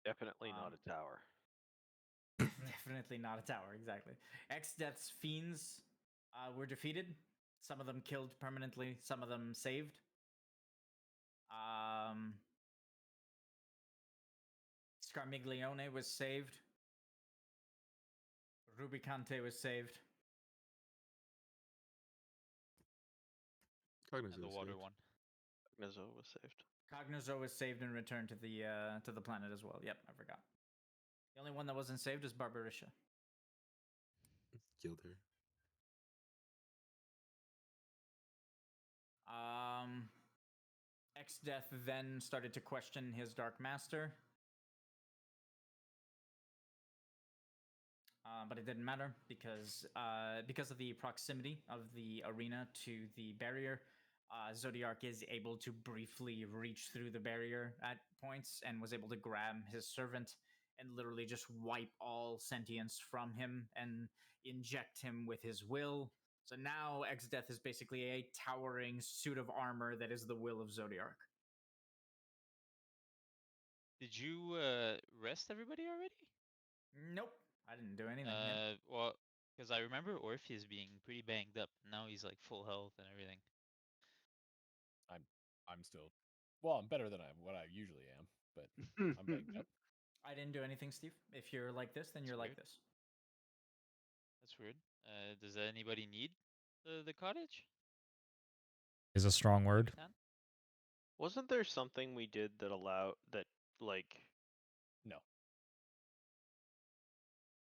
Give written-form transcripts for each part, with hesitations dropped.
Definitely not a tower. Definitely not a tower, exactly. X-Death's fiends were defeated. Some of them killed permanently, some of them saved. Scarmiglione was saved. Rubicante was saved. Cognizant And the water one. Mizzo was saved. Cognizo was saved and returned to the planet as well. Yep, I forgot. The only one that wasn't saved is Barbarisha. Killed her. X-Death then started to question his Dark Master. But it didn't matter because of the proximity of the arena to the barrier, Zodiark is able to briefly reach through the barrier at points and was able to grab his servant and literally just wipe all sentience from him and inject him with his will. So now X-Death is basically a towering suit of armor that is the will of Zodiark. Did you rest everybody already? Nope, I didn't do anything. Well, because I remember Orpheus being pretty banged up. Now he's like full health and everything. I'm still, well, I'm better than what I usually am, but I'm banged up. I didn't do anything, Steve. If you're like this, then you're like this. That's weird. Does anybody need the cottage? Is a strong word. Wasn't there something we did that allowed that like? No.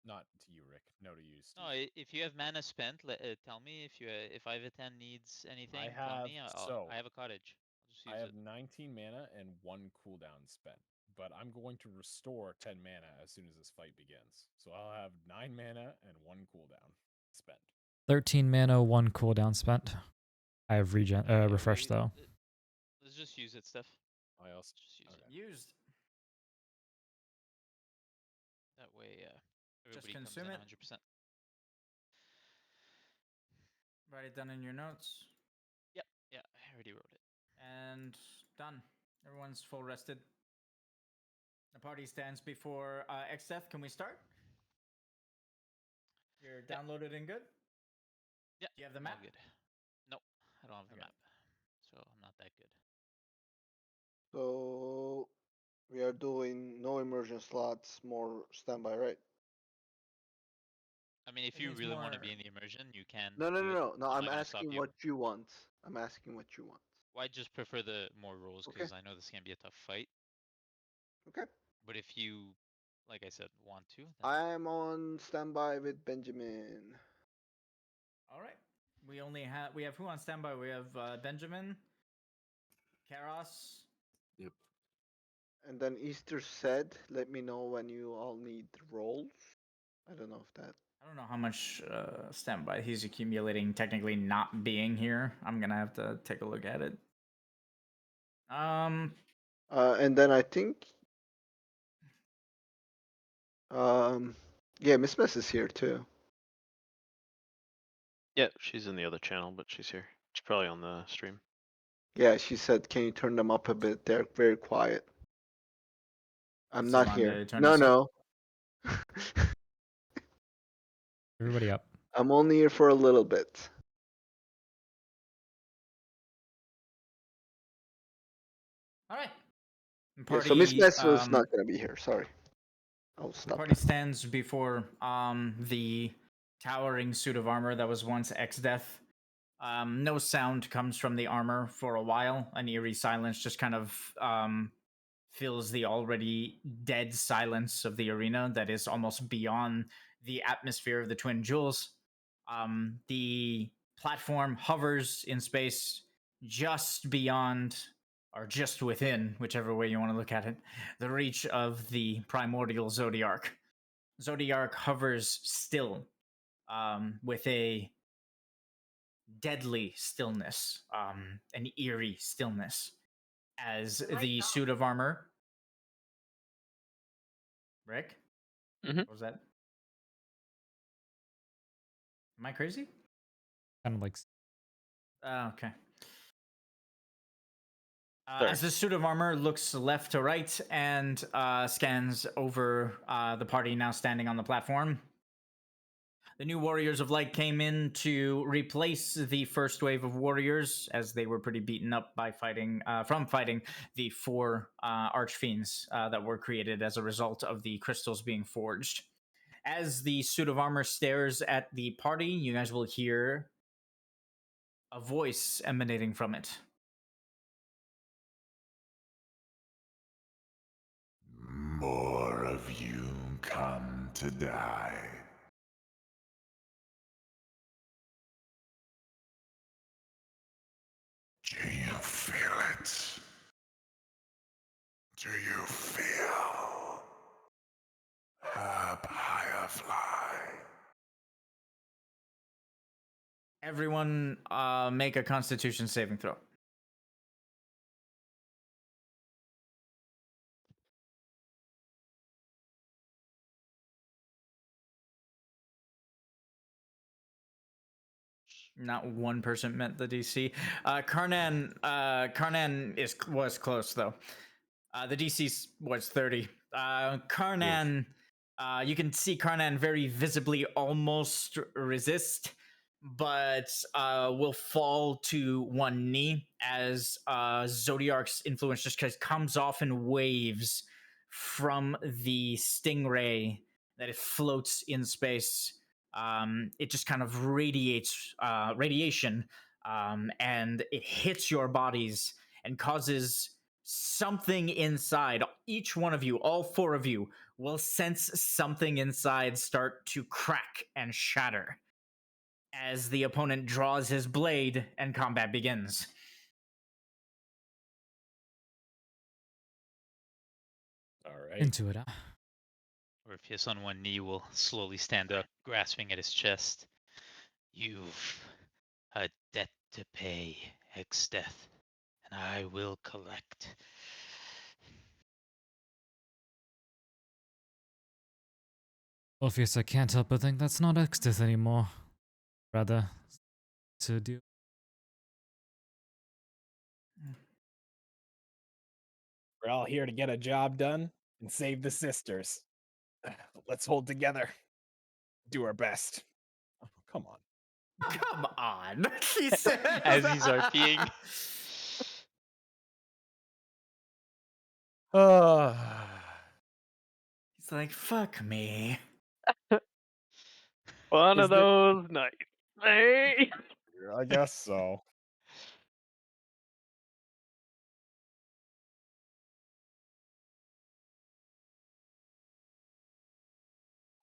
Not to you, Rick. No to you, Steve. No, if you have mana spent, tell me. If Ivatan needs anything, tell me. I have a cottage. I'll just use I have 19 mana and 1 cooldown spent, but I'm going to restore 10 mana as soon as this fight begins. So I'll have 9 mana and 1 cooldown spent. 13 mana, 1 cooldown spent. I have refreshed though. Let's just use it, Steph. I also just use it. Used. That way, everybody just comes consume in it. 100%. Write it down in your notes. Yep. Yeah, I already wrote it. And done. Everyone's full rested. The party stands before X-Death. Can we start? You're downloaded and good? Yeah. Do you have the map? All good. No, I don't have the map. So I'm not that good. So we are doing no immersion slots, more standby, right? I mean, if you really want to be in the immersion, you can. No. I'm I'm asking what you want. I'm asking what you want. Well, I just prefer the more rolls because I know this can be a tough fight. Okay. But if you, like I said, want to, then... I'm on standby with Benjamin. All right. We have who on standby? We have Benjamin, Karos. Yep. And then Easter said, "Let me know when you all need rolls." I don't know if that. I don't know how much standby he's accumulating. Technically, not being here, I'm gonna have to take a look at it. And then I think. Yeah, Miss Mess is here too. Yeah, she's in the other channel, but she's here. She's probably on the stream. Yeah, she said, "Can you turn them up a bit? They're very quiet." I'm not here. No. Everybody up. I'm only here for a little bit. All right. Party, yeah, so Miss Mess was not going to be here. Sorry. I'll stop. The party stands before the towering suit of armor that was once X-Death. No sound comes from the armor for a while. An eerie silence just kind of fills the already dead silence of the arena that is almost beyond the atmosphere of the Twin Jewels. The platform hovers in space just beyond or just within, whichever way you want to look at it, the reach of the primordial Zodiark. Zodiark hovers still with a deadly stillness, an eerie stillness, as the suit of armor. Rick? What was that? Am I crazy? Kind of like. Okay. As the suit of armor looks left to right and scans over the party now standing on the platform, the new Warriors of Light came in to replace the first wave of warriors, as they were pretty beaten up by fighting the 4 archfiends that were created as a result of the crystals being forged. As the suit of armor stares at the party, you guys will hear a voice emanating from it. More of you come to die. Do you feel it? Do you feel Herb Firefly? Everyone make a Constitution saving throw. Not one person met the DC. Karnan was close though. The DC was 30. Karnan, you can see Karnan very visibly almost resist, but will fall to one knee as Zodiarc's influence just comes off in waves from the stingray that it floats in space. It just kind of radiates radiation, and it hits your bodies and causes something inside. Each one of you, all 4 of you, will sense something inside start to crack and shatter as the opponent draws his blade and combat begins. All right. Into it. Orpheus on one knee will slowly stand up, grasping at his chest. You've a debt to pay, Exdeath, and I will collect. Orpheus, I can't help but think that's not Exdeath anymore. Rather, to do. We're all here to get a job done and save the sisters. Let's hold together. Do our best. Oh, come on. Come on, he said. As he's RPing. He's like, fuck me. One of those nights. Hey. I guess so.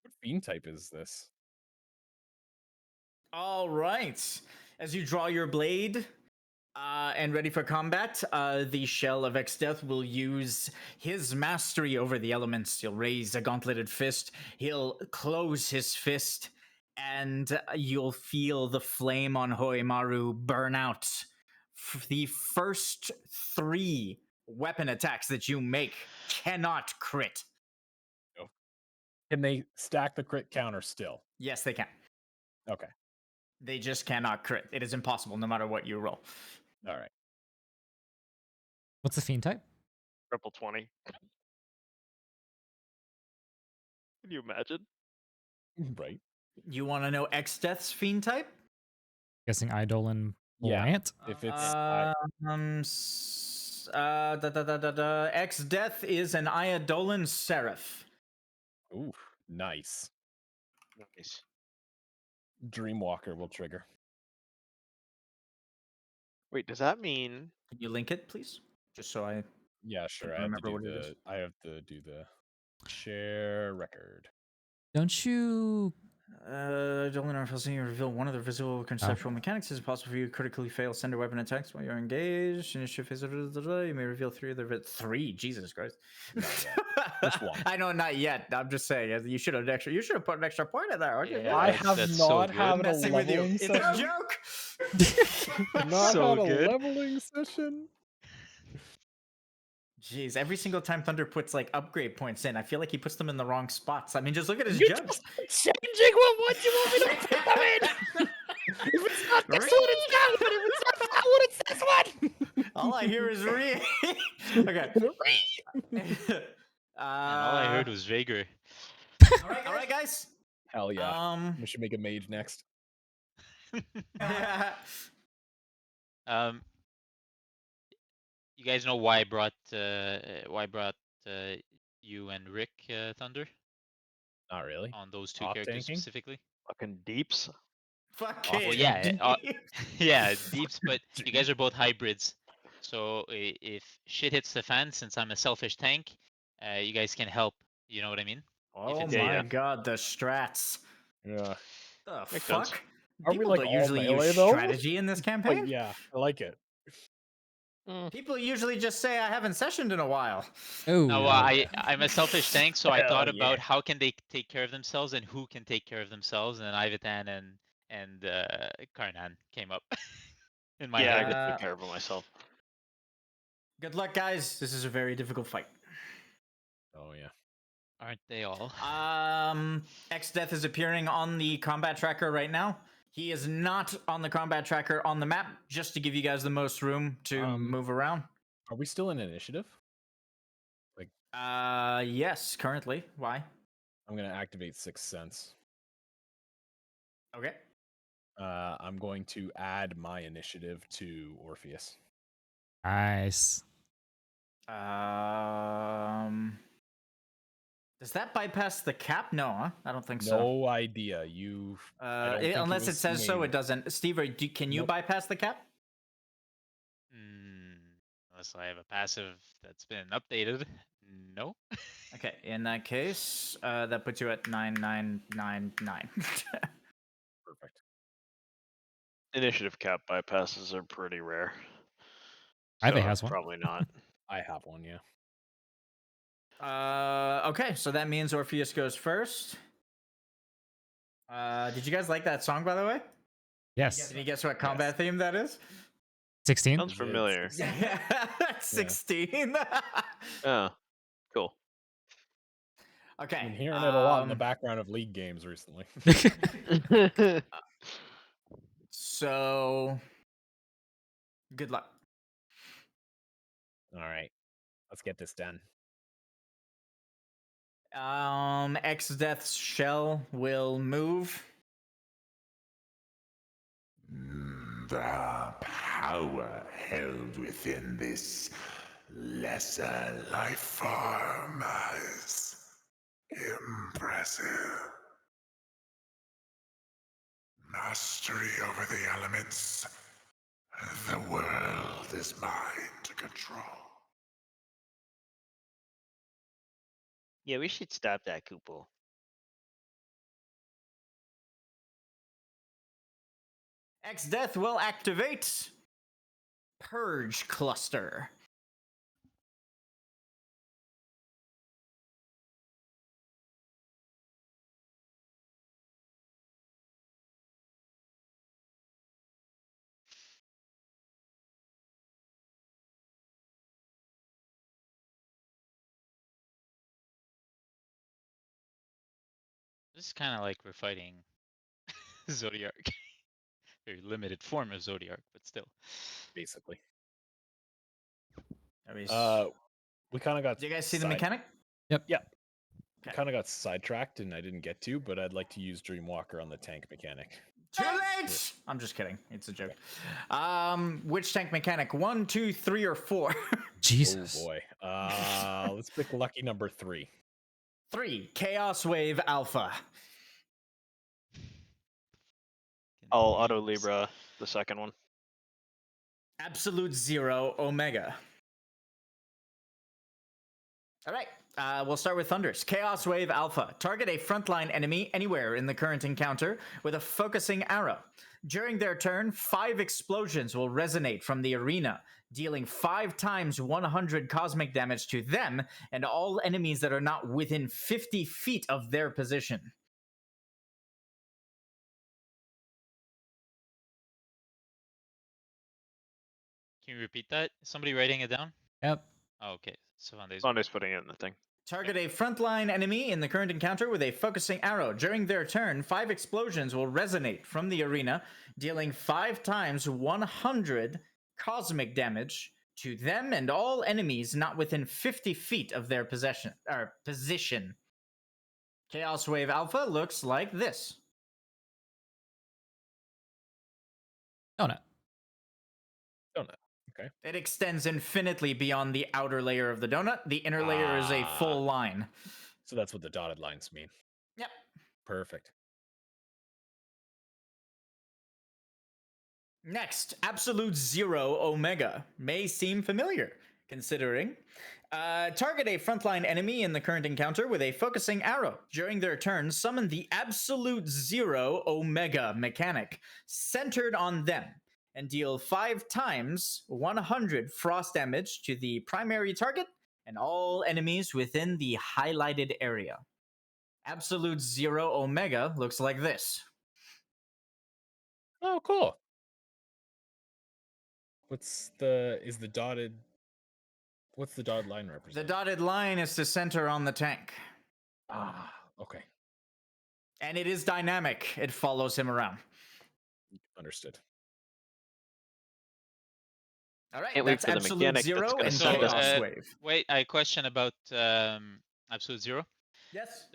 What fiend type is this? All right. As you draw your blade and ready for combat, the Shell of Exdeath will use his mastery over the elements. He'll raise a gauntleted fist. He'll close his fist, and you'll feel the flame on Hoimaru burn out. The first 3 weapon attacks that you make cannot crit. Can they stack the crit counter still? Yes, they can. Okay. They just cannot crit. It is impossible no matter what you roll. All right. What's the fiend type? Triple 20. Can you imagine? Right. You want to know Exdeath's fiend type? Guessing Eidolon Yeah. Plant? If it's Exdeath is an Eidolon Seraph. ooh, nice. Nice. Dreamwalker will trigger. Wait, does that mean Can you link it, please? Just so I Yeah, sure. Don't remember what it is. I have to do the share record. Don't you... Eidolon or Felsen, you reveal one of the visual conceptual mechanics. Is it possible for you to critically fail sender weapon attacks while you're engaged? Initiative phase, you may reveal 3 of the 3. Jesus Christ. Not yet. Just one. I know, not yet. I'm just saying. You should have put an extra point in there. Yeah, I that's- have that's so not good. had a Messing with you. leveling It's session. a joke. Not So had a good. leveling session. Jeez, every single time Thunder puts like upgrade points in, I feel like he puts them in the wrong spots. I mean, just look at his You're jumps. just changing what you want me to put them in. If it's not this one, it's that one. If it's not that one, it's this one. All I hear is re. Okay. And all I heard was Vagrant. All right, guys. Hell yeah. We should make a mage next. Um, you guys know why I brought you and Rick Thunder Not really. on those two Off characters tanking? specifically? Fucking deeps. Fucking Well, yeah, deep. yeah, deeps, but you guys are both hybrids. So if shit hits the fan, since I'm a selfish tank, you guys can help. You know what I mean? Oh it's my yeah. god, the strats. Yeah. The Makes fuck? sense. Aren't we People like don't all usually melee, use though? strategy in this campaign. Like, yeah, I like it. People usually just say I haven't sessioned in a while. Oh, No, yeah. I'm a selfish tank, so I Hell thought yeah. about how can they take care of themselves and who can take care of themselves, and Ivatan and Karnan came up in my Yeah, I head. could take care of it myself. Good luck, guys. This is a very difficult fight. Oh yeah. Aren't they all? X-Death is appearing on the combat tracker right now. He is not on the combat tracker on the map, just to give you guys the most room to move around. Are we still in initiative? Yes, currently. Why? I'm gonna activate Sixth Sense. Okay. I'm going to add my initiative to Orpheus. nice. Does that bypass the cap? No, huh? I don't think so. No idea. I don't think Unless it was says so, named. it doesn't. Steve, can you Nope. bypass the cap? Unless I have a passive that's been updated. No. Okay, in that case, that puts you at 9999. Perfect. Initiative cap bypasses are pretty rare. Ivy So has one. Probably not. I have one, yeah. Okay, so that means Orpheus goes first. Did you guys like that song, by the way? Yes. Can you guess what combat theme that is? 16. Sounds familiar. 16. Oh, cool. Okay. I've been hearing it a lot in the background of League games recently. So, good luck. All right. Let's get this done. X-Death's shell will move. The power held within this lesser life form is impressive. Mastery over the elements. The world is mine to control. Yeah, we should stop that, Kupo. X-Death will activate Purge Cluster. This is kind of like we're fighting Zodiac. Very limited form of Zodiac, but still. Basically. We kind of got. Did you guys see the mechanic? Yep. Yeah. Okay. Kind of got sidetracked and I didn't get to, but I'd like to use Dreamwalker on the tank mechanic. Too late! I'm just kidding. It's a joke. Which tank mechanic? 1, 2, 3, or 4? Jesus. Oh boy. Let's pick lucky number 3. 3. Chaos Wave Alpha. I'll auto Libra the second one. Absolute Zero Omega. All right. We'll start with Thunders. Chaos Wave Alpha. Target a frontline enemy anywhere in the current encounter with a focusing arrow. During their turn, 5 explosions will resonate from the arena, dealing 5 times 100 cosmic damage to them and all enemies that are not within 50 feet of their position. Can you repeat that? Is somebody writing it down? Yep. Oh, okay. So Vonda's putting it in the thing. Target a frontline enemy in the current encounter with a focusing arrow. During their turn, 5 explosions will resonate from the arena, dealing 5 times 100 cosmic damage to them and all enemies not within 50 feet of their position. Chaos Wave Alpha looks like this. Donut. Donut. Okay. It extends infinitely beyond the outer layer of the donut. The inner layer is a full line. So that's what the dotted lines mean. Yep. Perfect. Next, Absolute Zero Omega may seem familiar, considering target a frontline enemy in the current encounter with a focusing arrow. During their turn, summon the Absolute Zero Omega mechanic centered on them and deal 5 times 100 frost damage to the primary target and all enemies within the highlighted area. Absolute Zero Omega looks like this. Oh, cool. What's the dotted line represent? The dotted line is to center on the tank. Okay. And it is dynamic. It follows him around. Understood. All right, Can't wait that's for the Absolute mechanic that's Zero gonna and send us Chaos to- Wave. Wait, I question about Absolute Zero. Yes.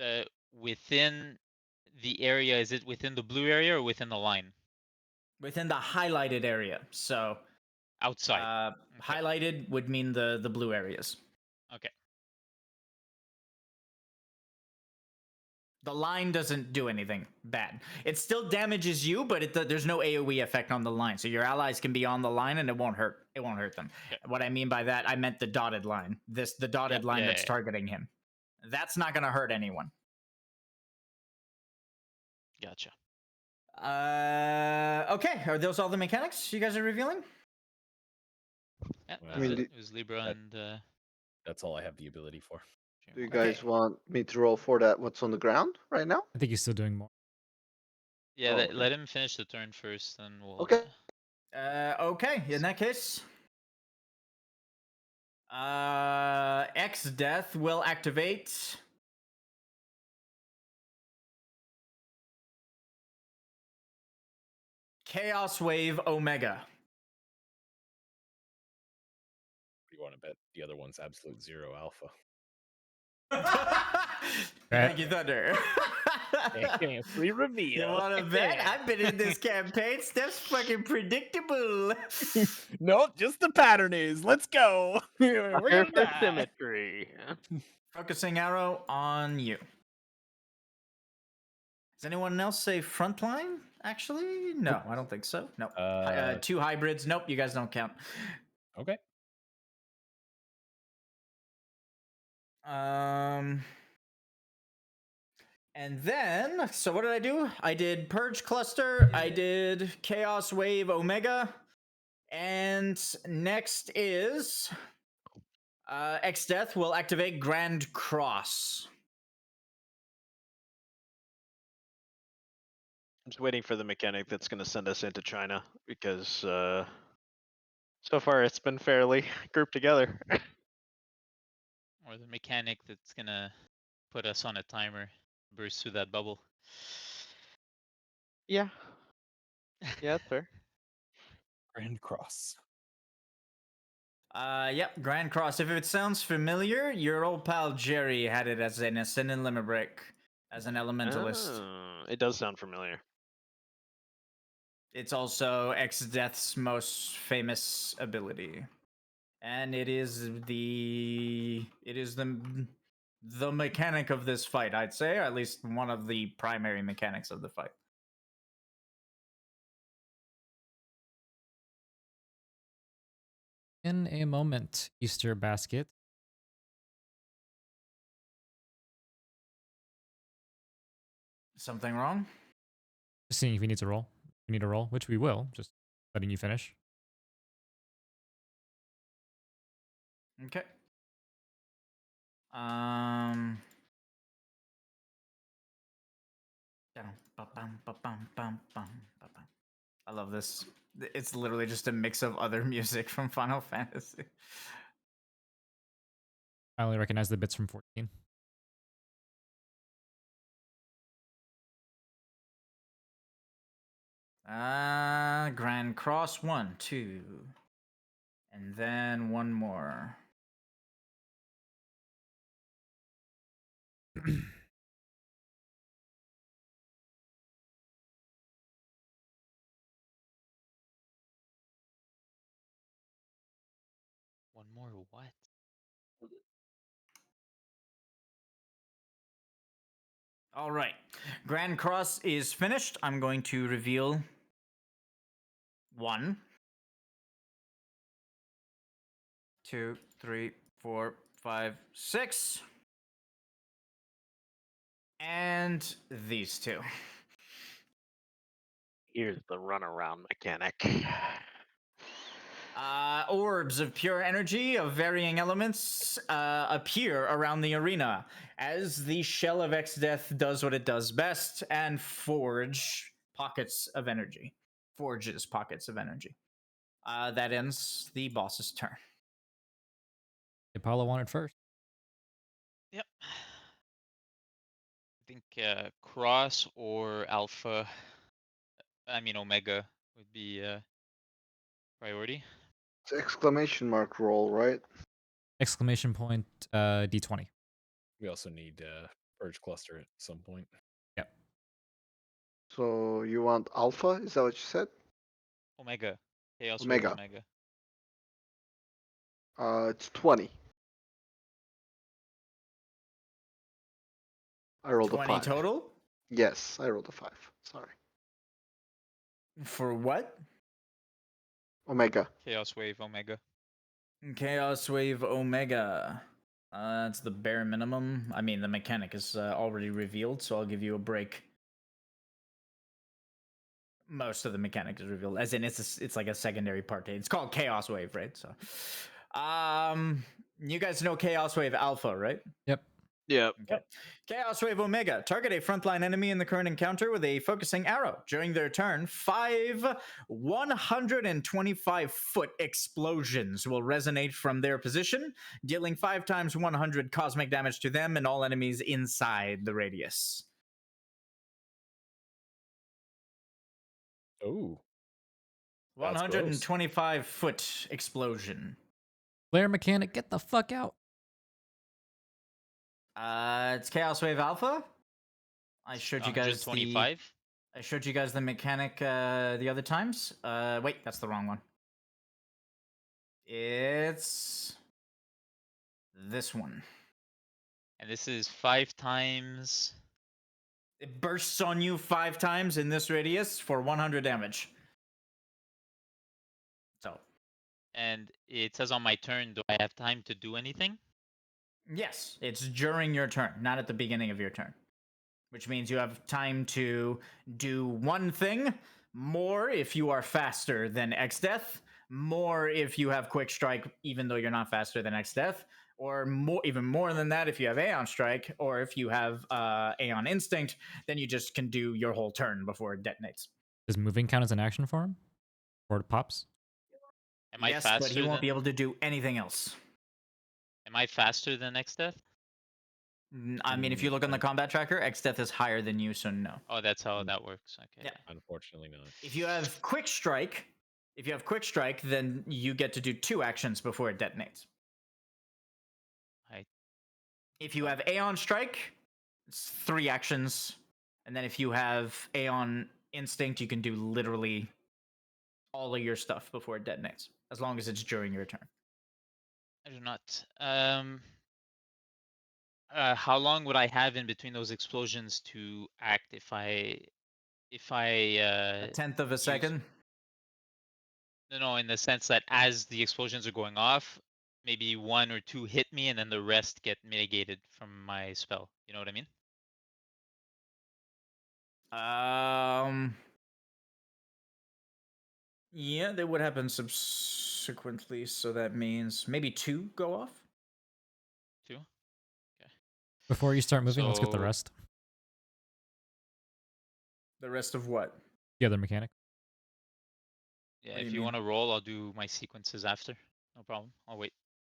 Within the area, is it within the blue area or within the line? Within the highlighted area. So Outside. Okay. highlighted would mean the blue areas. Okay. The line doesn't do anything bad. It still damages you, but there's no AoE effect on the line. So your allies can be on the line and it won't hurt. It won't hurt them. Okay. What I mean by that, I meant the dotted line. The dotted line that's targeting him. That's not going to hurt anyone. Gotcha. Okay. Are those all the mechanics you guys are revealing? Yeah, Well, that's I mean, it. It was Libra and That's all I have the ability for. Do you guys Okay. want me to roll for that? What's on the ground right now? I think he's still doing more. yeah, Oh, let, okay. let him finish the turn first, then we'll. Okay. Okay. In that case, X Death will activate. Chaos Wave Omega. What do you want to bet? The other one's Absolute Zero Alpha. Thank you, Thunder. Free reveal. You want to bet? I've been in this campaign. Steph's fucking predictable. No, just the pattern is. Let's go. We're Prepare gonna for die. symmetry. Focusing arrow on you. Does anyone else say frontline? Actually, no, I don't think so. No. 2 hybrids. Nope, you guys don't count. Okay. And then, so what did I do? I did Purge Cluster, I did Chaos Wave Omega, and next is X Death will activate Grand Cross. I'm just waiting for the mechanic that's gonna send us into China because so far it's been fairly grouped together. Or the mechanic that's gonna put us on a timer, burst through that bubble. Yeah. Yeah, that's fair. Grand Cross. Yep, Grand Cross. If it sounds familiar, your old pal Jerry had it as an Ascendant Limerick, as an Elementalist. It does sound familiar. It's also X Death's most famous ability. And it is the mechanic of this fight, I'd say, or at least one of the primary mechanics of the fight. In a moment, Easter basket. Something wrong? Just seeing if he needs a roll. We need a roll, which we will. Just letting you finish. Okay. I love this. It's literally just a mix of other music from Final Fantasy. I only recognize the bits from 14. Grand Cross 1, 2, And then one more. One more what? All right. Grand Cross is finished. I'm going to reveal 1, 2, 3, 4, 5, 6. And these two. Here's the runaround mechanic. Orbs of pure energy of varying elements appear around the arena as the shell of X-Death does what it does best and forge pockets of energy. Forges pockets of energy. That ends the boss's turn. Apollo wanted first. Yep. I think Cross or Alpha, I mean Omega, would be priority. It's exclamation mark roll, right? Exclamation point, D20. We also need Purge Cluster at some point. Yep. So you want alpha? Is that what you said? Omega. Chaos Wave Omega. Omega. It's 20. I rolled a 20 5. total? Yes, I rolled a 5. Sorry. For what? Omega. Chaos Wave Omega. Chaos Wave Omega. That's the bare minimum. I mean, the mechanic is already revealed, so I'll give you a break. Most of the mechanic is revealed, as in it's like a secondary part. It's called Chaos Wave, right? So, you guys know Chaos Wave Alpha, right? Yep. Yep. Okay. Chaos Wave Omega. Target a frontline enemy in the current encounter with a focusing arrow. During their turn, 5 125-foot explosions will resonate from their position, dealing 5 times 100 cosmic damage to them and all enemies inside the radius. Oh. That's gross. 125-foot explosion. Flare mechanic, get the fuck out. It's Chaos Wave Alpha. I showed you guys the 125. I showed you guys the mechanic the other times. Wait, that's the wrong one. It's this one. And this is 5 times. It bursts on you 5 times in this radius for 100 damage. So, And it says on my turn, do I have time to do anything? yes, it's during your turn, not at the beginning of your turn. Which means you have time to do one thing, more if you are faster than X-Death, more if you have Quick Strike, even though you're not faster than X-Death, or more, even more than that if you have Aeon Strike, or if you have Aeon Instinct, then you just can do your whole turn before it detonates. Does moving count as an action for him? Or it pops? Am I Yes, faster but he won't than, be able to do anything else. Am I faster than X-Death? I mean, if you look on the combat tracker, X-Death is higher than you, so no. Oh, that's how that works. Okay. Yeah. Unfortunately not. If you have Quick Strike, then you get to do 2 actions before it detonates. I If you have Aeon Strike, it's 3 actions. And then if you have Aeon Instinct, you can do literally all of your stuff before it detonates, as long as it's during your turn. I do not. How long would I have in between those explosions to act if I A tenth of a second. No, in the sense that as the explosions are going off, maybe 1 or 2 hit me and then the rest get mitigated from my spell. You know what I mean? Yeah, they would happen subsequently, so that means maybe 2 go off. 2? Okay. Before you start moving, let's get the So- rest. The rest of what? The other mechanic. Yeah, What do if you you mean? want to roll, I'll do my sequences after. No problem. I'll wait.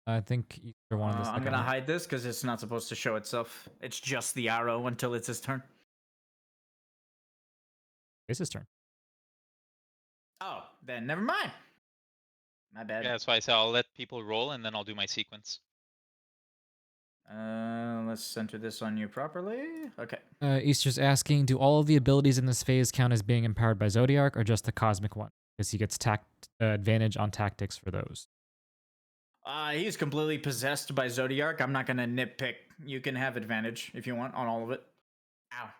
I think either one of the I'm second gonna one. hide this because it's not supposed to show itself. It's just the arrow until it's his turn. It's his turn. Oh, then never mind. My bad. Yeah, that's why I said I'll let people roll and then I'll do my sequence. Let's center this on you properly. Okay. Easter's asking, do all of the abilities in this phase count as being empowered by Zodiark or just the Cosmic one? Because he gets advantage on tactics for those. He's completely possessed by Zodiark. I'm not gonna nitpick. You can have advantage if you want on all of it. Ow.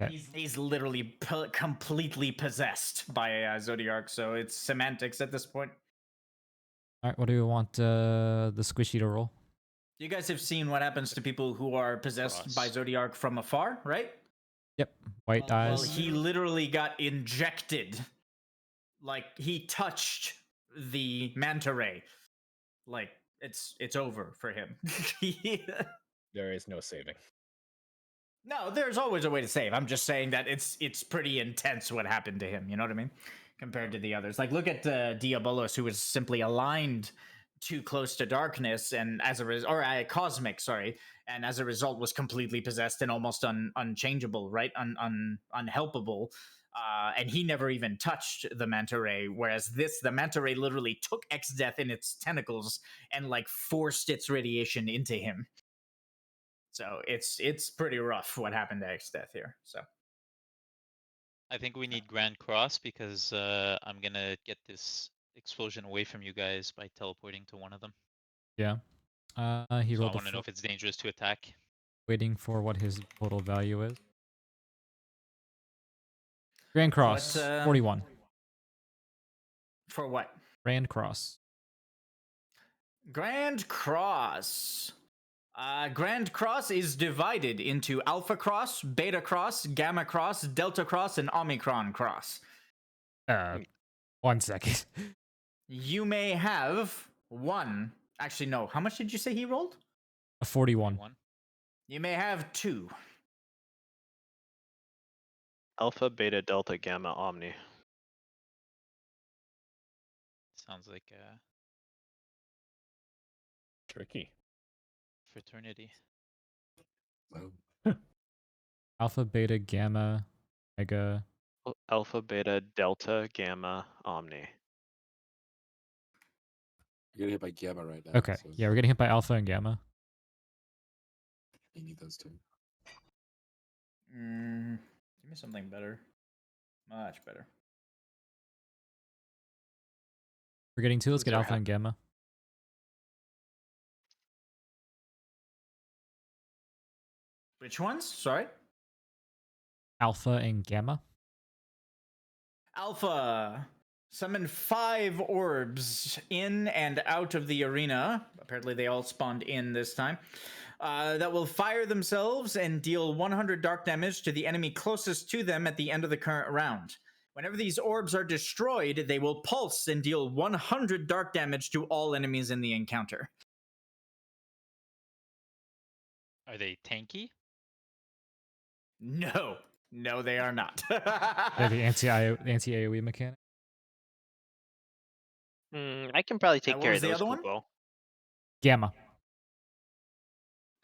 Okay. He's literally completely possessed by Zodiark, so it's semantics at this point. All right, what do we want the squishy to roll? You guys have seen what happens to people who are possessed by Cross. Zodiark from afar, right? Yep, white Well, eyes. he literally got injected. Like, he touched the manta ray. Like, it's over for him. There is no saving. No, there's always a way to save. I'm just saying that it's pretty intense what happened to him. You know what I mean? Compared to the others, like look at Diabolos, who was simply aligned too close to darkness, and as a result, or cosmic, sorry, and as a result was completely possessed and almost unchangeable, right? Unhelpable. And he never even touched the manta ray, whereas the manta ray literally took X Death in its tentacles and like forced its radiation into him. So it's pretty rough what happened to X Death here. So I think we need Grand Cross because I'm gonna get this explosion away from you guys by teleporting to one of them. Yeah. He So I rolled a want to know 4, if it's dangerous to attack. waiting for what his total value is. Grand Cross, 41. For what? Grand Cross. Grand Cross. Grand Cross is divided into Alpha Cross, Beta Cross, Gamma Cross, Delta Cross, and Omicron Cross. 1 second. You may have one. Actually, no. How much did you say he rolled? A 41. 41. You may have two. Alpha, beta, delta, gamma, omni. Sounds like a Tricky. fraternity. Alpha, beta, gamma, mega. Alpha, beta, delta, gamma, omni. You're getting hit by gamma right now. Okay. So Yeah, we're getting hit by alpha and gamma. you need those two. Give me something better. Much better. We're getting 2. Let's get Zero alpha half. and gamma. Which ones? Sorry. Alpha and gamma. Alpha. Summon 5 orbs in and out of the arena. Apparently, they all spawned in this time. That will fire themselves and deal 100 dark damage to the enemy closest to them at the end of the current round. Whenever these orbs are destroyed, they will pulse and deal 100 dark damage to all enemies in the encounter. Are they tanky? No. No, they are not. They're the anti-AoE mechanic. I can probably take what care was of the those, other one? Kupo. Gamma.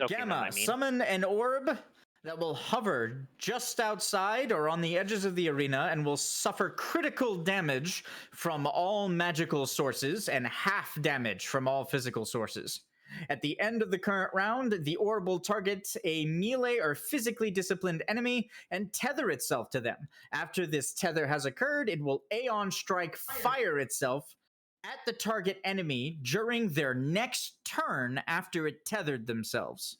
Okay, Gamma, I mean. summon an orb that will hover just outside or on the edges of the arena and will suffer critical damage from all magical sources and half damage from all physical sources. At the end of the current round, the orb will target a melee or physically disciplined enemy and tether itself to them. After this tether has occurred, it will Aeon Strike fire itself at the target enemy during their next turn after it tethered themselves.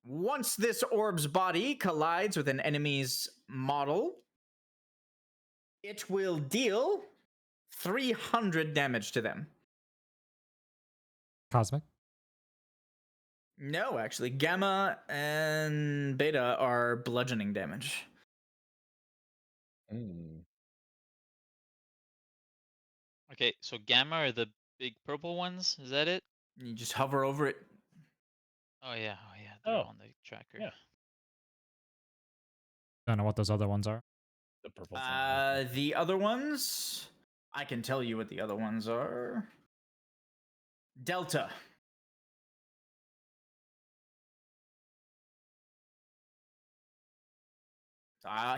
Once this orb's body collides with an enemy's model, it will deal 300 damage to them. Cosmic. No, actually, Gamma and Beta are bludgeoning damage. Okay, so gamma are the big purple ones. Is that it? You just hover over it. Oh yeah, they're Oh, on the tracker. yeah. Don't know what those other ones are. The purple. Thing. The other ones, I can tell you what the other ones are. Delta.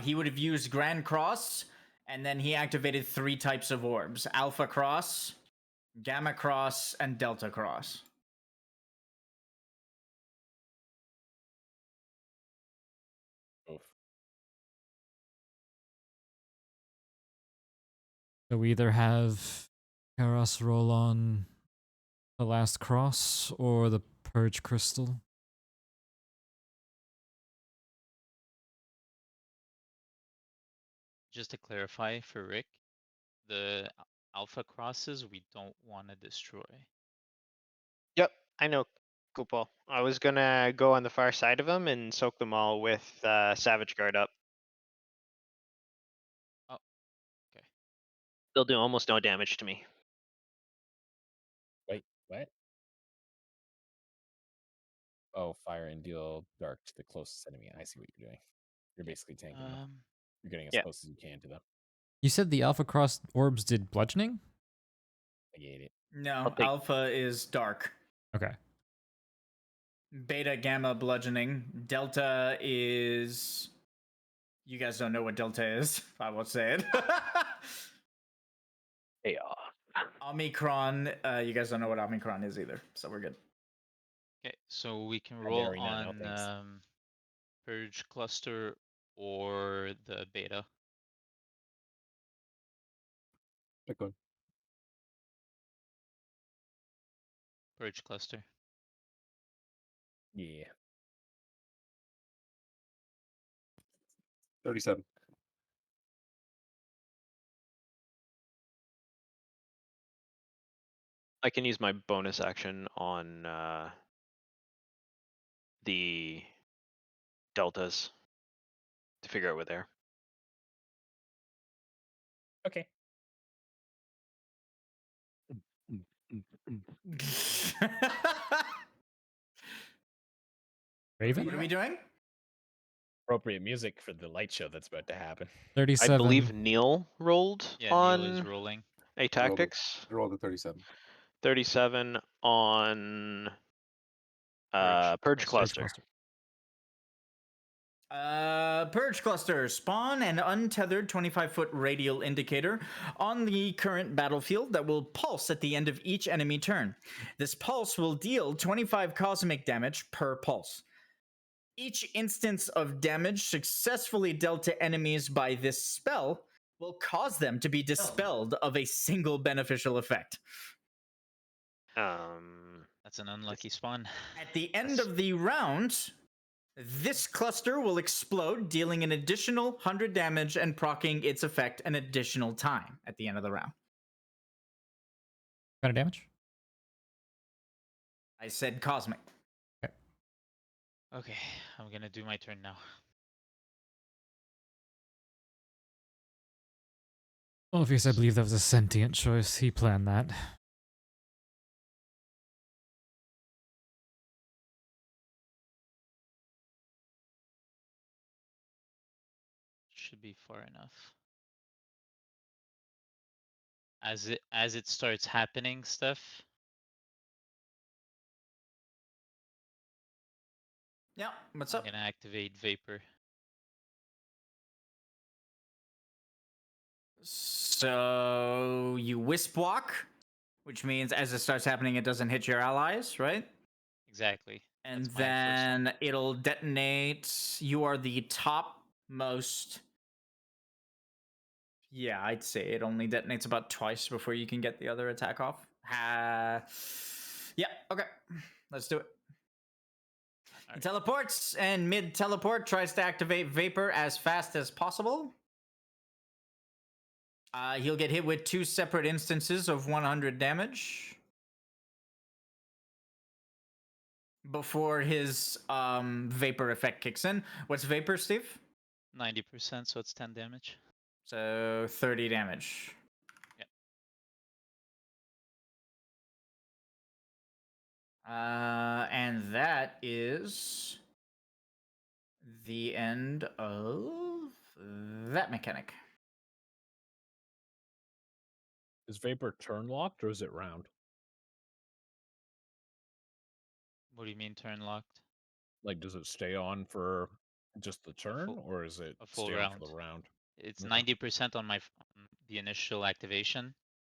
He would have used Grand Cross And then he activated 3 types of orbs: Alpha Cross, Gamma Cross, and Delta Cross. Oof. So we either have Karos roll on the last cross or the purge crystal. Just to clarify for Rick, the alpha crosses we don't want to destroy. Yep, I know, Kupal. I was gonna go on the far side of them and soak them all with Savage Guard up. Oh, okay. They'll do almost no damage to me. Wait, what? Oh, fire and deal dark to the closest enemy. I see what you're doing. You're basically tanking them. You're getting as Yeah. close as you can to them. You said the Alpha Cross orbs did bludgeoning? I ate it. No, take- Alpha is dark. Okay. Beta, Gamma, bludgeoning. Delta is. You guys don't know what Delta is. I won't say it. Yeah. Omicron. You guys don't know what Omicron is either, so we're good. Okay, so we can I roll dare not know on things. purge cluster or the beta. Pick one. Purge cluster. Yeah. 37. I can use my bonus action on the deltas to figure out where they're. Okay. Raven? What are we doing? Appropriate music for the light show that's about to happen. 37. I believe Neil rolled Yeah, on Neil is rolling. a tactics. I rolled a 37. 37 on Purge purge cluster. cluster. Purge cluster. Spawn an untethered 25-foot radial indicator on the current battlefield that will pulse at the end of each enemy turn. This pulse will deal 25 cosmic damage per pulse. Each instance of damage successfully dealt to enemies by this spell will cause them to be dispelled of a single beneficial effect. That's an unlucky spawn. At the end of the round, this cluster will explode, dealing an additional 100 damage and proccing its effect an additional time at the end of the round. What kind of damage? I said cosmic. Okay, I'm gonna do my turn now. Obvious, I believe that was a sentient choice. He planned that. Should be far enough. As it starts happening stuff, Yeah, what's I'm up? gonna activate Vapor. So you wisp walk, which means as it starts happening, it doesn't hit your allies, right? Exactly. And That's my first one. then it'll detonate. You are the topmost. Yeah, I'd say it only detonates about twice before you can get the other attack off. Yeah, okay. Let's do it. He Alright. teleports, and mid teleport tries to activate Vapor as fast as possible. He'll get hit with 2 separate instances of 100 damage before his Vapor effect kicks in. What's Vapor, Steve? 90%, so it's 10 damage. So 30 damage. Yep. And that is the end of that mechanic. Is Vapor turn locked or is it round? What do you mean turn locked? Like, does it stay on for just the turn full- or is it a full stay on for the round. round? It's Okay. 90% on on the initial activation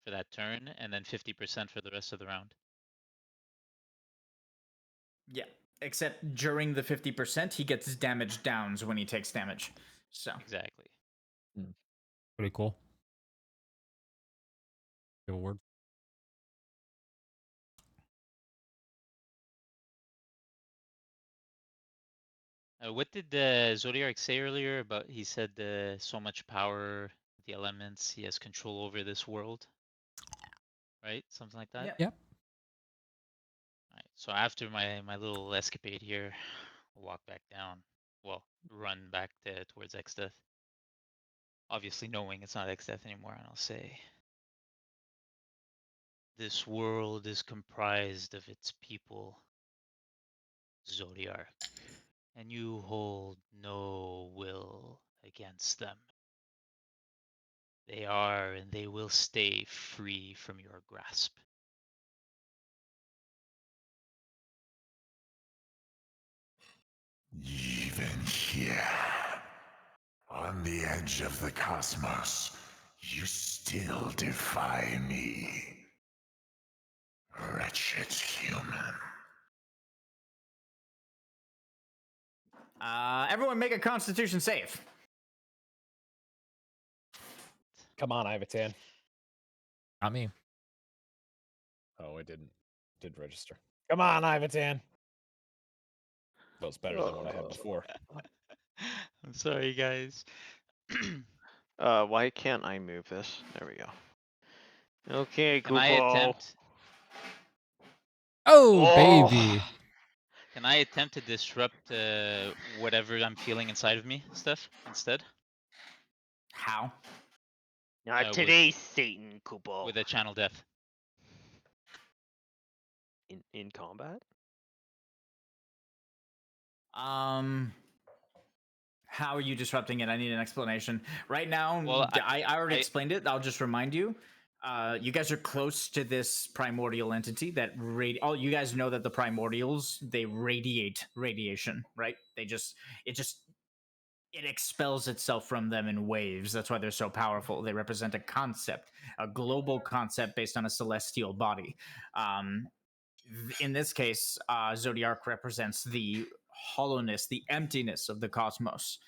for that turn, and then 50% for the rest of the round. Yeah. Except during the 50%, he gets damage downs when he takes damage. So Exactly. Pretty cool. Give a word. What did Zodiac say earlier about? He said so much power, the elements. He has control over this world, right? Something like that. yeah. Yep. Right. So after my little escapade here, I'll walk back down. Well, run back towards Exdeath. Obviously, knowing it's not Exdeath anymore, and I'll say, "This world is comprised of its people, Zodiac, and you hold no will against them. They are and they will stay free from your grasp." Even here, on the edge of the cosmos, you still defy me. Wretched human. Everyone make a Constitution save. Come on, Ivatan. Not me. Oh, it did register. Come on, Ivatan. That was better than what I had before. I'm sorry, guys. Why can't I move this? There we go. Okay, Can I Goopo. attempt? Oh, Oh! baby. Can I attempt to disrupt whatever I'm feeling inside of me, Steph, instead? How? Not with- today, Satan, Kupo. With a channel death. In combat? How are you disrupting it? I need an explanation. Right now, Well, I already I- explained it. I'll just remind you. You guys are close to this primordial entity that you guys know that the primordials, they radiate radiation, right? It expels itself from them in waves. That's why they're so powerful. They represent a concept, a global concept based on a celestial body. In this case, Zodiac represents the hollowness, the emptiness of the cosmos.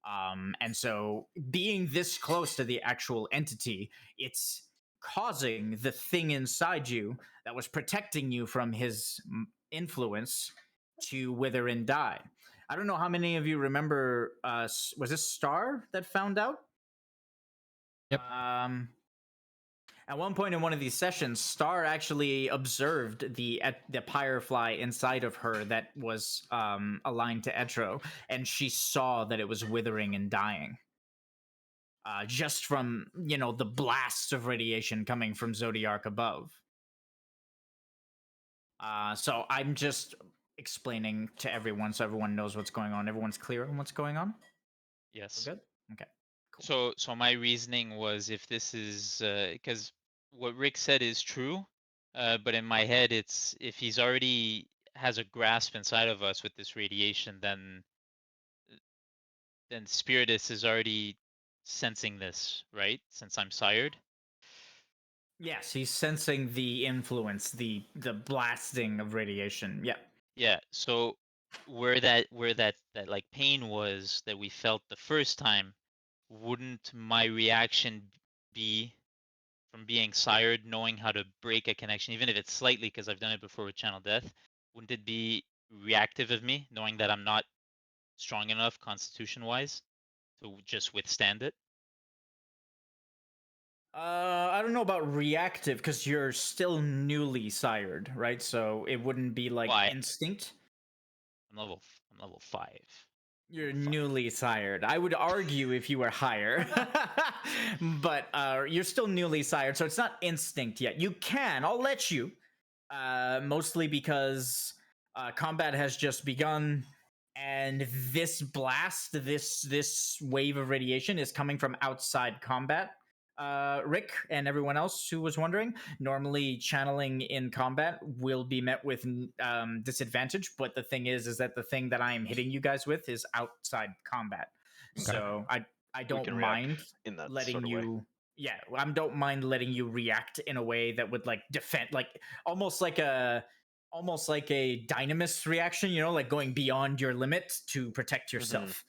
And so, being this close to the actual entity, it's causing the thing inside you that was protecting you from his influence to wither and die. I don't know how many of you remember. Was this Star that found out? Yep. At one point in one of these sessions, Star actually observed the firefly inside of her that was aligned to Etro, and she saw that it was withering and dying. Just from the blasts of radiation coming from Zodiac above. So I'm just explaining to everyone so everyone knows what's going on. Everyone's clear on what's going on? Yes. We're good? Okay. Cool. So my reasoning was, if this is because what Rick said is true, but in my head it's, if he's already has a grasp inside of us with this radiation, then Spiritus is already sensing this, right? Since I'm sired. Yes, he's sensing the influence, the blasting of radiation. Yeah. Yeah. So where that like pain was that we felt the first time, wouldn't my reaction be from being sired, knowing how to break a connection, even if it's slightly, because I've done it before with channel death? Wouldn't it be reactive of me, knowing that I'm not strong enough constitution wise to just withstand it? I don't know about reactive because you're still newly sired, right? So it wouldn't be like Well, instinct. I'm level 5. You're Level 5. newly sired. I would argue if you were higher, but you're still newly sired, so it's not instinct yet. You can. I'll let you. Mostly because combat has just begun, and this blast, this wave of radiation is coming from outside combat. Rick and everyone else who was wondering, normally channeling in combat will be met with disadvantage, but the thing is that the thing that I am hitting you guys with is outside combat. Okay. So I we don't can react mind in that letting sort of way. you. Yeah, I don't mind letting you react in a way that would like defend, like almost like a dynamis reaction. You know, like going beyond your limit to protect yourself.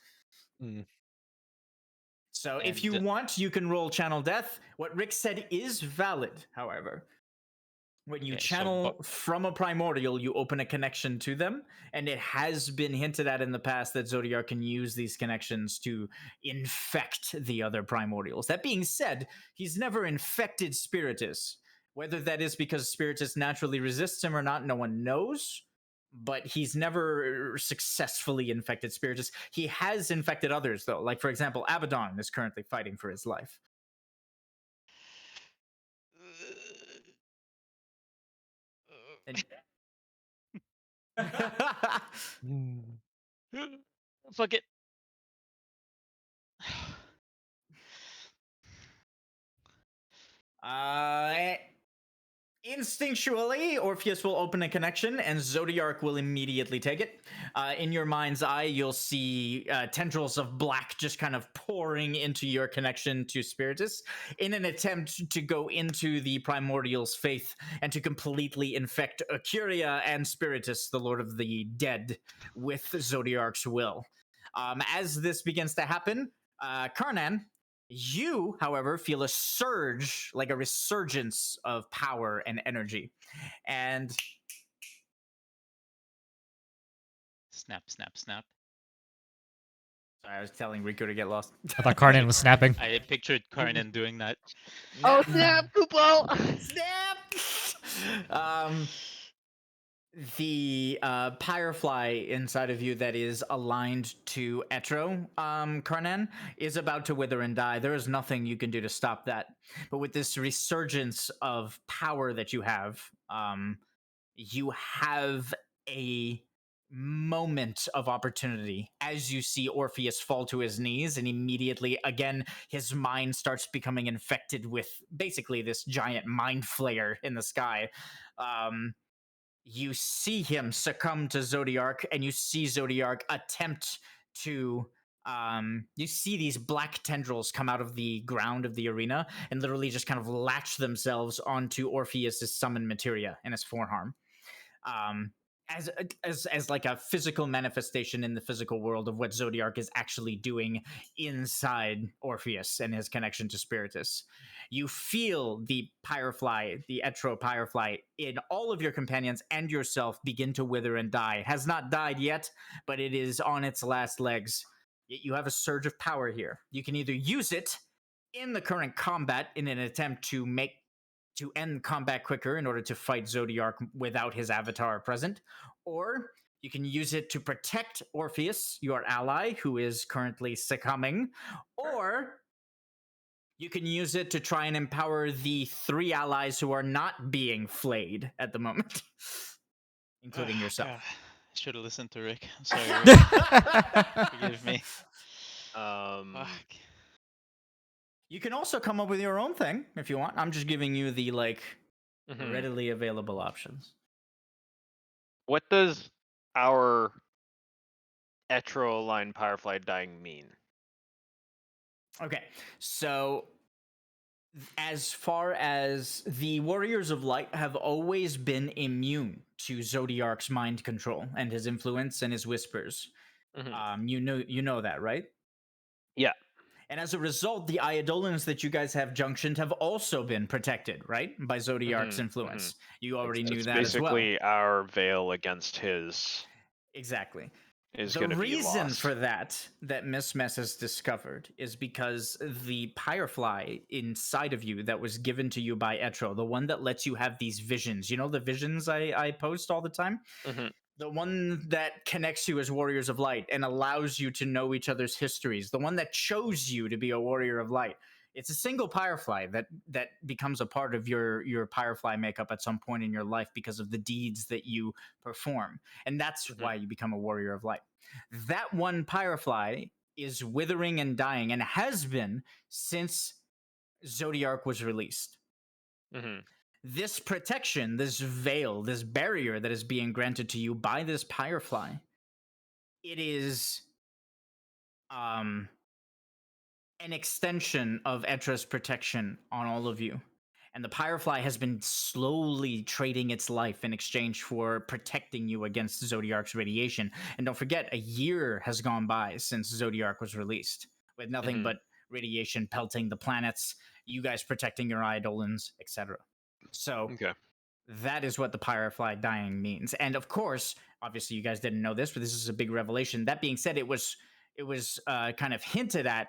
Mm. So if And- you want, you can roll channel death. What Rick said is valid, however. When you Okay, so channel from a primordial, you open a connection to them, and it has been hinted at in the past that Zodiac can use these connections to infect the other primordials. That being said, he's never infected Spiritus. Whether that is because Spiritus naturally resists him or not, no one knows. But he's never successfully infected Spiritus. He has infected others, though. Like, for example, Abaddon is currently fighting for his life. And Fuck it. Instinctually, Orpheus will open a connection and Zodiark will immediately take it. In your mind's eye, you'll see tendrils of black just kind of pouring into your connection to Spiritus in an attempt to go into the Primordial's faith and to completely infect Acuria and Spiritus, the Lord of the Dead, with Zodiark's will. As this begins to happen, Karnan, you, however, feel a surge, like a resurgence of power and energy. And Snap, snap, snap. sorry, I was telling Riku to get lost. I thought Karnan was snapping. I pictured Karnan doing that. Oh snap, Kupo! Snap! The Pyrefly inside of you that is aligned to Etro, Karnan, is about to wither and die. There is nothing you can do to stop that. But with this resurgence of power that you have a moment of opportunity as you see Orpheus fall to his knees, and immediately again his mind starts becoming infected with basically this giant mind flayer in the sky. You see him succumb to Zodiark, and you see Zodiark attempt to you see these black tendrils come out of the ground of the arena and literally just kind of latch themselves onto Orpheus's summon materia in his forearm. Um, as like a physical manifestation in the physical world of what Zodiark is actually doing inside Orpheus and his connection to Spiritus. You feel the Pyrefly, the Etro Pyrefly, in all of your companions and yourself begin to wither and die. It has not died yet, but it is on its last legs. Yet you have a surge of power here. You can either use it in the current combat in an attempt to end combat quicker in order to fight Zodiark without his avatar present, or you can use it to protect Orpheus, your ally, who is currently succumbing, or you can use it to try and empower the 3 allies who are not being flayed at the moment, including yourself. God. I should have listened to Rick. I'm sorry, Rick. Forgive me. Fuck. You can also come up with your own thing if you want. I'm just giving you the Mhm. readily available options. What does our Etro line Powerfly dying mean? Okay, so as far as the Warriors of Light have always been immune to Zodiark's mind control and his influence and his whispers. Mhm. You know that, right? Yeah. And as a result, the Eidolons that you guys have junctioned have also been protected, right? By Zodiark's Mhm, influence. You already knew It's that as well. basically our veil against his Exactly. is The going to be reason lost. for that Miss Mess has discovered is because the Pyrefly inside of you that was given to you by Etro, the one that lets you have these visions, you know, the visions I post all the time? Mhm. The one that connects you as Warriors of Light and allows you to know each other's histories, the one that chose you to be a Warrior of Light. It's a single Pyrefly that becomes a part of your Pyrefly makeup at some point in your life because of the deeds that you perform. And that's Mhm. why you become a Warrior of Light. That one Pyrefly is withering and dying and has been since Zodiark was released. Mhm. This protection, this veil, this barrier that is being granted to you by this Pyrefly, it is an extension of Etra's protection on all of you. And the Pyrefly has been slowly trading its life in exchange for protecting you against Zodiarc's radiation. And don't forget, a year has gone by since Zodiarc was released, with nothing but radiation pelting the planets, you guys protecting your eidolons, etc. So Okay. that is what the Pyrefly dying means. And of course, obviously you guys didn't know this, but this is a big revelation. That being said, it was kind of hinted at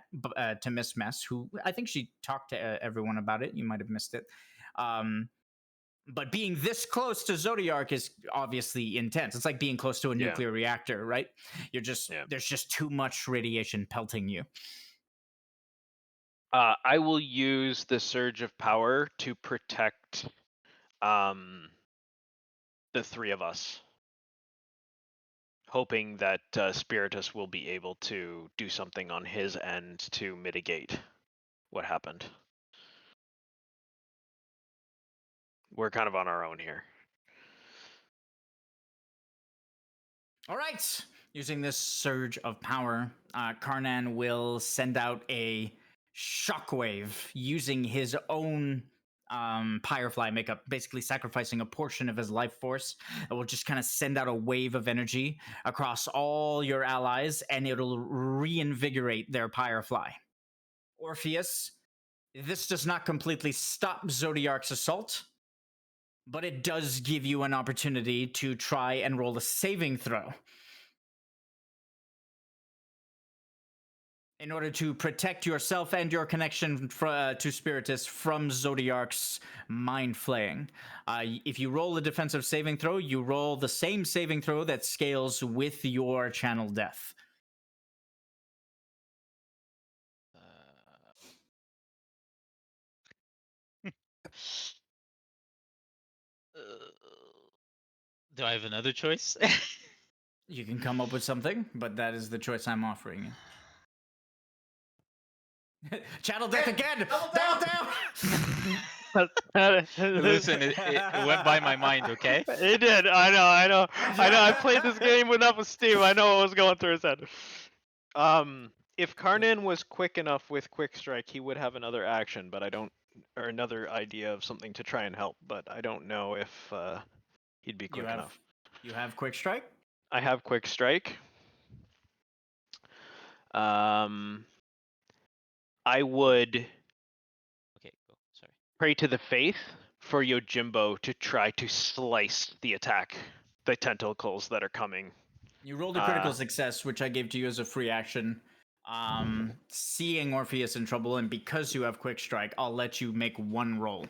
to Miss Mess, who I think she talked to everyone about it. You might have missed it. But being this close to Zodiarc is obviously intense. It's like being close to a nuclear reactor, right? There's just too much radiation pelting you. I will use the surge of power to protect the three of us, hoping that Spiritus will be able to do something on his end to mitigate what happened. We're kind of on our own here. All right. Using this surge of power, Karnan will send out a shockwave using his own Pyrefly makeup, basically sacrificing a portion of his life force. It will just kind of send out a wave of energy across all your allies, and it'll reinvigorate their Pyrefly. Orpheus, this does not completely stop Zodiarc's assault, but it does give you an opportunity to try and roll a saving throw in order to protect yourself and your connection to Spiritus from Zodiarc's mind flaying. If you roll a defensive saving throw, you roll the same saving throw that scales with your channel death. Do I have another choice? You can come up with something, but that is the choice I'm offering you. Channel death again! Double down! Listen, it went by my mind, okay? It did. I know. I played this game enough with Steve. I know what was going through his head. If Karnan was quick enough with Quick Strike, he would have another action, but or another idea of something to try and help. But I don't know if he'd be quick enough. You have Quick Strike? I have Quick Strike. I would. Okay, go. Sorry. Pray to the faith for Yojimbo to try to slice the tentacles that are coming. You rolled a critical success, which I gave to you as a free action. Seeing Orpheus in trouble, and because you have Quick Strike, I'll let you make one roll.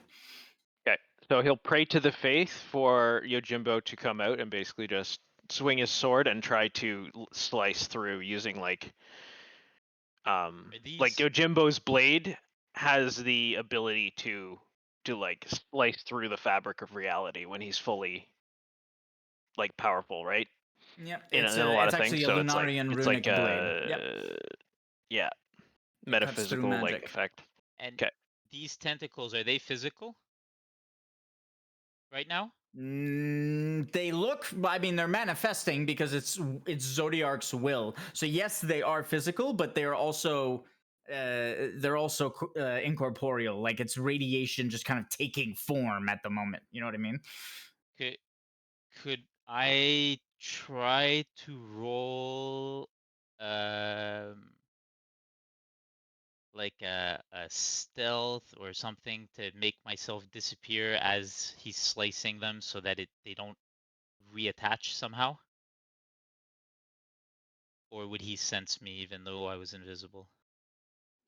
Okay, so he'll pray to the faith for Yojimbo to come out and basically just swing his sword and try to slice through using like Yojimbo's blade has the ability to like slice through the fabric of reality when he's fully like powerful, right? Yep, It's a lot of things. Actually a So Lunarian it's like blade. Yep. Yeah, metaphysical like effect. And these tentacles, are they physical right now? They look. I mean, they're manifesting because it's Zodiarc's will. So yes, they are physical, but they're also incorporeal. Like it's radiation just kind of taking form at the moment. You know what I mean? Could I try to roll like a stealth or something to make myself disappear as he's slicing them so that they don't reattach somehow? Or would he sense me even though I was invisible?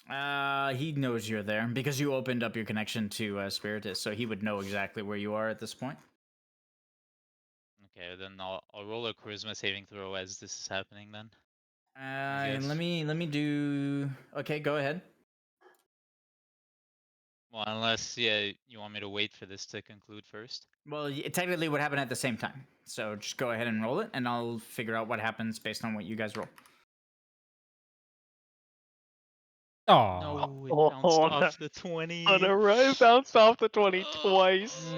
He knows you're there because you opened up your connection to Spiritus, so he would know exactly where you are at this point. Okay, then I'll roll a charisma saving throw as this is happening then. Let me do. Okay, go ahead. Well, unless you want me to wait for this to conclude first. Well, it technically would happen at the same time, so just go ahead and roll it, and I'll figure out what happens based on what you guys roll. Oh no! It bounced off the 20. On a right, bounced off the 20 twice.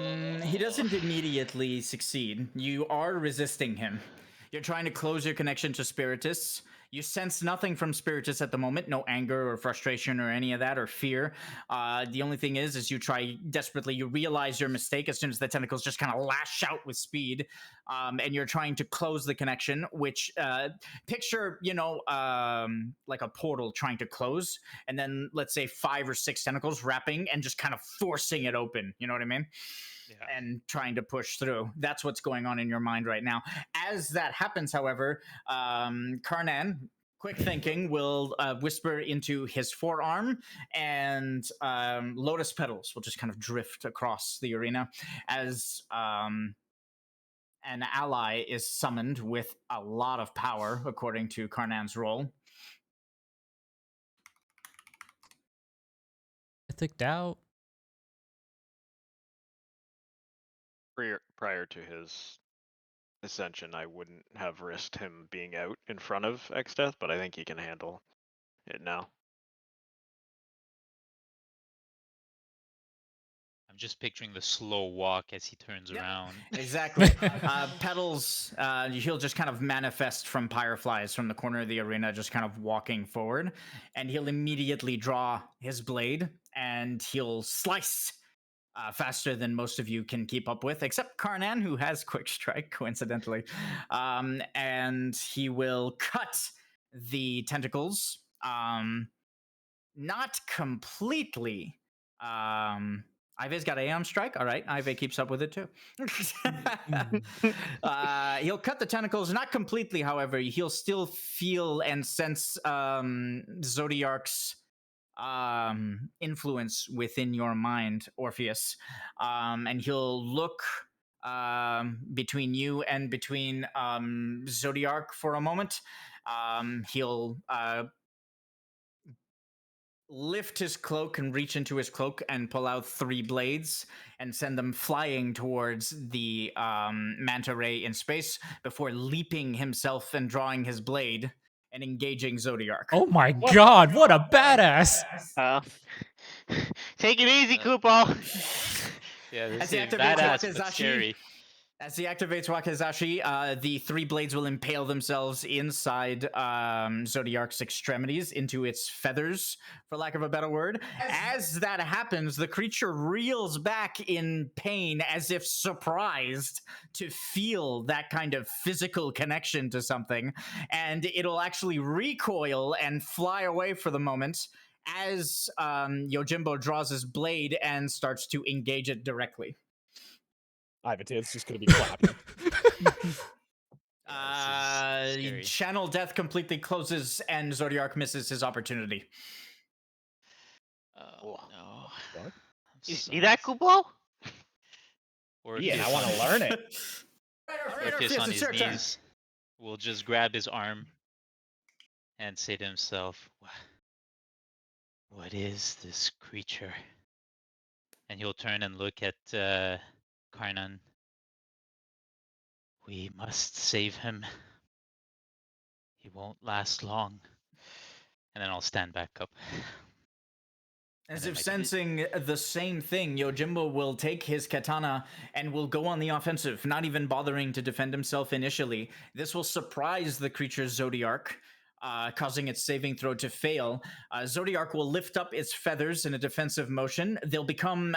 He doesn't immediately succeed. You are resisting him. You're trying to close your connection to Spiritus. You sense nothing from Spiritus at the moment, no anger or frustration or any of that or fear. The only thing is you try desperately, you realize your mistake as soon as the tentacles just kind of lash out with speed, and you're trying to close the connection, which picture, like a portal trying to close, and then let's say 5 or 6 tentacles wrapping and just kind of forcing it open. You know what I mean? Yeah. And trying to push through. That's what's going on in your mind right now. As that happens, however, Karnan, quick thinking, will whisper into his forearm, and lotus petals will just kind of drift across the arena as an ally is summoned with a lot of power, according to Karnan's role. Mythic Doubt. Prior to his ascension, I wouldn't have risked him being out in front of X-Death, but I think he can handle it now. I'm just picturing the slow walk as he turns around. Exactly. Petals, he'll just kind of manifest from Pyreflies from the corner of the arena, just kind of walking forward, and he'll immediately draw his blade, and he'll slice faster than most of you can keep up with, except Karnan, who has Quick Strike, coincidentally. And he will cut the tentacles, not completely. Ive's got Aeon Strike. All right, Ive keeps up with it too. He'll cut the tentacles, not completely, however. He'll still feel and sense Zodiark's influence within your mind, Orpheus. And he'll look between you and between Zodiark for a moment. He'll lift his cloak and reach into his cloak and pull out 3 blades and send them flying towards the manta ray in space before leaping himself and drawing his blade and engaging Zodiark. Oh my god, what a badass! Take it easy, Kupo. Yeah, As this he is activates badass but Wakizashi, scary. As he activates Wakizashi, the 3 blades will impale themselves inside Zodiark's extremities into its feathers, for lack of a better word. As that happens, the creature reels back in pain as if surprised to feel that kind of physical connection to something, and it'll actually recoil and fly away for the moment as Yojimbo draws his blade and starts to engage it directly. Ivatid's just going to be clapping. Scary. Channel Death completely closes and Zodiark misses his opportunity. Oh, no. What? You see that, Kupo? Yeah, I want to learn it. Orpheus on his knees will just grab his arm and say to himself, what is this creature? And he'll turn and look at Karnan. We must save him. He won't last long. And then I'll stand back up. As if sensing the same thing, Yojimbo will take his katana and will go on the offensive, not even bothering to defend himself initially. This will surprise the creature's Zodiark, causing its saving throw to fail. Zodiark will lift up its feathers in a defensive motion. They'll become,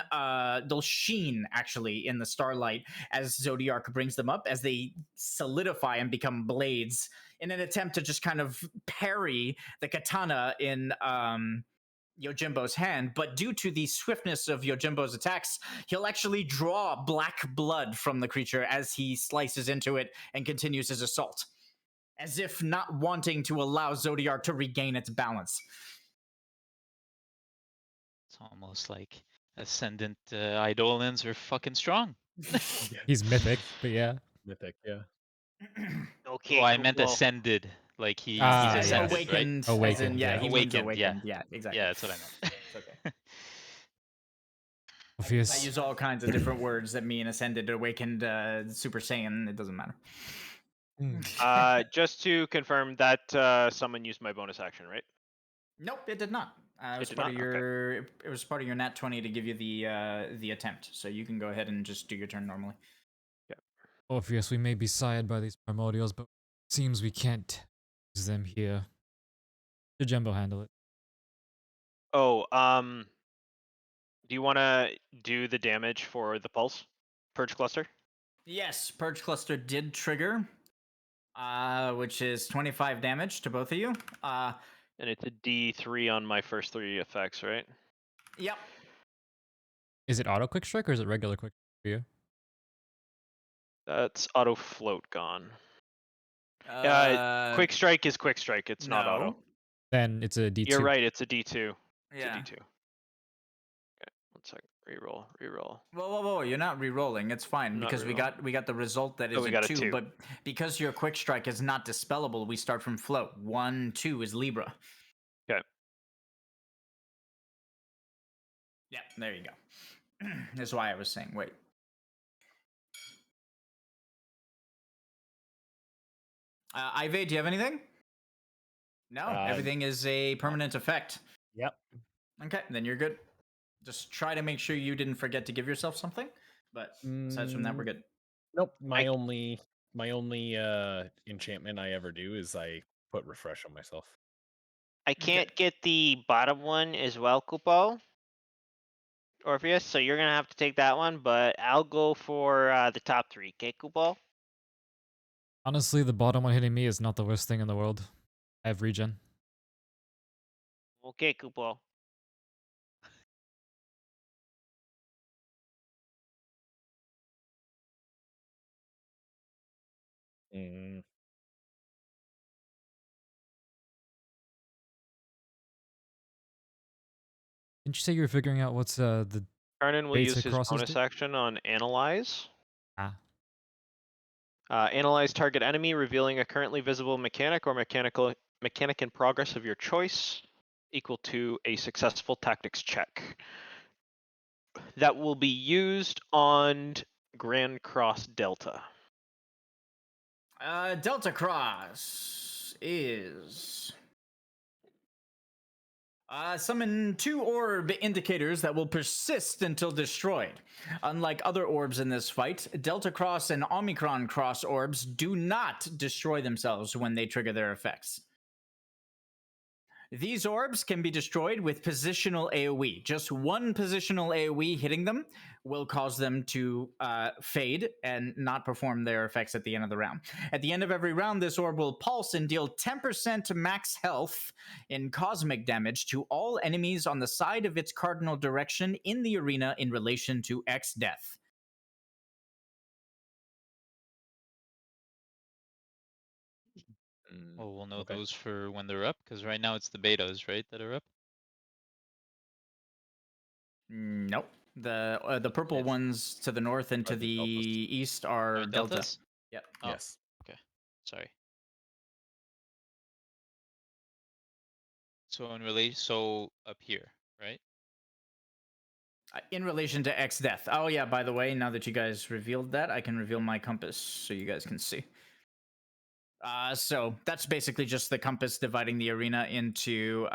they'll sheen actually in the starlight as Zodiark brings them up, as they solidify and become blades in an attempt to just kind of parry the katana in Yojimbo's hand. But due to the swiftness of Yojimbo's attacks, he'll actually draw black blood from the creature as he slices into it and continues his assault, as if not wanting to allow Zodiark to regain its balance. It's almost like Ascendant Eidolons are fucking strong. He's mythic, but yeah. Mythic, yeah. Okay, Oh, I meant Kupo. ascended. Like he's yeah. ascended, Awakened. right? As in, yeah, he means Awakened, yeah. awakened. Yeah, exactly. Yeah, that's what I meant. It's okay. I Orpheus. use all kinds of different words that mean ascended, awakened, Super Saiyan. It doesn't matter. Just to confirm, that summon used my bonus action, right? Nope, it did not. It was did part not? of your. It was part of your nat 20 to give you the attempt. So you can go ahead and just do your turn normally. Orpheus, we may be sired by these primordials, but it seems we can't use them here. Should Jumbo handle it? Oh, do you want to do the damage for the pulse purge cluster? Yes, Purge Cluster did trigger, which is 25 damage to both of you. And it's a D3 on my first 3 effects, right? Yep. Is it auto quick strike or is it regular quick strike for you? That's auto float gone. Uh, Quick strike is quick strike. It's not auto. no. Then it's a D2. You're right. It's a D2. It's Yeah. a D2. Okay, 1 second. Reroll. Reroll. Whoa! You're not re-rolling. It's fine Not because we re-rolling. got the result that is we a got a 2. 2. But because your quick strike is not dispellable, we start from float. 1, 2 is Libra. Okay. Yeah, there you go. That's why I was saying wait. Ive, do you have anything? No, everything is a permanent effect. Yep. Okay, then you're good. Just try to make sure you didn't forget to give yourself something. But aside from that, we're good. Nope. My Mike? only enchantment I ever do is I put refresh on myself. I can't get the bottom one as well, Kupo. Orpheus, so you're gonna have to take that one, but I'll go for the top 3. Okay, Kupo? Honestly, the bottom one hitting me is not the worst thing in the world. I have regen. Okay, Kupo. Mm, Didn't you say you were figuring out what's the Karnan will beta use his crosses bonus do? action on Analyze. Ah. Analyze target enemy, revealing a currently visible mechanic or mechanic in progress of your choice, equal to a successful tactics check. That will be used on Grand Cross Delta. Delta Cross is summon 2 orb indicators that will persist until destroyed. Unlike other orbs in this fight, Delta Cross and Omicron Cross orbs do not destroy themselves when they trigger their effects. These orbs can be destroyed with positional AoE. Just one positional AoE hitting them will cause them to fade and not perform their effects at the end of the round. At the end of every round, this orb will pulse and deal 10% max health in cosmic damage to all enemies on the side of its cardinal direction in the arena in relation to X death. Well, we'll know okay. those for when they're up, because right now it's the betas, right, that are up. Nope. The purple It's- ones to the north and to Are the the deltas? east are Are Delta. deltas? Yep. Oh, Yes. okay. Sorry. So in relation, so up here, right? In relation to X death. Oh yeah, by the way, now that you guys revealed that, I can reveal my compass so you guys can see. So that's basically just the compass dividing the arena into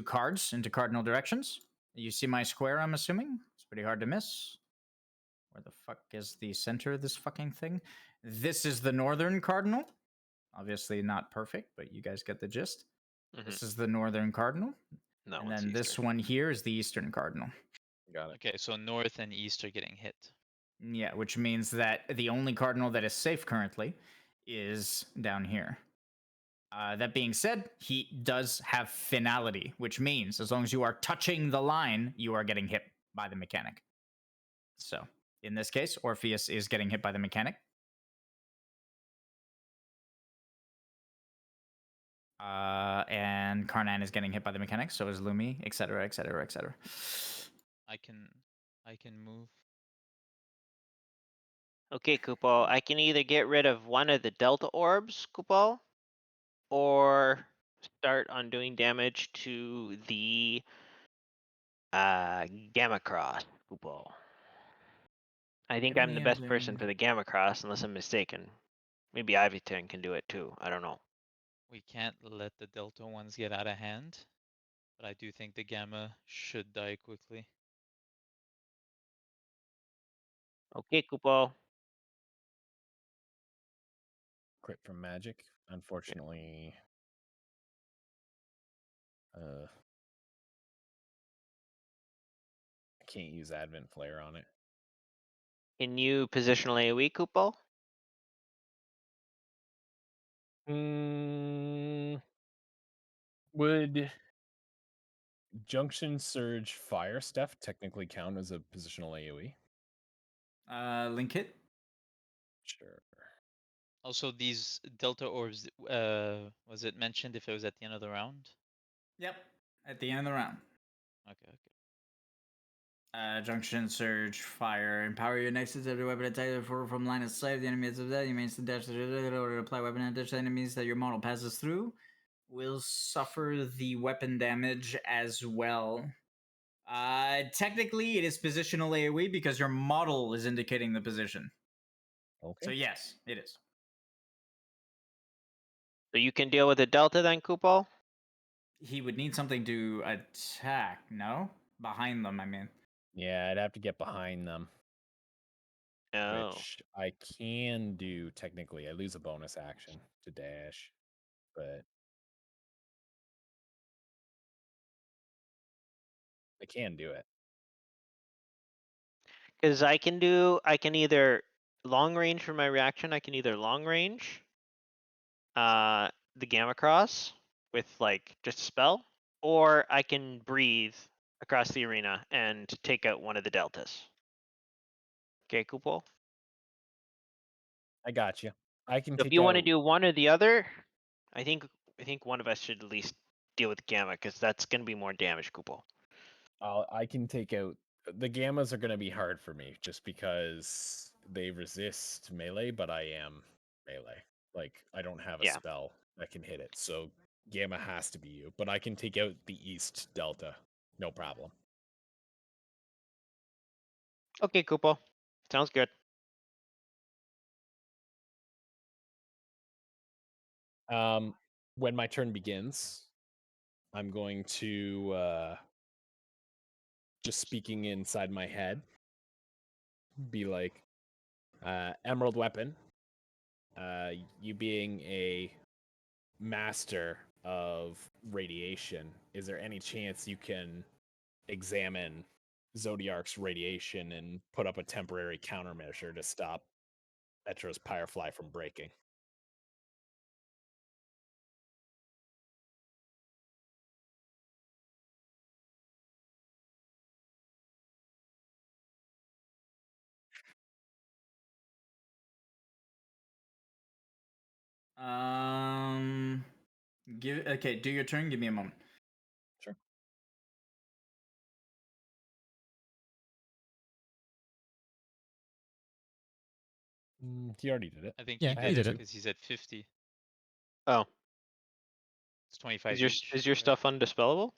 cards, into cardinal directions. You see my square, I'm assuming? It's pretty hard to miss. Where the fuck is the center of this fucking thing? This is the northern cardinal. Obviously not perfect, but you guys get the gist. This is the northern cardinal. No, And it's then this Eastern. one here is the eastern cardinal. Got it. Okay, so north and east are getting hit. Yeah, which means that the only cardinal that is safe currently is down here. That being said, he does have finality, which means as long as you are touching the line, you are getting hit by the mechanic. So, in this case, Orpheus is getting hit by the mechanic. And Karnan is getting hit by the mechanic, so is Lumi, etc., etc., etc. I can move. Okay, Kupo, I can either get rid of one of the Delta orbs, Kupo, or start on doing damage to the Gamma Cross, Kupo. I think I'm the best person for the Gamma Cross, unless I'm mistaken. Maybe Ivyton can do it too. I don't know. We can't let the delta ones get out of hand, but I do think the gamma should die quickly. Okay, Kupo. crit from magic. Unfortunately, I can't use Advent Flare on it. Can you positional AoE, Kupo? Would Junction Surge Fire stuff technically count as a positional AoE? Link hit. Sure. Also, these Delta Orbs, was it mentioned if it was at the end of the round? Yep. At the end of the round. Okay. Junction, Surge, Fire. Empower your nexus. Every weapon attack from line of sight of the enemies of that. You may instant dash in order to apply weapon damage to enemies that your model passes through. Will suffer the weapon damage as well. Technically, it is positional AoE because your model is indicating the position. Okay. So yes, it is. So you can deal with the Delta then, Kupo? He would need something to attack, no? Behind them, I mean. Yeah, I'd have to get behind them, Oh. which I can do technically. I lose a bonus action to dash, but I can do it. Because I can either long range for my reaction, I can either long range the Gamma Cross with like just a spell, or I can breathe across the arena and take out one of the deltas. Okay, Kupo? I got you. I can So if take you want to out. do one or the other, I think one of us should at least deal with Gamma, because that's gonna be more damage, Kupo. I can take out. The gammas are going to be hard for me just because they resist melee, but I am melee. Like, I don't have a Yeah. spell that can hit it. So gamma has to be you. But I can take out the east delta. No problem. Okay, Kupo. Sounds good. When my turn begins, I'm going to just speaking inside my head, be like, Emerald Weapon, you being a master of radiation, is there any chance you can examine Zodiarc's radiation and put up a temporary countermeasure to stop Petro's Firefly from breaking? Do your turn. Give me a moment. Sure. He already did it. I think Yeah, he he did did it it. because he's at 50. Oh, It's 25 is each. your stuff undispellable?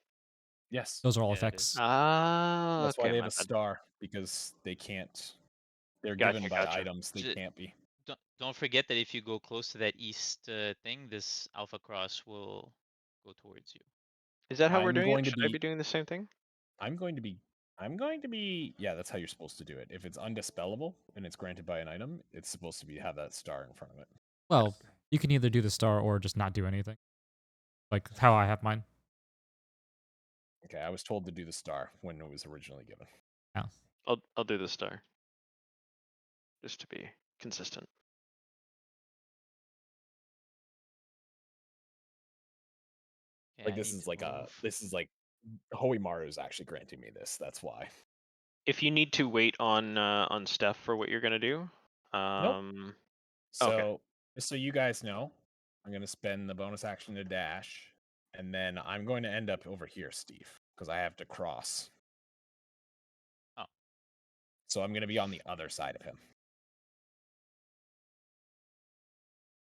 Yes. Those are all Yeah, it effects. is. Ah, That's why okay, they have my a bad. star, because they can't. They're Gotcha, given by gotcha. items they Ju- can't be. Don't forget that if you go close to that east thing, this Alpha Cross will go towards you. Is that how we're I'm doing it? going to Should I be. be doing the same thing? I'm going to be. Yeah, that's how you're supposed to do it. If it's undispellable and it's granted by an item, it's supposed to have that star in front of it. Well, you can either do the star or just not do anything. Like how I have mine. Okay, I was told to do the star when it was originally given. I'll do the star. Just to be consistent. Yeah, Like I need to move. this is like Hoimaru is actually granting me this. That's why. If you need to wait on Steph for what you're gonna do, Nope. okay. So just so you guys know, I'm gonna spend the bonus action to dash, and then I'm going to end up over here, Steve, because I have to cross. Oh. So I'm gonna be on the other side of him.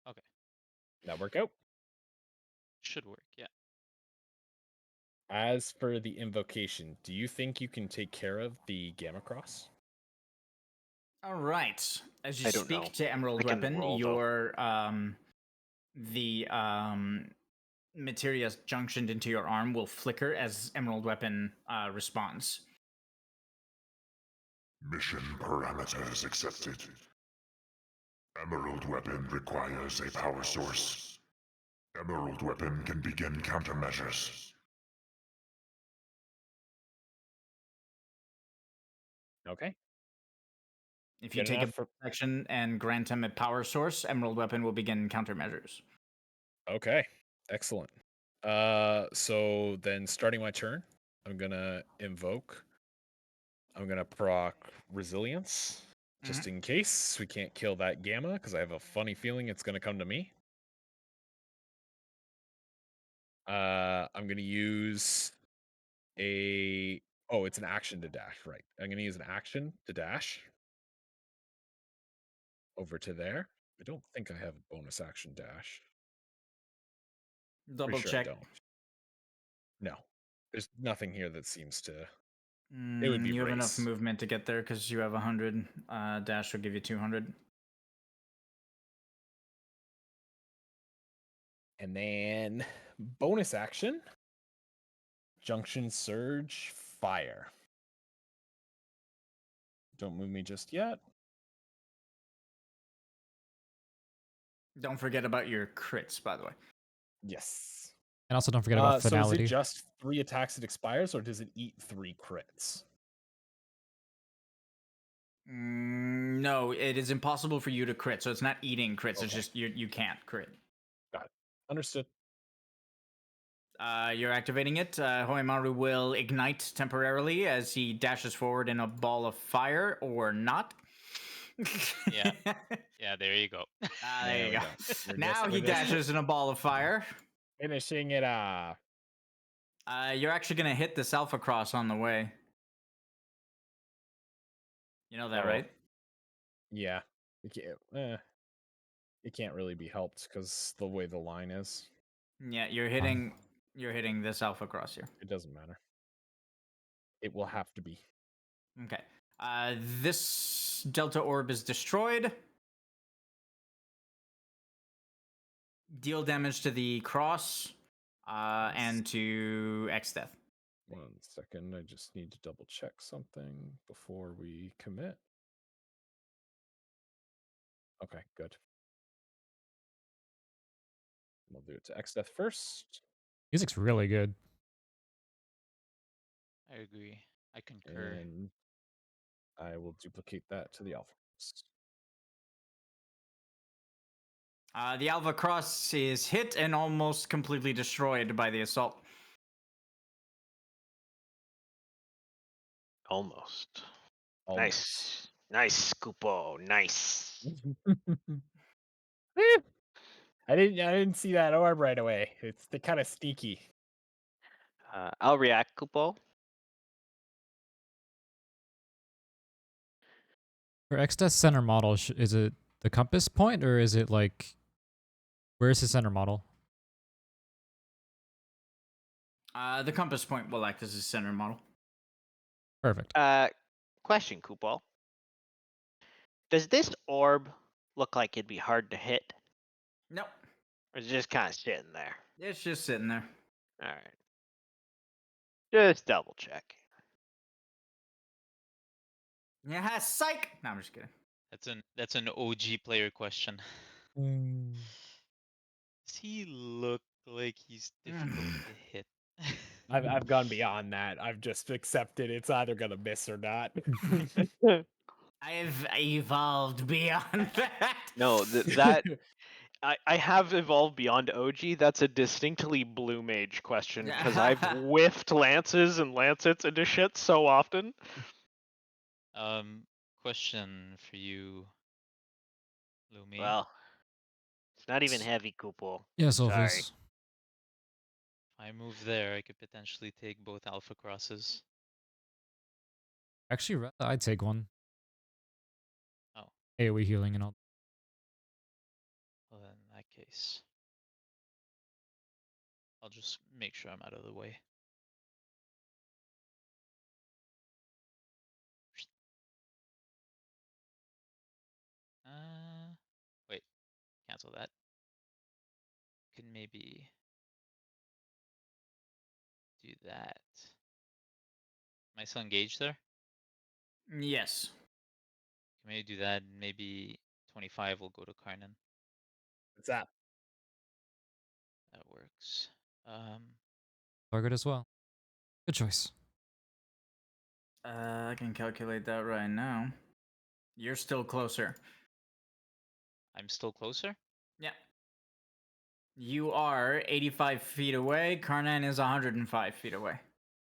Okay. That work out? Should work, yeah. As for the invocation, do you think you can take care of the Gamma Cross? All right. As you I don't know. speak to Emerald I can Weapon, roll, though. your the materia junctioned into your arm will flicker as Emerald Weapon responds. Mission parameters accepted. Emerald weapon requires a power source. Emerald weapon can begin countermeasures. Okay. If you Good take enough a for- action and grant him a power source, Emerald Weapon will begin countermeasures. Okay. Excellent. So then starting my turn, I'm gonna invoke. I'm gonna proc resilience. Just in case we can't kill that gamma, because I have a funny feeling it's gonna come to me. I'm gonna use a it's an action to dash, right? I'm gonna use an action to dash over to there. I don't think I have a bonus action dash. Double Pretty sure check. I don't. No. There's nothing here that seems to it would be You have enough race. movement to get there because you have 100. Dash will give you 200. And then bonus action. Junction surge fire. Don't move me just yet. Don't forget about your crits, by the way. Yes. And also don't forget about So is finality. it just 3 attacks it expires, or does it eat 3 crits? No, it is impossible for you to crit, so it's not eating crits. It's Okay. just you can't crit. Got it. Understood. You're activating it. Hoimaru will ignite temporarily as he dashes forward in a ball of fire, or not. Yeah. Yeah, there you go. There you we go. We're Now just- he we're just dashes in a ball of fire. finishing it off. You're actually gonna hit this Alpha Cross on the way. You know that, Oh. right? Yeah. It can't really be helped because the way the line is. Yeah, you're hitting this Alpha Cross here. It doesn't matter. It will have to be. Okay. This Delta Orb is destroyed. Deal damage to the cross, and to X Death. 1 second. I just need to double check something before we commit. Okay, good. We'll do it to X Death first. Music's really good. I agree. I concur. And I will duplicate that to the Alpha. The Alpha Cross is hit and almost completely destroyed by the assault. Almost. Almost. Nice, Scoopo. Nice. I didn't see that orb right away. It's kind of sneaky. I'll react, Scoopo. For XDeath center model, is it the compass point or is it like, where's the center model? The compass point will act as a center model. Perfect. Question, Scoopo. Does this orb look like it'd be hard to hit? Nope. Or is it just kind of sitting there? It's just sitting there. All right. Just double check. Yeah, psych. No, I'm just kidding. That's an OG player question. Does he look like he's difficult to hit? I've gone beyond that. I've just accepted it's either gonna miss or not. I've evolved beyond that. No, that I have evolved beyond OG. That's a distinctly blue mage question because I've whiffed lances and lancets into shit so often. Question for you, Lumi. Well, it's not even heavy, Kupo. Yeah, Sorry. Sophus. If I move there, I could potentially take both Alpha Crosses. Actually, I'd take one. Oh. AoE healing and all. Well, in that case, I'll just make sure I'm out of the way. Wait, cancel that. Could maybe do that. Am I still engaged there? Yes. Can maybe do that. Maybe 25 will go to Karnan. What's up? That works. Target as well. Good choice. I can calculate that right now. You're still closer. I'm still closer. Yeah. You are 85 feet away. Karnan is 105 feet away.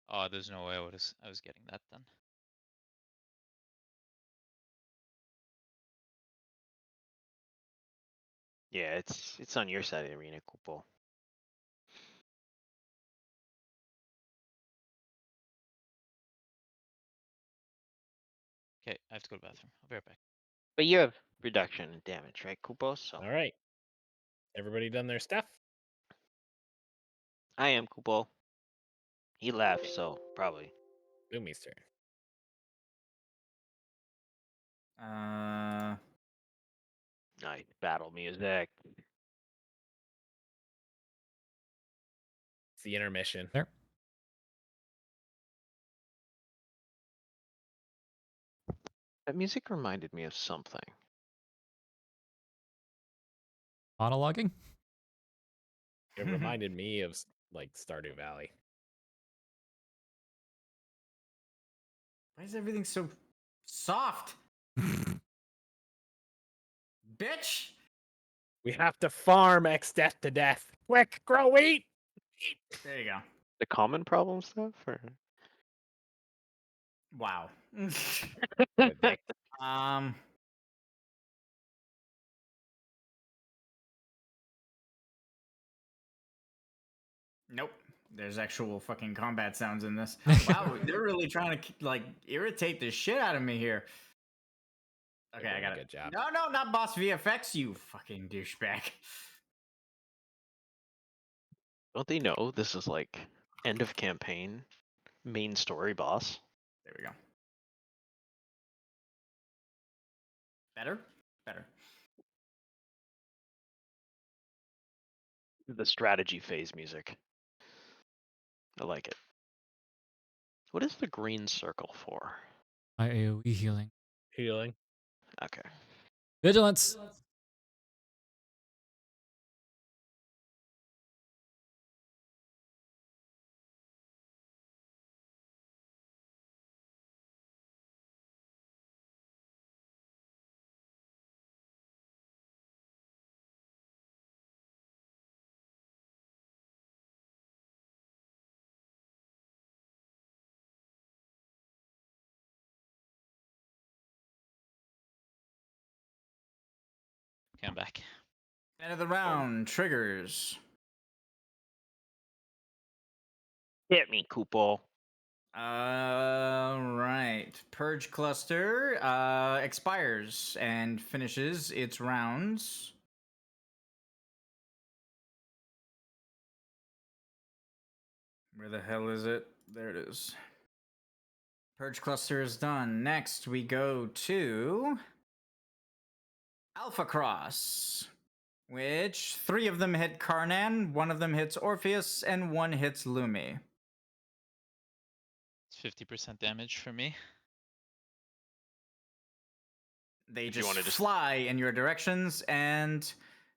Oh, there's no way I was getting that done. Yeah, it's on your side of the arena, Kupo. Okay, I have to go to the bathroom. I'll be right back. But you have reduction in damage, right, Kupo? So All right. Everybody done their stuff? I am Kupo. He left, so probably. Lumi's turn. Nice battle music. It's the intermission. There. That music reminded me of something. Monologuing? It reminded me of like Stardew Valley. Why is everything so soft? Bitch! We have to farm X-Death to death. Quick, grow wheat! There you go. The common problem stuff, or Wow. Ridiculous. Nope. There's actual fucking combat sounds in this. Wow, they're really trying to like irritate the shit out of me here. Okay, They're I doing a got it. good job. No, not boss VFX, you fucking douchebag. don't they know this is like end of campaign, main story boss? There we go. Better? Better. The strategy phase music. I like it. What is the green circle for? My AoE healing. Healing. Okay. Vigilance. Okay, I'm back. End of the round. Triggers. Hit me, Kupo. Right. Purge cluster expires and finishes its rounds. Where the hell is it? There it is. Purge cluster is done. Next, we go to Alpha Cross, which 3 of them hit Karnan, 1 of them hits Orpheus, and 1 hits Lumi. It's 50% damage for me. They If you just wanna just- fly in your directions, and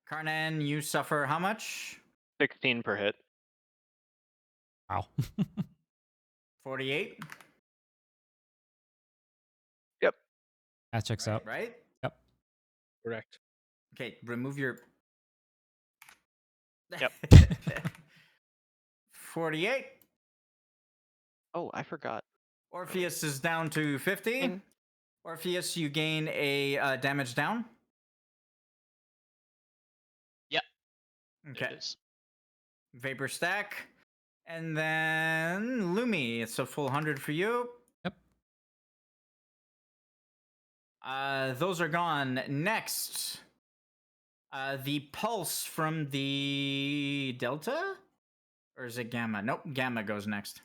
Karnan, you suffer how much? 16 per hit. Wow. 48, Yep. That checks out. right? Yep. Correct. Okay, remove your. Yep. 48. Oh, I forgot. Orpheus is down to 50. Ding. Orpheus, you gain a damage down. Yep. There Okay. it is. Vapor stack. And then Lumi, it's a full 100 for you. Yep. Those are gone. Next, the pulse from the Delta? Or is it Gamma? Nope, Gamma goes next.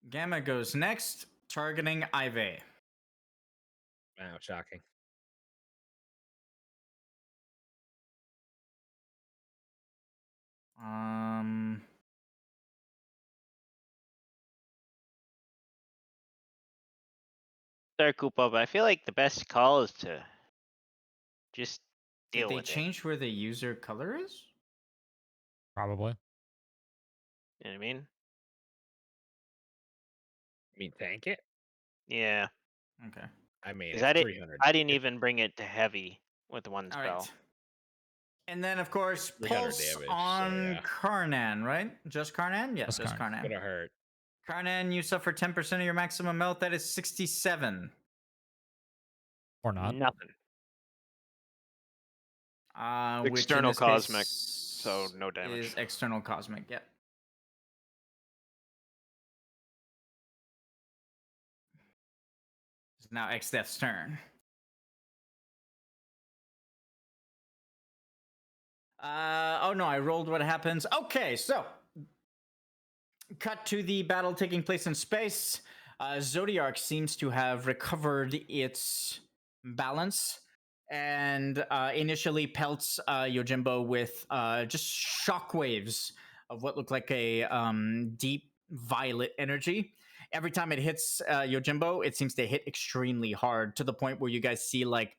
Gamma goes next, targeting Ive. Wow, shocking. Um, Sorry, Koopa, but I feel like the best call is to just Did deal they with it. change where the user color is? Probably. You know what I mean? I mean, tank it. Yeah. Okay. I mean, 'Cause it's 300. I didn't even bring it to heavy with one All spell. right. And then, of course, 300 Pulse damage, so on yeah. Karnan, right? Just Karnan? Yeah, Just just Karnan. Karnan. Gonna hurt. Karnan, you suffer 10% of your maximum health. That is 67. Or not. Nothing. Which in External this cosmic, case so no damage. Is external cosmic, yep. It's now X-Death's turn. Oh no, I rolled what happens. Okay, so cut to the battle taking place in space. Zodiark seems to have recovered its balance and initially pelts Yojimbo with just shockwaves of what looked like a deep violet energy. Every time it hits Yojimbo, it seems to hit extremely hard to the point where you guys see like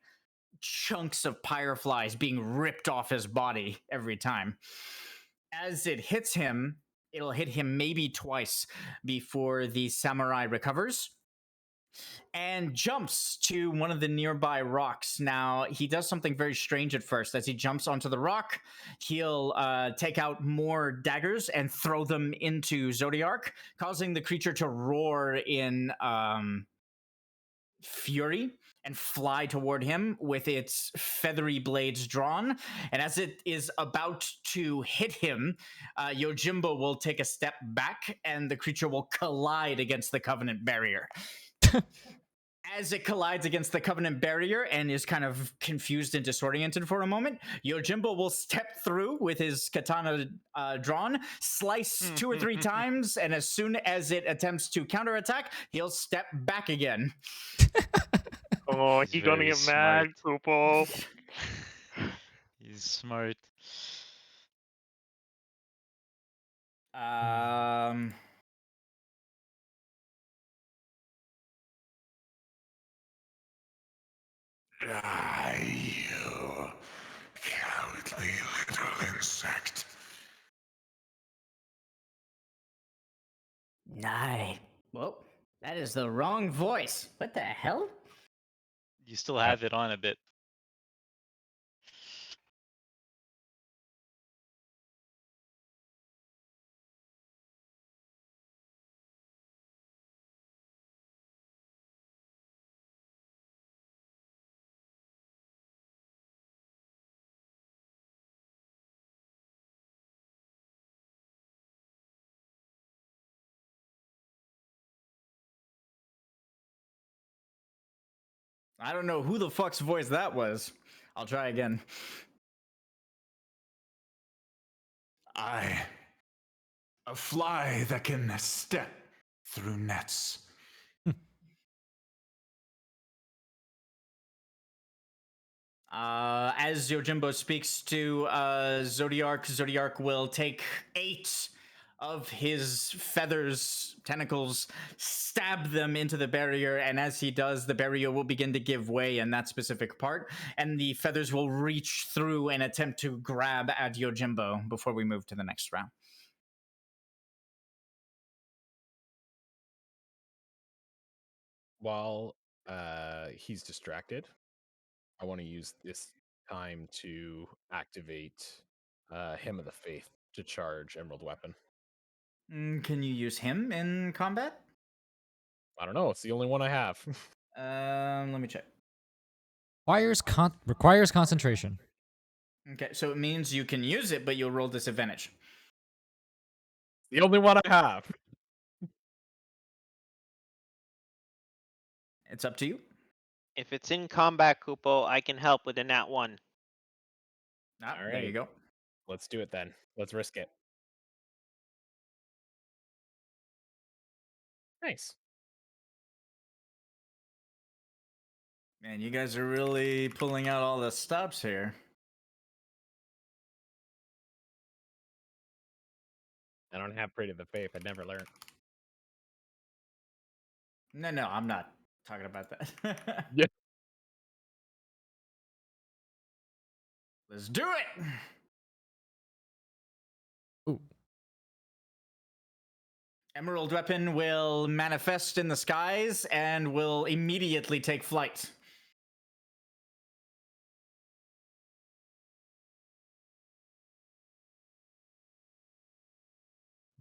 chunks of pyreflies being ripped off his body every time. As it hits him, it'll hit him maybe twice before the samurai recovers and jumps to one of the nearby rocks. Now, he does something very strange at first. As he jumps onto the rock, he'll take out more daggers and throw them into Zodiark, causing the creature to roar in fury and fly toward him with its feathery blades drawn. And as it is about to hit him, Yojimbo will take a step back and the creature will collide against the Covenant barrier. As it collides against the Covenant barrier and is kind of confused and disoriented for a moment, Yojimbo will step through with his katana drawn, slice 2 or 3 times, and as soon as it attempts to counterattack, he'll step back again. Oh, He's he's gonna very get mad, Koopa. He's smart. Um, You cowardly little insect. Nye. Well, that is the wrong voice. What the hell? You still have it on a bit. I don't know who the fuck's voice that was. I'll try again. A fly that can step through nets. As Yojimbo speaks to Zodiark, Zodiark will take 8 of his feathers, tentacles, stab them into the barrier, and as he does, the barrier will begin to give way in that specific part, and the feathers will reach through and attempt to grab at Yojimbo before we move to the next round. While he's distracted, I want to use this time to activate Hymn of the Faith to charge Emerald Weapon. Can you use him in combat? I don't know. It's the only one I have. Let me check. Requires concentration. Okay, so it means you can use it, but you'll roll disadvantage. The only one I have. It's up to you. If it's in combat, Koopa, I can help with a nat 1. Ah, All there you right. go. Let's do it then. Let's risk it. Nice. Man, you guys are really pulling out all the stops here. I don't have Pray to the Faith. I never learned. No, I'm not talking about that. Yeah. Let's do it. Ooh. Emerald Weapon will manifest in the skies and will immediately take flight.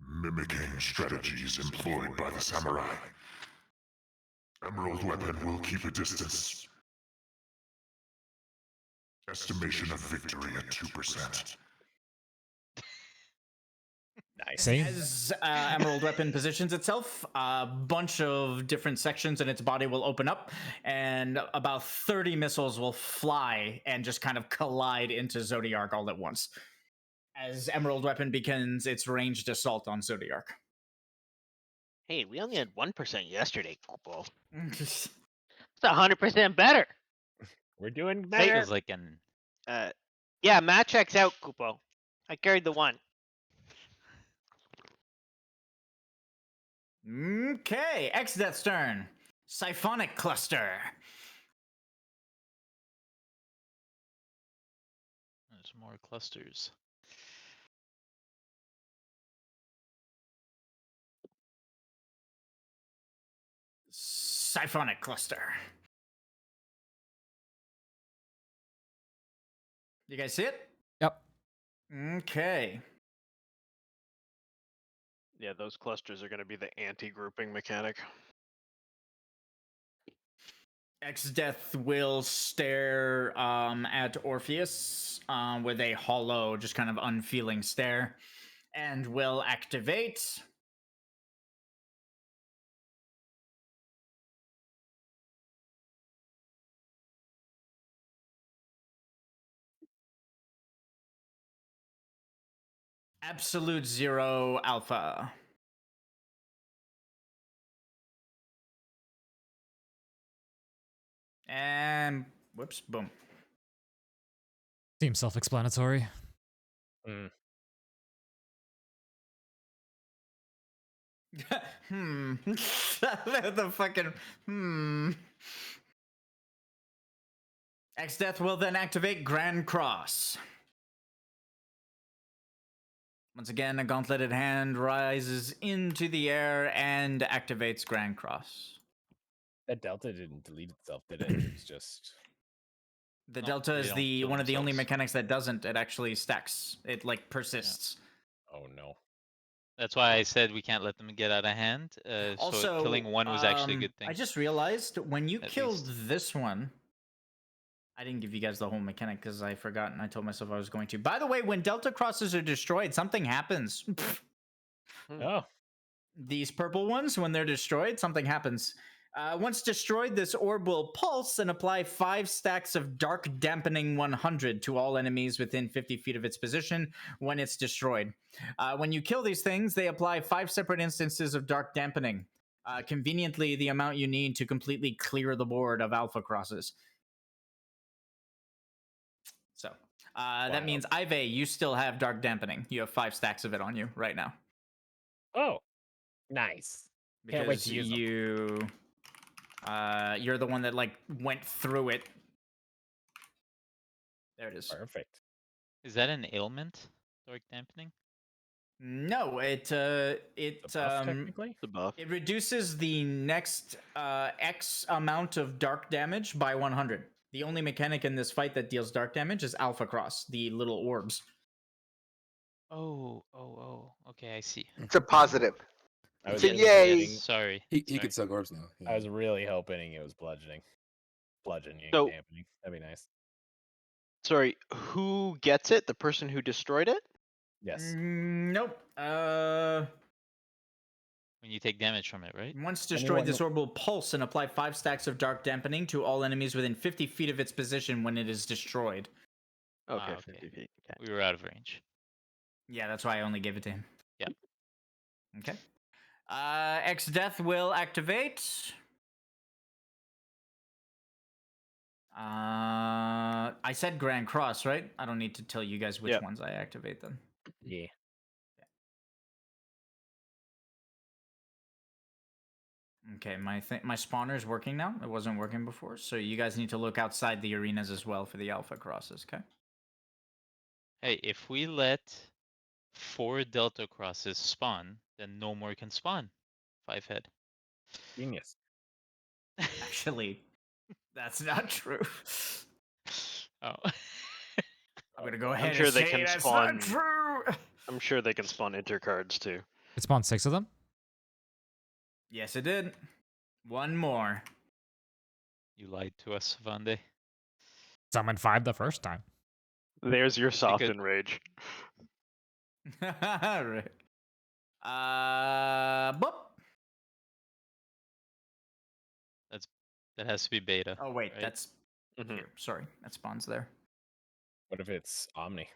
Mimicking strategies employed by the samurai. Emerald Weapon will keep a distance. Estimation of victory at 2%. Nice. Same. As Emerald Weapon positions itself, a bunch of different sections in its body will open up, and about 30 missiles will fly and just kind of collide into Zodiark all at once. As Emerald Weapon begins its ranged assault on Zodiark. Hey, we only had 1% yesterday, Kupo. Nice. It's 100% better. We're doing Hey, better. Feels like an Yeah, Matt checks out, Kupo. I carried the 1. Okay, X-Death's turn. Siphonic Cluster. there's more clusters. Siphonic Cluster. You guys see it? Yep. Okay. Yeah, those clusters are going to be the anti-grouping mechanic. X-Death will stare at Orpheus with a hollow, just kind of unfeeling stare, and will activate. Absolute Zero Alpha. And whoops, boom. Seems self-explanatory. Mm. The fucking X-Death will then activate Grand Cross. Once again, a gauntleted hand rises into the air and activates Grand Cross. That delta didn't delete itself, did it? It was just. The No, delta they is don't the kill one of the only themselves. mechanics that doesn't. It actually stacks. It like persists. Oh no. That's why I said we can't let them get out of hand. Also, so killing one was actually a good thing. I just realized when you At killed least. this one, I didn't give you guys the whole mechanic because I forgot and I told myself I was going to. By the way, when delta crosses are destroyed, something happens. Oh. These purple ones, when they're destroyed, something happens. Once destroyed, this orb will pulse and apply 5 stacks of Dark Dampening 100 to all enemies within 50 feet of its position when it's destroyed. When you kill these things, they apply 5 separate instances of Dark Dampening. Conveniently, the amount you need to completely clear the board of Alpha Crosses. So, that means, Ive, you still have Dark Dampening. You have 5 stacks of it on you right now. Oh. Nice. Because Can't wait to use them. you're the one that like went through it. There it is. Perfect. Is that an ailment? Dark dampening? No, it The buff, technically? The buff. it reduces the next X amount of dark damage by 100. The only mechanic in this fight that deals dark damage is Alpha Cross, the little orbs. Oh. Okay, I see. It's a positive. I was It's a really yay. getting- Sorry. He sorry. could suck orbs now. I was really hoping it was bludgeoning. Bludgeoning, So- dampening. That'd be nice. Sorry, who gets it? The person who destroyed it? Yes. Nope. When you take damage from it, right? Once destroyed, Anyone- this orb will pulse and apply 5 stacks of dark dampening to all enemies within 50 feet of its position when it is destroyed. Okay, okay. 50 feet. Okay. We were out of range. Yeah, that's why I only gave it to him. Yeah. Okay. X Death will activate. I said Grand Cross, right? I don't need to tell you guys which Yep. ones I activate then. Yeah. Okay, my spawner is working now. It wasn't working before, so you guys need to look outside the arenas as well for the alpha crosses. Okay. Hey, if we let 4 Delta crosses spawn, then no more can spawn. 5 head. Genius. Actually, that's not true. Oh. I'm gonna go ahead I'm sure and they say can that's spawn. not true. I'm sure they can spawn intercards too. It spawned 6 of them. Yes, it did. One more. You lied to us, Vande. Summoned 5 the first time. There's your Think soft it- enrage. Right. Boop. That has to be beta. Oh wait, right? that's Mhm. here. Sorry, that spawns there. What if it's Omni?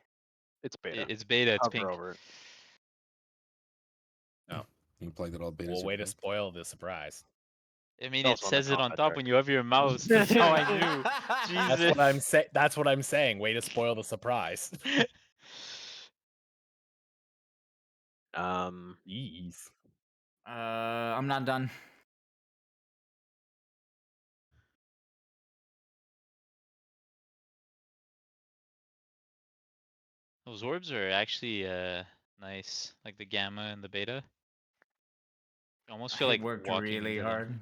It's beta. It's beta, it's Hover pink. over it. You play that all betas. Well, are way to pink. spoil the surprise. I mean, It's it also on the says it on combat top track. when you have your mouse. That's how I knew. That's Jesus. what I'm saying. That's what I'm saying. Way to spoil the surprise. Jeez. I'm not done. Those orbs are actually nice, like the gamma and the beta. I almost feel I like worked walking really into hard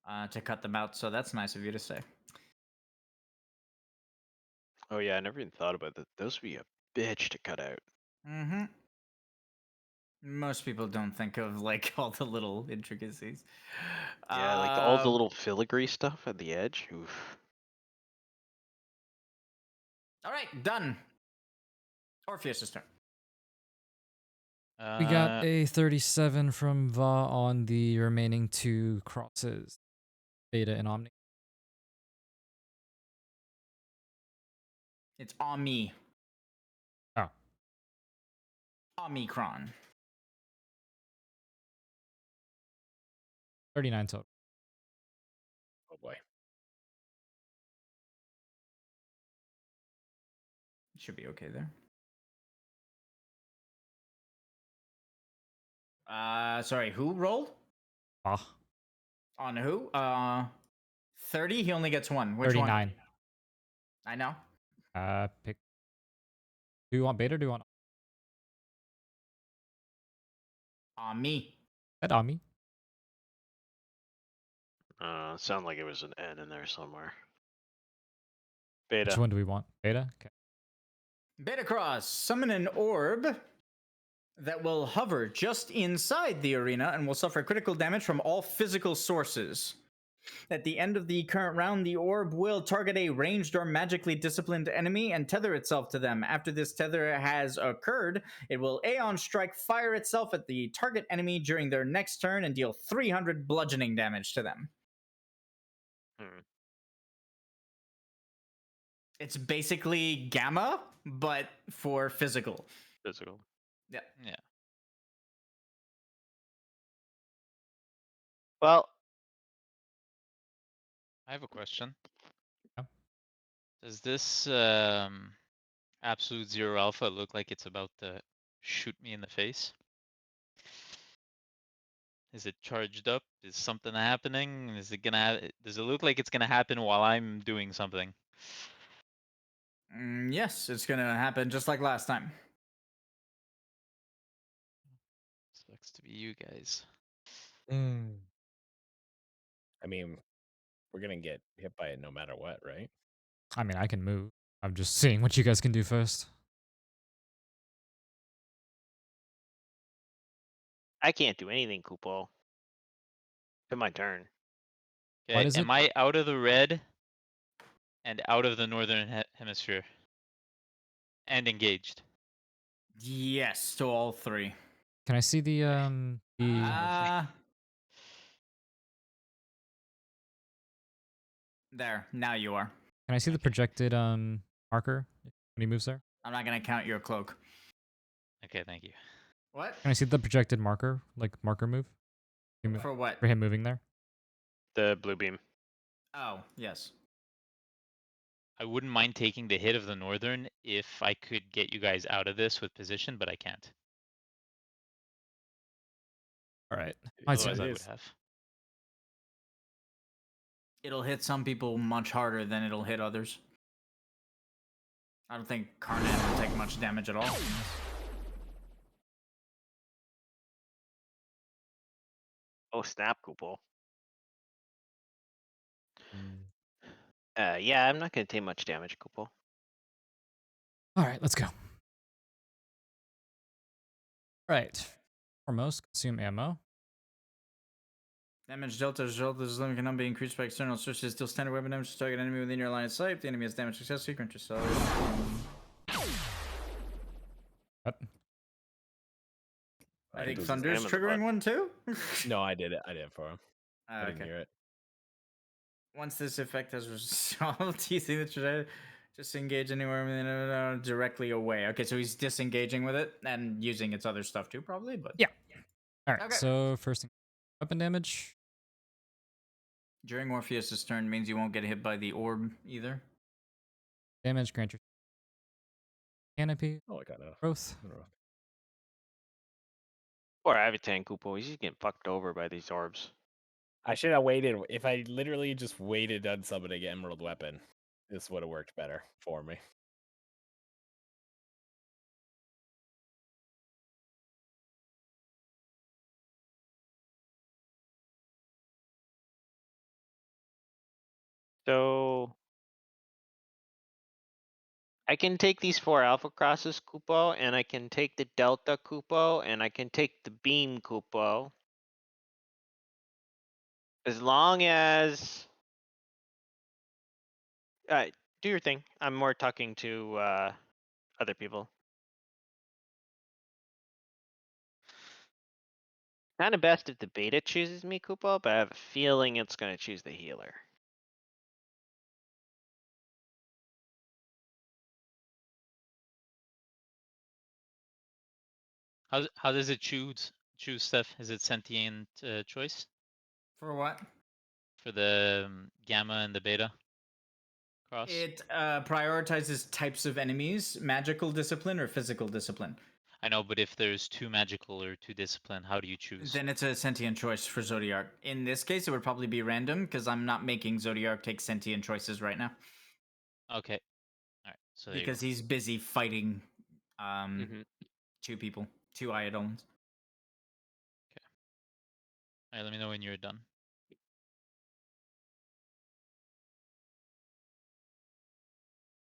them. to cut them out, so that's nice of you to say. Oh yeah, I never even thought about that. Those would be a bitch to cut out. Mm-hmm. Most people don't think of like all the little intricacies. Yeah, like all the little filigree stuff at the edge. Oof. All right, done. Orpheus' turn. We got a 37 from Va on the remaining 2 crosses, Beta and Omni. It's Omni. Oh. Omicron. 39 total. Oh boy. Should be okay there. Sorry, who rolled? Va. On who? 30. He only gets one. Which 39. one? I know. Pick. Do you want Beta or do you want Me. that Omni? Sound like it was an N in there somewhere. Which Beta. one do we want? Beta? Okay. Beta Cross. Summon an orb that will hover just inside the arena and will suffer critical damage from all physical sources. At the end of the current round, the orb will target a ranged or magically disciplined enemy and tether itself to them. After this tether has occurred, it will Aeon Strike fire itself at the target enemy during their next turn and deal 300 bludgeoning damage to them. It's basically Gamma, but for physical. Physical. Yeah. Yeah. Well, I have a question. Yeah. Does this absolute zero alpha look like it's about to shoot me in the face? Is it charged up? Is something happening? Is it does it look like it's gonna happen while I'm doing something? Yes, it's going to happen just like last time. Sucks to be you guys. I mean, we're gonna get hit by it no matter what, right? I mean, I can move. I'm just seeing what you guys can do first. I can't do anything, Kupo. It's my turn. What Okay, is it? am I out of the red and out of the northern hemisphere and engaged? Yes, to all three. Can I see the There, now you are. Can I see the projected marker when he moves there? I'm not going to count your cloak. Okay, thank you. What? Can I see the projected marker, like marker move? For what? For him moving there? the blue beam. Oh, yes. I wouldn't mind taking the hit of the northern if I could get you guys out of this with position, but I can't. All right. My Otherwise, turn. I It would is. have. It'll hit some people much harder than it'll hit others. I don't think Karnan will take much damage at all. Oh snap, Kupal. Mm. Yeah, I'm not gonna take much damage, Kupal. All right, let's go. All right. Foremost, consume ammo. Damage delta as a result of this limit cannot be increased by external sources. Deal standard weapon damage to target enemy within your line of sight. If the enemy has damage successfully, grant yourself. What? I think Does Thunder's spam in the triggering butt. one too. No, I did it. I did it for him. Ah, I didn't okay. hear it. Once this effect has resolved, you see the trajectory. Just engage anywhere directly away. Okay, so he's disengaging with it and using its other stuff too, probably. But Yeah. All right. Okay. So first thing, weapon damage. during Morpheus's turn means you won't get hit by the orb either. Damage, grant your canopy, Oh, I got a growth. Poor Avitan, Kupal. He's just getting fucked over by these orbs. I should have waited. If I literally just waited on summoning Emerald Weapon, this would have worked better for me. So I can take these 4 Alpha Crosses, Kupo, and I can take the Delta Kupo, and I can take the Beam Kupo. As long as... do your thing. I'm more talking to other people. Kind of best if the beta chooses me, Kupo, but I have a feeling it's gonna choose the healer. How does it choose stuff? Is it sentient choice For what? for the gamma and the beta cross? It prioritizes types of enemies, magical discipline or physical discipline. I know, but if there's 2 magical or 2 discipline, how do you choose? Then it's a sentient choice for Zodiark. In this case, it would probably be random because I'm not making Zodiark take sentient choices right now. Okay. All right. So there Because he's busy fighting 2 people, 2 Iodolans. All right, let me know when you're done.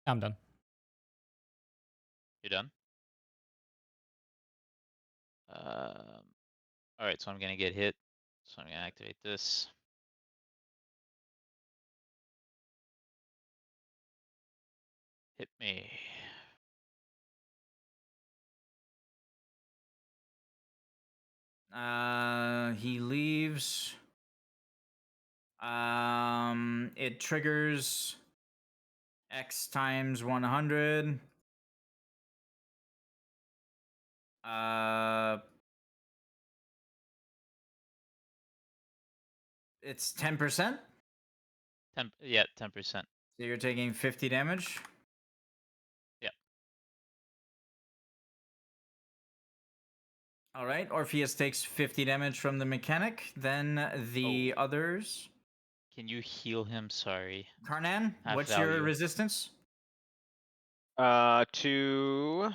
I'm done. You're done? All right, so I'm gonna get hit. So I'm gonna activate this. Hit me. He leaves. It triggers X times 100. It's 10%. 10%. So you're taking 50 damage. Yep. All right. Orpheus takes 50 damage from the mechanic. Then the others. Can you heal him? Sorry. Karnan, Half what's your value. resistance? To...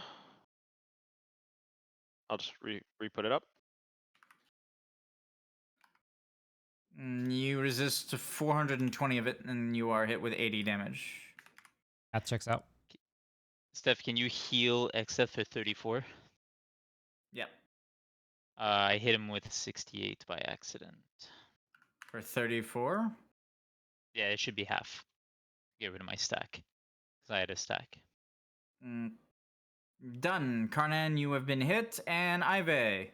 I'll just re-put it up. You resist 420 of it, and you are hit with 80 damage. That checks out. Steph, can you heal Xf for 34? Yep. I hit him with 68 by accident. For 34. Yeah, it should be half. Get rid of my stack. Because I had a stack. Done. Karnan, you have been hit, and Ive.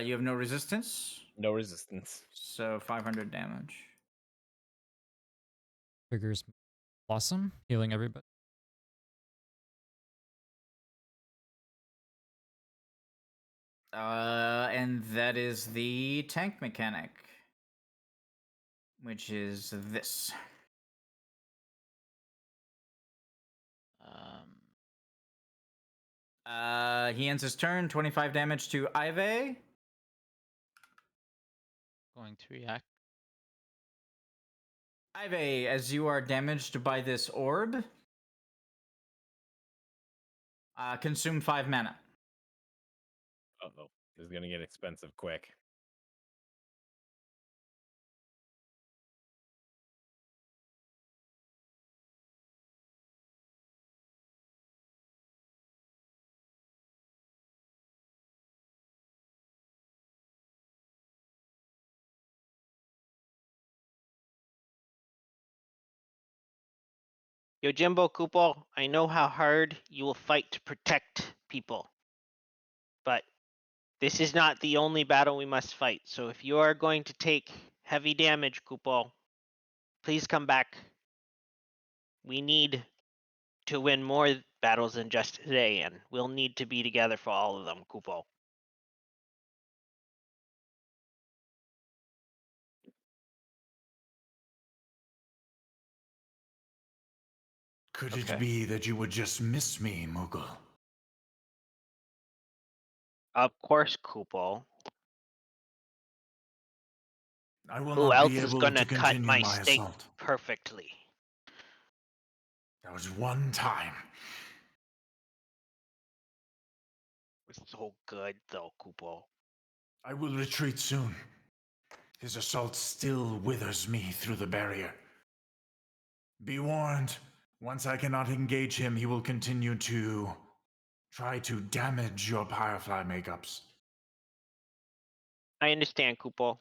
You have no resistance, No resistance. so 500 damage. Triggers Blossom, healing everybody. And that is the tank mechanic, which is this. He ends his turn. 25 damage to Ive. going to react. Ive, as you are damaged by this orb, consume 5 mana. Uh-oh. This is gonna get expensive quick. Yojimbo Kupo, I know how hard you will fight to protect people. But this is not the only battle we must fight. So if you are going to take heavy damage, Kupo, please come back. We need to win more battles than just today, and we'll need to be together for all of them, Kupo. Could Okay. it be that you would just miss me, Moogle? Of course, Kupo. I will Who not else be is able gonna to cut continue my my steak assault. perfectly? That was one time. It's so good, though, Kupo. I will retreat soon. His assault still withers me through the barrier. Be warned, once I cannot engage him, he will continue to try to damage your Firefly makeups. I understand, Kupo.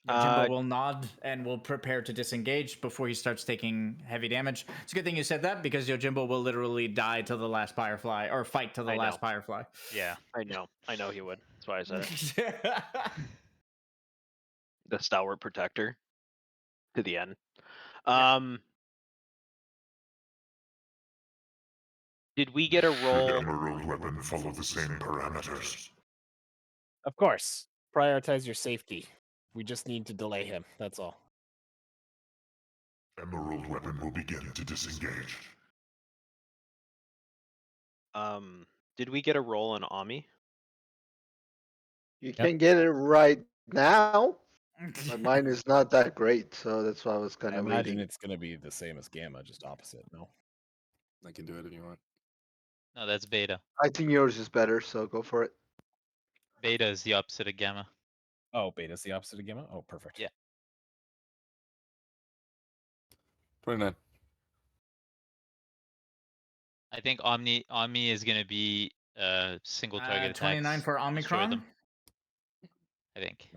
Yojimbo will nod and will prepare to disengage before he starts taking heavy damage. It's a good thing you said that because Yojimbo will literally die to the last Firefly, or fight to the I know. last Firefly. Yeah. I know he would. That's why I said it. The stalwart protector to the end. Did we get a Should roll? Emerald Weapon follow the same parameters? Of course. Prioritize your safety. We just need to delay him. That's all. Emerald Weapon will begin to disengage. Did we get a roll on Ami? You can get it right now, but mine is not that great, so that's why I was kind I of imagine waiting. it's gonna be the same as Gamma, just opposite, no? I can do it if you want. No, that's beta. I think yours is better, so go for it. Beta is the opposite of gamma. Oh, Beta's the opposite of Gamma? Oh, perfect. Yeah. 29. I think Omni is gonna be single target attacks. 29 for destroy Omicron. them, I think.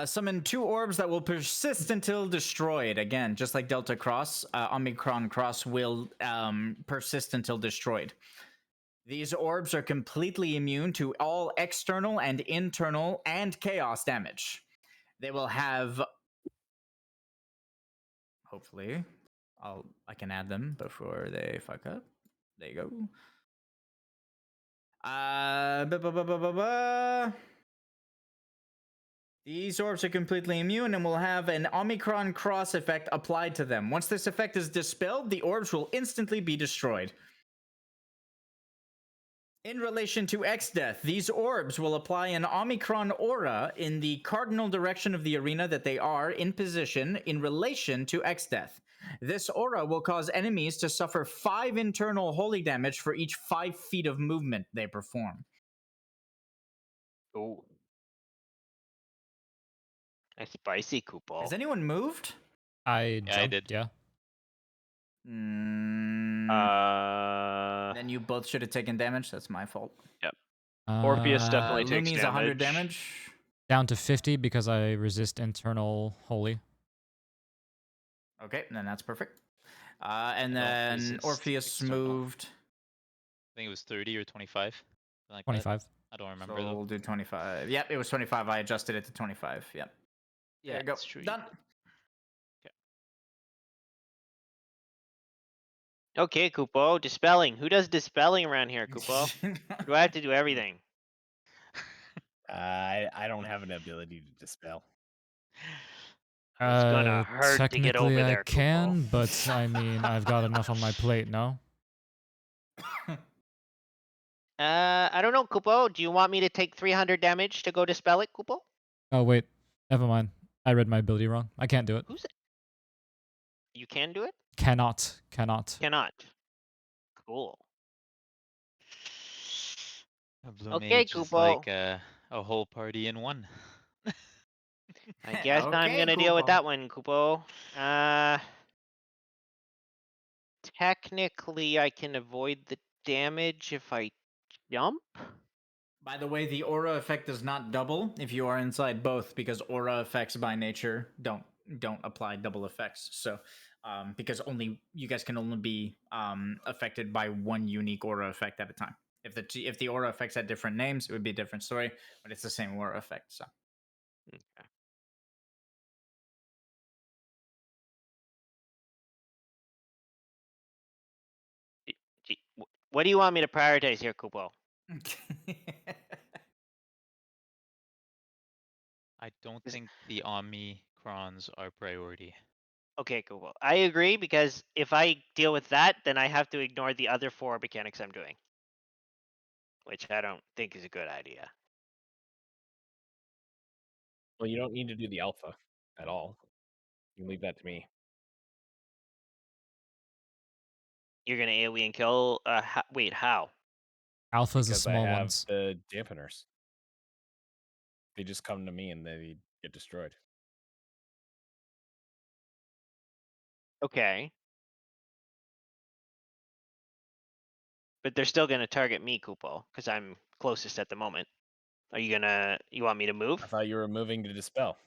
Summon 2 orbs that will persist until destroyed. Again, just like Delta Cross, Omicron Cross will persist until destroyed. These orbs are completely immune to all external and internal and chaos damage. They will have. Hopefully, I can add them before they fuck up. There you go. These orbs are completely immune and will have an Omicron Cross effect applied to them. Once this effect is dispelled, the orbs will instantly be destroyed. In relation to X-Death, these orbs will apply an Omicron aura in the cardinal direction of the arena that they are in position in relation to X-Death. This aura will cause enemies to suffer 5 internal holy damage for each 5 feet of movement they perform. Oh. That's spicy, Kupo. Has anyone moved? I Yeah, I jumped, did. yeah. Then you both should have taken damage. That's my fault. Orpheus definitely takes Lumi's 100 damage. Down to 50 because I resist internal holy. Okay, then that's perfect. And I don't then resist Orpheus external. moved. I think it was 30 or 25. Something like 25. That. I don't remember So though. we'll do 25. Yep, it was 25. I adjusted it to 25. Yep. Yeah, There you go. it's true. Done. Okay, Kupo. Dispelling. Who does dispelling around here, Kupo? Do I have to do everything? I don't have an ability to dispel. It's gonna hurt to get Technically over I there, can, Kupo. but I mean, I've got enough on my plate, no? I don't know, Kupo. Do you want me to take 300 damage to go dispel it, Kupo? Oh wait, never mind. I read my ability wrong. I can't do it. Who's it? You can do it? Cannot. Cannot. Cool. A blue Okay, mage is Kupo. like a whole party in one. I guess I'm Okay, gonna deal with Kupo. that one, Kupo. Technically, I can avoid the damage if I jump. By the way, the aura effect does not double if you are inside both, because aura effects by nature don't apply double effects. So, because only you guys can only be affected by one unique aura effect at a time. If the aura effects had different names, it would be a different story, but it's the same aura effect. So, Okay. What do you want me to prioritize here, Kupo? I don't think the Omicrons are priority. Okay, Kupo. I agree, because if I deal with that, then I have to ignore the other 4 mechanics I'm doing, which I don't think is a good idea. Well, you don't need to do the alpha at all. You can leave that to me. You're gonna AoE and kill. Wait, how? Alpha's the Because I small have ones. the dampeners. They just come to me and they get destroyed. Okay. But they're still gonna target me, Kupo, because I'm closest at the moment. Are you gonna? You want me to move? I thought you were moving to dispel.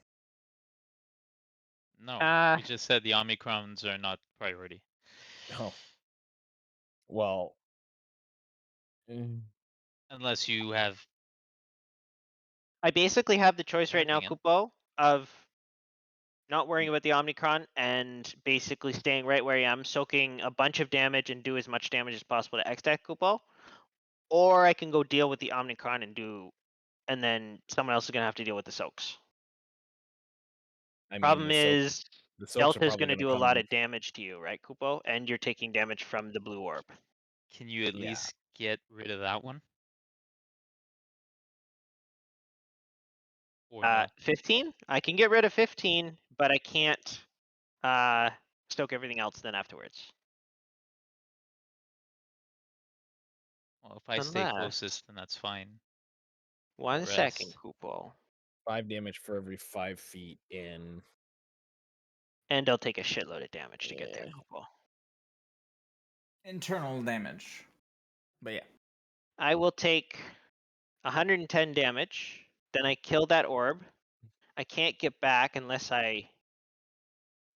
No, we just said the Omicrons are not priority. Oh. Well. Unless you have I basically have the choice right now, moving it. Kupo, of not worrying about the Omnicron and basically staying right where I am, soaking a bunch of damage and do as much damage as possible to X-Deck Kupo. Or I can go deal with the Omnicron and then someone else is gonna have to deal with the soaks. I mean, Problem is, the soaks are Delta's probably gonna going to do a come. lot of damage to you, right, Kupo? And you're taking damage from the blue orb. Can you at Yeah. least get rid of that one? Or no? 15? I can get rid of 15, but I can't stoke everything else then afterwards. Well, if I stay Unless- closest, then that's fine. 1 The second, rest. Kupo. 5 damage for every 5 feet in. And I'll take a shitload of damage to get there, Yeah. Kupo. internal damage. But yeah. I will take 110 damage. Then I kill that orb. I can't get back unless I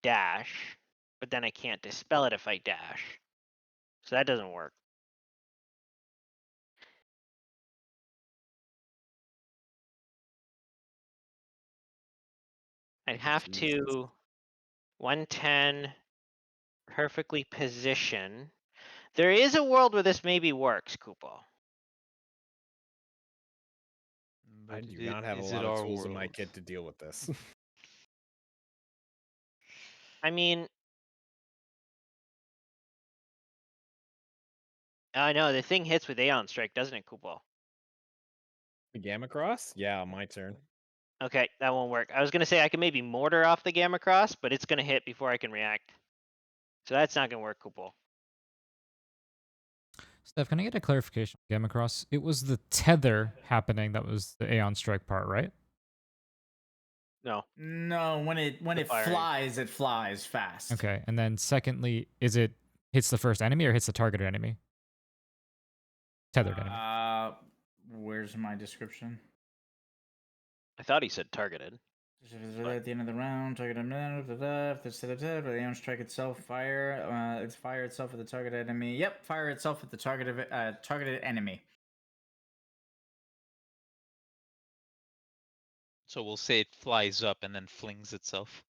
dash. But then I can't dispel it if I dash. So that doesn't work. I'd have Jesus. to 110 perfectly position. There is a world where this maybe works, Kupo. I But do not have a is it lot of our tools in my world? kit to deal with this. I mean, I know the thing hits with Aeon Strike, doesn't it, Kupo? The Gamma Cross? Yeah, my turn. Okay, that won't work. I was gonna say I can maybe mortar off the Gamma Cross, but it's gonna hit before I can react. So that's not gonna work, Kupo. Steph, can I get a clarification? Gamma Cross. It was the tether happening that was the Aeon Strike part, right? No. No, when it firing. flies, it flies fast. Okay, and then secondly, is it hits the first enemy or hits the targeted enemy? Tethered enemy. Where's my description? I thought he said targeted. At the end of the round, target if the Aeon Strike itself fire, it's fire itself at the targeted enemy. Yep, fire itself at the targeted enemy. So we'll say it flies up and then flings itself.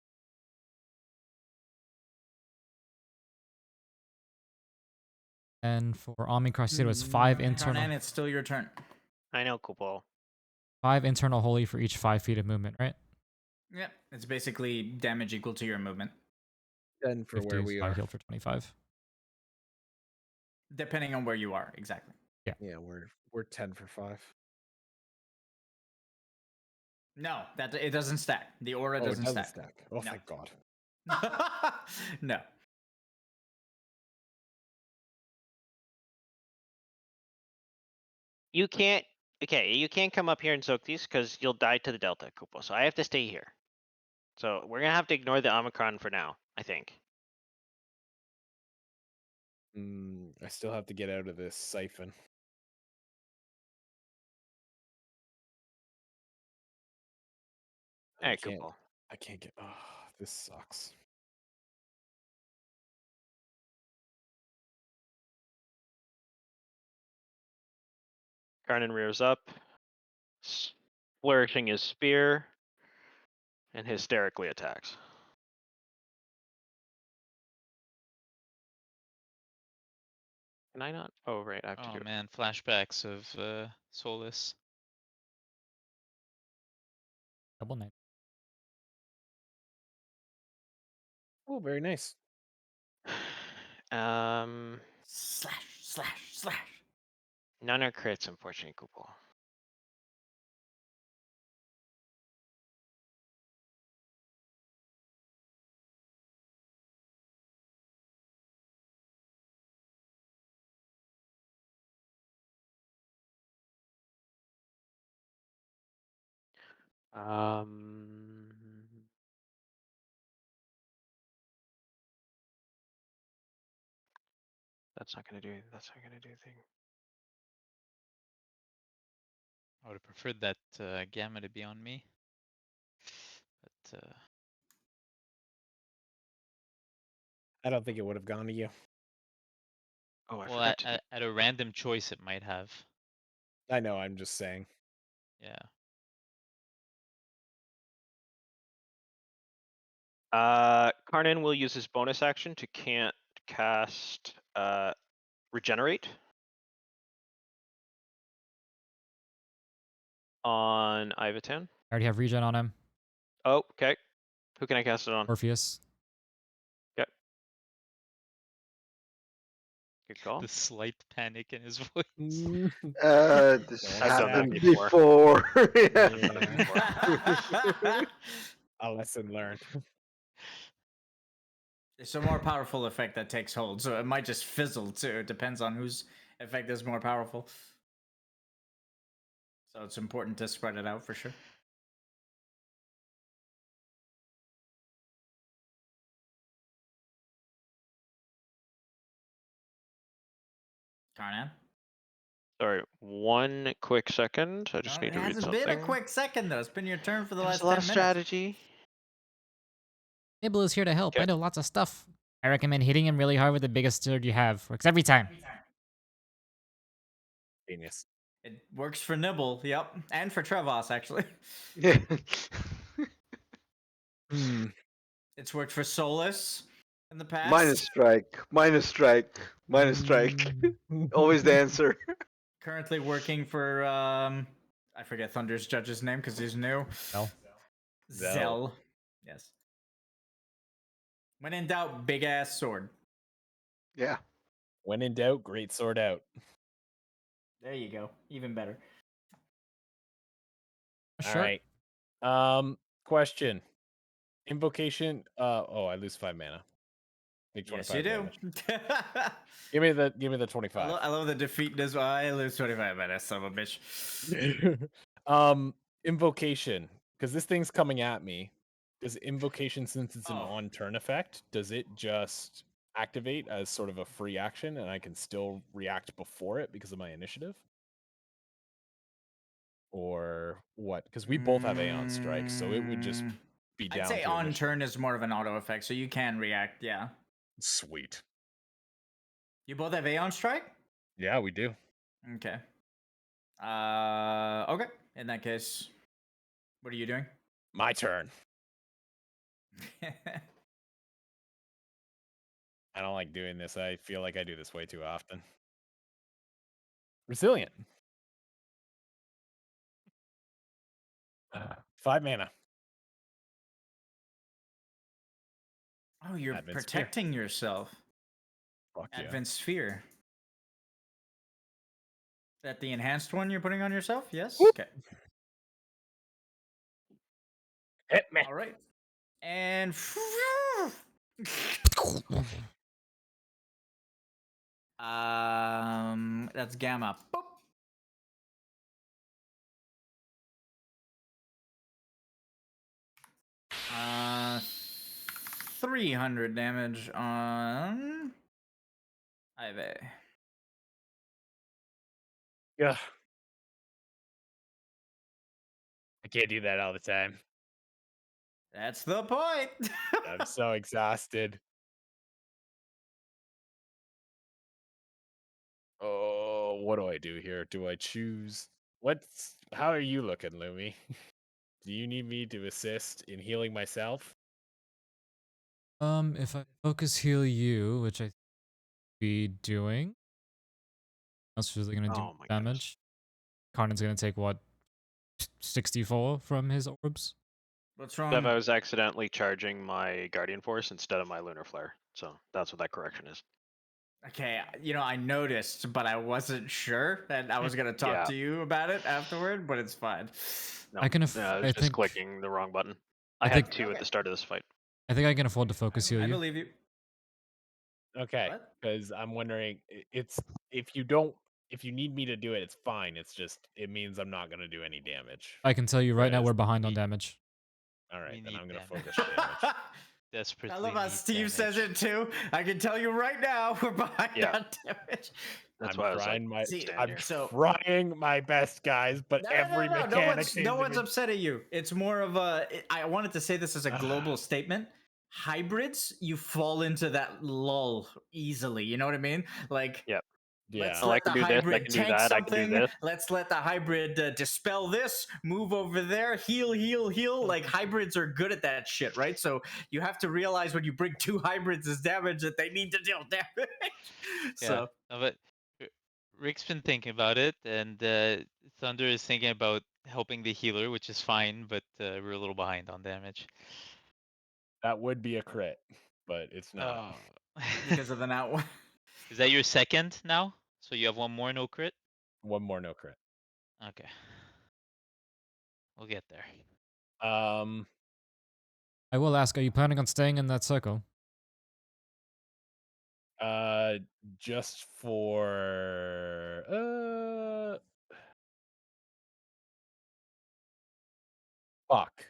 And for Omicron, it was 5 internal. And it's still your turn. I know, Kupo. 5 internal holy for each 5 feet of movement, right? Yep, it's basically damage equal to your movement. 10 for 50, where we so I are. heal for 25. Depending on where you are, exactly. Yeah, we're 10 for 5. No, that it doesn't stack. The aura Oh, it doesn't doesn't stack. stack. Oh, No. thank God. No. You can't. Okay, you can't come up here and soak these because you'll die to the Delta, Kupo. So I have to stay here. So we're gonna have to ignore the Omicron for now, I think. I still have to get out of this siphon. All right, Kupo. I can't get. Oh, this sucks. Karnan rears up, flourishing his spear, and hysterically attacks. Can I not? Oh, right, I have to Oh do it. man, flashbacks of Solus. Double night. Oh, very nice. Slash. None are crits, unfortunately, Kupo. That's not gonna do. That's not gonna do a thing. I would have preferred that gamma to be on me. But I don't think it would have gone to you. Oh, I well, forgot to. at a random choice, it might have. I know. I'm just saying. Yeah. Karnan will use his bonus action to can't cast regenerate on Ivatan. I already have regen on him. Oh, okay. Who can I cast it on? Orpheus. Okay. Good call. The slight panic in his voice. This I've done that happened before. before. Yeah. A lesson learned. It's a more powerful effect that takes hold, so it might just fizzle too. It depends on whose effect is more powerful. So it's important to spread it out for sure. Karnan? Sorry, one quick second. I just No, need it to read hasn't something. been a quick second though. It's been your turn for the There's last a lot 10 of minutes. strategy. Nibble is here to help. Okay. I know lots of stuff. I recommend hitting him really hard with the biggest sword you have. Works every time. Genius. It works for Nibble, yep, and for Trevos actually. Yeah. It's worked for Solus in the past. Minus strike. Minus strike. Minus strike. Always the answer. Currently working for I forget Thunder's judge's name because he's new. Well, Zell. Yes. When in doubt, big ass sword. Yeah. When in doubt, great sword out. There you go. Even better. sure. All right. Question. Invocation. I lose 5 mana. Take Yes, 25 you do. damage. give me the 25. I love the defeat as well. I lose 25 minutes, son of a bitch. Invocation. Because this thing's coming at me. Does invocation, since it's an on-turn effect, does it just activate as sort of a free action and I can still react before it because of my initiative? Or what? Because we both have Aeon Strike, so it would just be down I'd say to on initiative. turn is more of an auto effect, so you can react, yeah. Sweet. You both have Aeon Strike? Yeah, we do. Okay. Okay. In that case, what are you doing? My turn. I don't like doing this. I feel like I do this way too often. Resilient. 5 mana. Oh, you're Advent protecting yourself. Fuck yeah. Advent Sphere. Is that the enhanced one you're putting on yourself? Yes? Whoop. Okay. Hit me. All right. And that's gamma. Boop. 300 damage on Ivy. Yeah. I can't do that all the time. That's the point. I'm so exhausted. Oh, what do I do here? Do I choose? How are you looking, Lumi? Do you need me to assist in healing myself? If I focus heal you, which I be doing, that's really gonna do Oh my goodness. damage. Carnan's gonna take what, 64 from his orbs. What's Dev, wrong? I was accidentally charging my Guardian Force instead of my Lunar Flare, so that's what that correction is. Okay, I noticed, but I wasn't sure, and I was gonna talk Yeah. to you about it afterward, but it's fine. No, I can. I was I just think. clicking the wrong button. I, I had think. 2 at the start of this fight. I think I can afford to focus heal I you. believe you. Okay, What? because I'm wondering, it's if you need me to do it, it's fine. It's just it means I'm not gonna do any damage. I can tell you right now Whereas we're behind on we- damage. All We right, then need I'm gonna damage. focus damage. Desperately I love how need Steve says damage. it too. I can tell you right now we're behind Yeah. on damage. That's I'm why I was like, trying my See, I'm here. so- trying my best, guys, but every No mechanic one's seems to be- upset at you. It's more of I wanted to say this as a global statement. Hybrids, you fall into that lull easily. You know what I mean? Like, Yep. Yeah. let's Oh, I let can the do this, I hybrid can do tank that, I can do something. this. Let's let the hybrid dispel this, move over there, heal. Like, hybrids are good at that shit, right? So you have to realize when you bring 2 hybrids as damage that they need to deal damage. So No, but Rick's been thinking about it, and Thunder is thinking about helping the healer, which is fine, but we're a little behind on damage. That would be a crit, but it's not. because of the now one. Is that your second now? So you have one more no crit? One more no crit. Okay. We'll get there. Um, I will ask, are you planning on staying in that circle? just for fuck.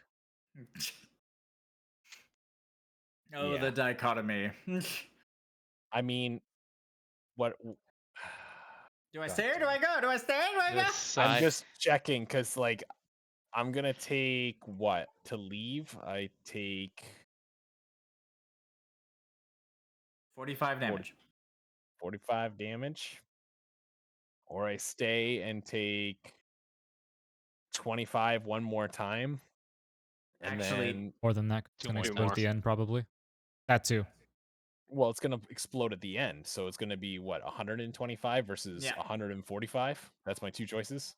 Oh, Yeah. the dichotomy. I mean, what? Do I God stay or do damn I it. go? Do I stay? Do I go? I'm just checking because, like, I'm gonna take what to leave. I take 45 damage. 45 damage, or I stay and take 25 one more time. And Actually, then, More than that, it's Two gonna more explode at times. the end probably. That too. well, it's gonna explode at the end, so it's gonna be what 125 versus Yeah. 145. That's my 2 choices,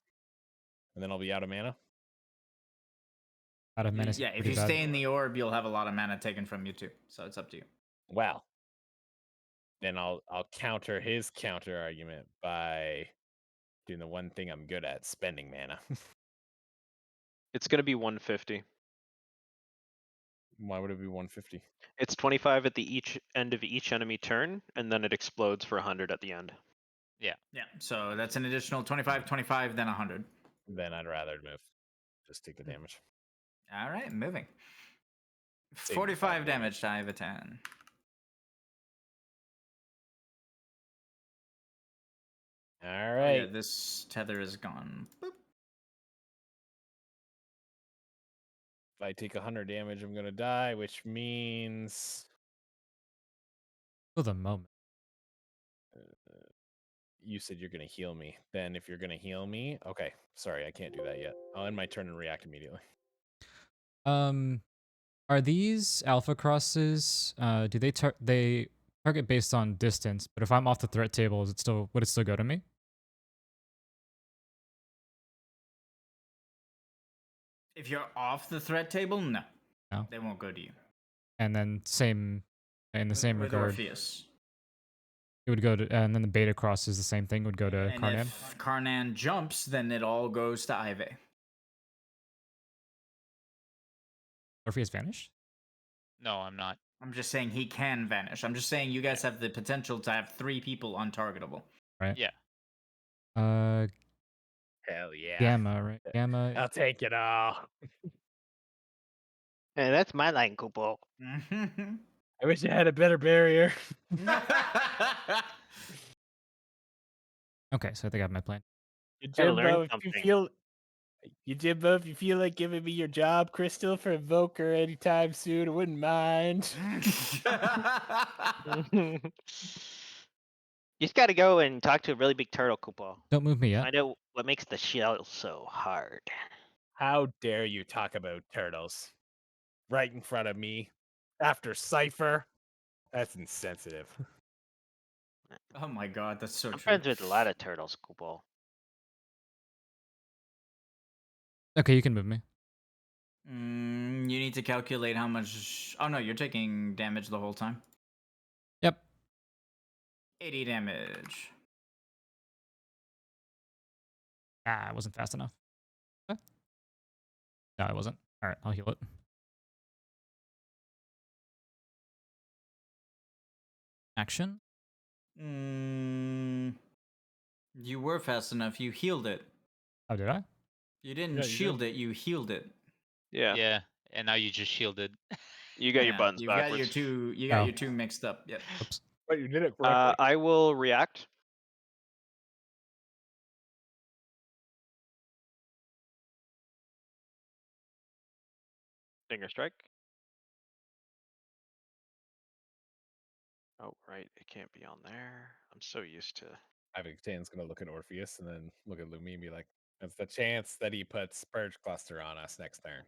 and then I'll be out of mana. Out of menace. yeah, if pretty you bad. stay in the orb, you'll have a lot of mana taken from you too. So it's up to you. Well, then I'll counter his counter argument by doing the one thing I'm good at, spending mana. It's gonna be 150. Why would it be 150? It's 25 at the end of each enemy turn, and then it explodes for 100 at the end. Yeah. So that's an additional 25, 25, then 100. Then I'd rather move. Just take the damage. All right, moving. Save 45 the 5 damage to Iva 10. All Oh, right. yeah, this tether is gone. Boop. If I take 100 damage, I'm gonna die, which means For the moment. you said you're gonna heal me. Then if you're gonna heal me, okay. Sorry, I can't do that yet. I'll end my turn and react immediately. Are these alpha crosses? Do they target based on distance? But if I'm off the threat table, would it still go to me? If you're off the threat table, no. No. They won't go to you. And then in the same With regard, Orpheus. it would go to, and then the beta cross is the same thing. Would go to And Karnan. if Karnan jumps, then it all goes to Ive. Orpheus vanished? No, I'm not. I'm just saying he can vanish. I'm just saying you guys have the potential to have 3 people untargetable. Right. Yeah. Hell yeah. Gamma, right? Gamma. I'll take it all. Hey, that's my line, Kupo. I wish I had a better barrier. Okay, so I think I have my plan. Gotta learn Jimbo, something. Jimbo, if you feel like giving me your job, Crystal, for Invoker anytime soon, I wouldn't mind. You just gotta go and talk to a really big turtle, Kupo. Don't move me yet. Find out what makes the shell so hard. How dare you talk about turtles right in front of me after Cypher? That's insensitive. Oh my god, that's so I'm true. friends with a lot of turtles, Kupo. Okay, you can move me. You need to calculate how much. Oh no, you're taking damage the whole time. Yep. 80 damage. Ah, I wasn't fast enough. Okay. No, I wasn't. All right, I'll heal it. Action. You were fast enough. You healed it. Oh, did I? You didn't Yeah, you shield it. You healed it. Yeah. Yeah. And now you just shielded. You got your Yeah, buttons you backwards. got your two. You got Oh. your two mixed up. Yep. Oops. But you did it correctly. I will react. Stinger strike. Oh, right. It can't be on there. I'm so used to. Tan's gonna look at Orpheus and then look at Lumi and be like, "That's the chance that he puts Spurge Cluster on us next turn."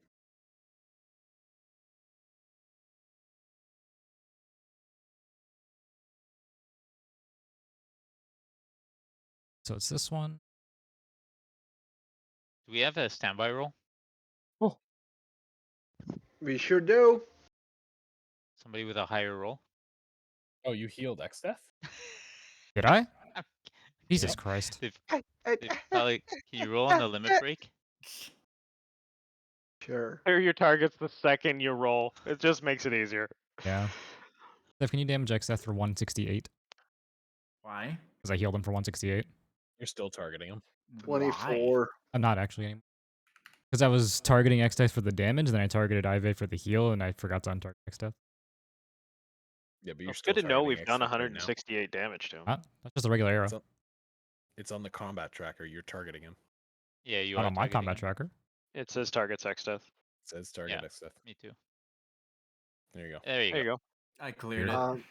So it's this one. Do we have a standby roll? We sure do. Somebody with a higher roll? Oh, you healed X-Death? Did I? I'm Jesus kidding. Christ. They've probably. Can you roll on the limit break? Sure. Clear your targets the second you roll. It just makes it easier. Yeah. Steph, can you damage Xdeath for 168? Why? Because I healed him for 168. You're still targeting him. Why? 24. I'm not actually anymore. Because I was targeting Xdeath for the damage, then I targeted Ive for the heal, and I forgot to untarget Xdeath. Yeah, but Well, you're it's still good to know targeting we've done X-Death right now. 168 damage to him. That's just a regular arrow. It's on the combat tracker. You're targeting him. Yeah, you Not are on my targeting combat him. tracker. It says targets X death. It says target Yeah. X-Death. Me too. There you go. There you There go. you go. I cleared it.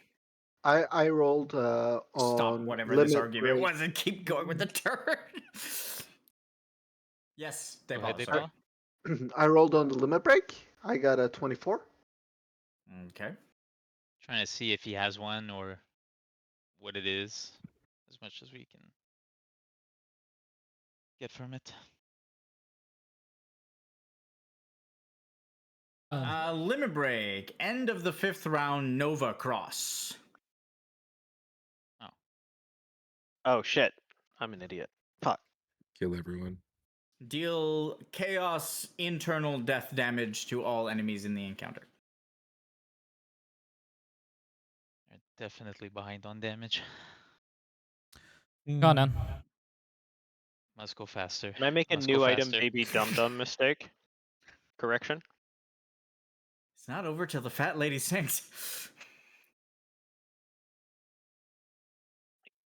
I rolled Stop on whatever this limit argument break. was and keep going with the turn. Yes, Go ahead, sorry. Daypaw. I rolled on the limit break. I got a 24. Okay. Trying to see if he has one or what it is, as much as we can get from it. Limit break. End of the 5th round. Nova Cross. Oh shit. I'm an idiot. Fuck. Kill everyone. Deal chaos internal death damage to all enemies in the encounter. They're definitely behind on damage. Go on, then. Must go faster. Can I make a Must go new item faster. baby dum dum mistake? Correction? It's not over till the fat lady sings.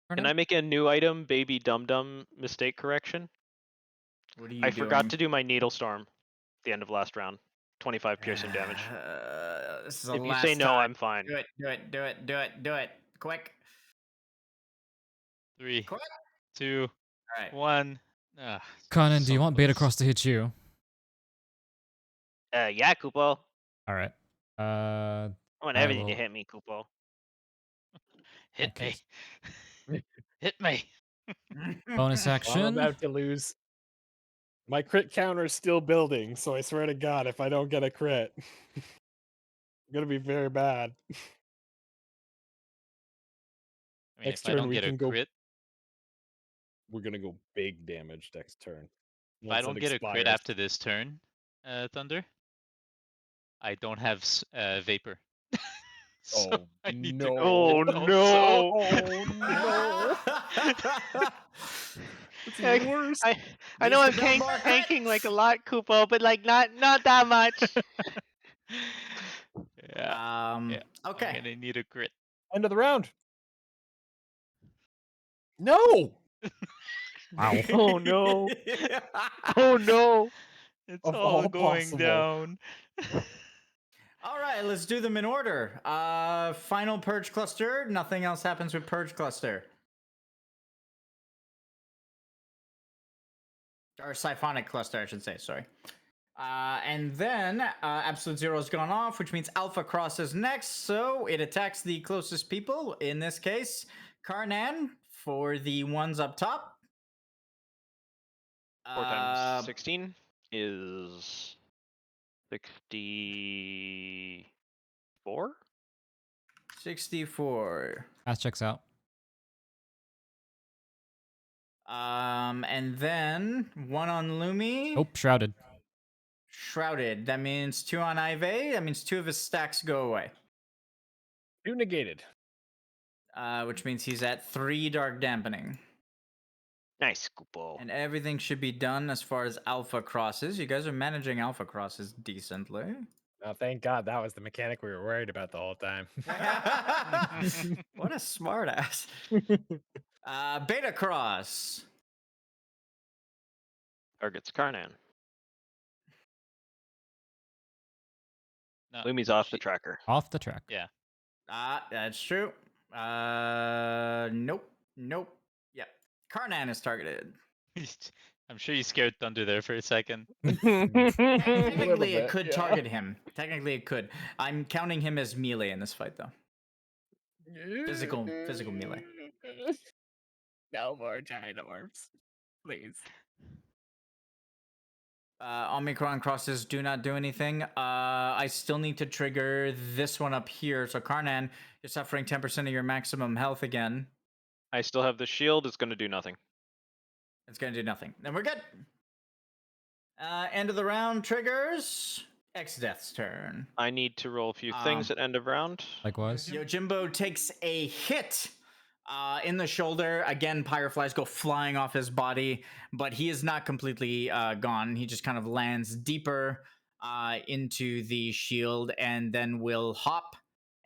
Can I make a new item baby dum dum mistake correction? What are you I doing? forgot to do my needle storm at the end of last round. 25 piercing damage. This is the If you last say no, time. I'm fine. Do it. Quick. 3, Quick. 2, All right. 1. Ah, Conan, do so you want Beta close. Cross to hit you? Yeah, Kupo. Alright. I want I everything to will- hit me, Kupo. Hit me. Okay. Hit me. Bonus I'm action. about to lose. My crit counter is still building, so I swear to God, if I don't get a crit, I'm gonna be very bad. I mean, Next if I turn don't we get a can go. crit, We're gonna go big damage next turn. if I don't get a crit after this turn, Thunder, I don't have vapor. So Oh, I need no. to Oh cool it also. no! Oh no! It's Like, worse. I know Needs I'm to build more tanking like a crates. lot, Kupo, but like not that much. Yeah. Um. Yeah. I'm Okay. gonna need a crit. End of the round. No. Wow. Oh no! Oh no! It's Of all all going possible. down. All right, let's do them in order. Final purge cluster. Nothing else happens with purge cluster. Or siphonic cluster, I should say. Sorry. And then absolute zero has gone off, which means alpha cross is next. So it attacks the closest people. In this case, Karnan for the ones up top. 4 times 16 is 64. 64. Math checks out. And then one on Lumi. Oh, shrouded. Shrouded. That means 2 on Ive. That means 2 of his stacks go away. 2 negated. Which means he's at 3 dark dampening. Nice, Kupo. And everything should be done as far as alpha crosses. You guys are managing alpha crosses decently. Oh, thank God that was the mechanic we were worried about the whole time. What a smartass. Beta cross. Target's Karnan. No, Lumi's off the tracker. Off the track. Yeah. That's true. Nope. Nope. Yep. Karnan is targeted. I'm sure you scared Thunder there for a second. Technically, it bit, could yeah. target him. Technically, it could. I'm counting him as melee in this fight, though. Physical melee. No more giant orbs, please. Omicron crosses do not do anything. I still need to trigger this one up here. So Karnan, you're suffering 10% of your maximum health again. I still have the shield. It's going to do nothing. It's going to do nothing. Then we're good. End of the round triggers. X-Death's turn. I need to roll a few things at end of round. Likewise. Yojimbo takes a hit in the shoulder. Again, pyroflies go flying off his body, but he is not completely gone. He just kind of lands deeper into the shield and then will hop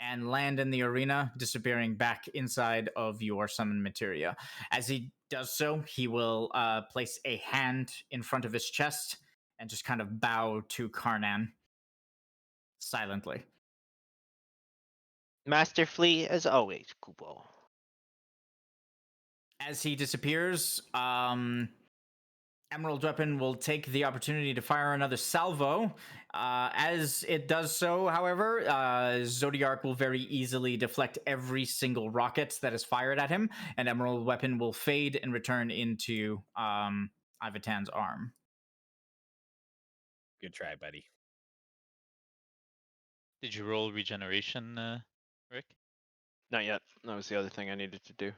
and land in the arena, disappearing back inside of your summon materia. As he does so, he will place a hand in front of his chest and just kind of bow to Karnan silently. Masterfully as always, Kupo. As he disappears, Emerald Weapon will take the opportunity to fire another salvo. As it does so, however, Zodiark will very easily deflect every single rocket that is fired at him, and Emerald Weapon will fade and return into Ivatan's arm. Good try, buddy. Did you roll regeneration, Rick? Not yet. That was the other thing I needed to do.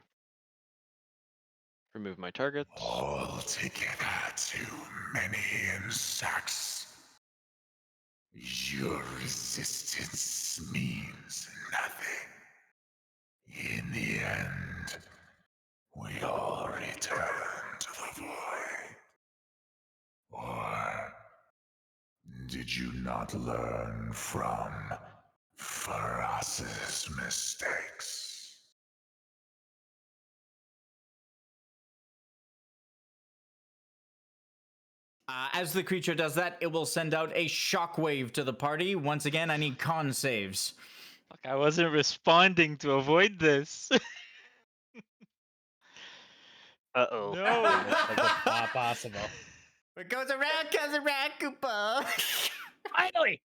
Remove my targets. Altogether too many insects. Your resistance means nothing. In the end, we all return to the void. Or did you not learn from Faras's mistakes? As the creature does that, it will send out a shockwave to the party. Once again, I need con saves. Fuck, I wasn't responding to avoid this. Uh-oh. No. Like it's not possible. What goes around, Koopa. Finally!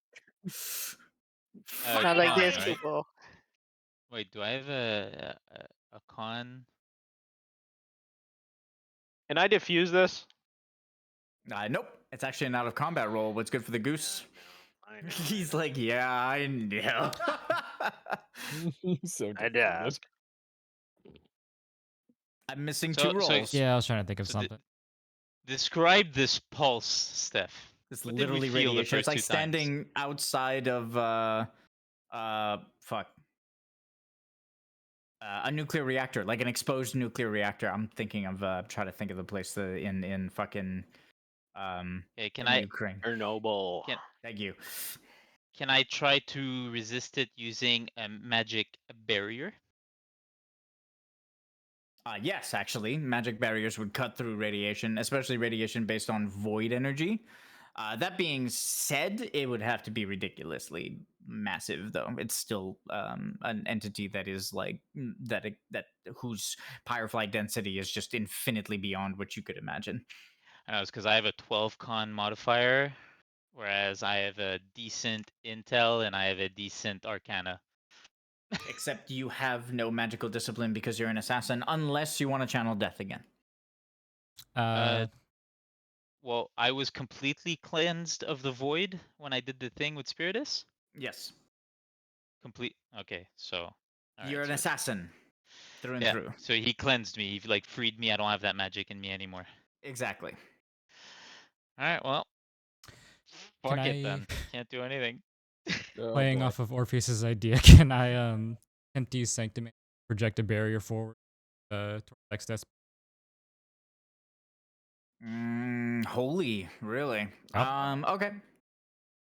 Not like con, this, right? Kupo. Wait, do I have a con? Can I diffuse this? Nope. It's actually an out of combat roll. What's good for the goose? I know. He's like, yeah, I know. So I'd defeated. ask. I'm missing So- 2 so- rolls. Yeah, I was trying to think of So something. Describe this pulse, Steph. It's What did we literally feel the radiation. It's first like 2 times? standing outside of fuck. A nuclear reactor, like an exposed nuclear reactor. I'm thinking of trying to think of the place in fucking Okay, can in I Ukraine. Chernobyl. Thank you. can I try to resist it using a magic barrier? Yes, actually, magic barriers would cut through radiation, especially radiation based on void energy. That being said, it would have to be ridiculously massive, though. It's still an entity that is like that whose pyrofly density is just infinitely beyond what you could imagine. I know it's because I have a 12 con modifier, whereas I have a decent intel and I have a decent arcana. Except you have no magical discipline because you're an assassin, unless you want to channel death again. Well, I was completely cleansed of the void when I did the thing with Spiritus. Yes, Complete. Okay, so. you're an assassin through and Yeah, through. so he cleansed me. He like freed me. I don't have that magic in me anymore. Exactly. All right, well, Can fuck it I, then. Can't do anything. Oh, playing boy. off of Orpheus's idea, can I attempt to use Sanctum and project a barrier forward towards Exodus? Holy, really? Yep. Okay.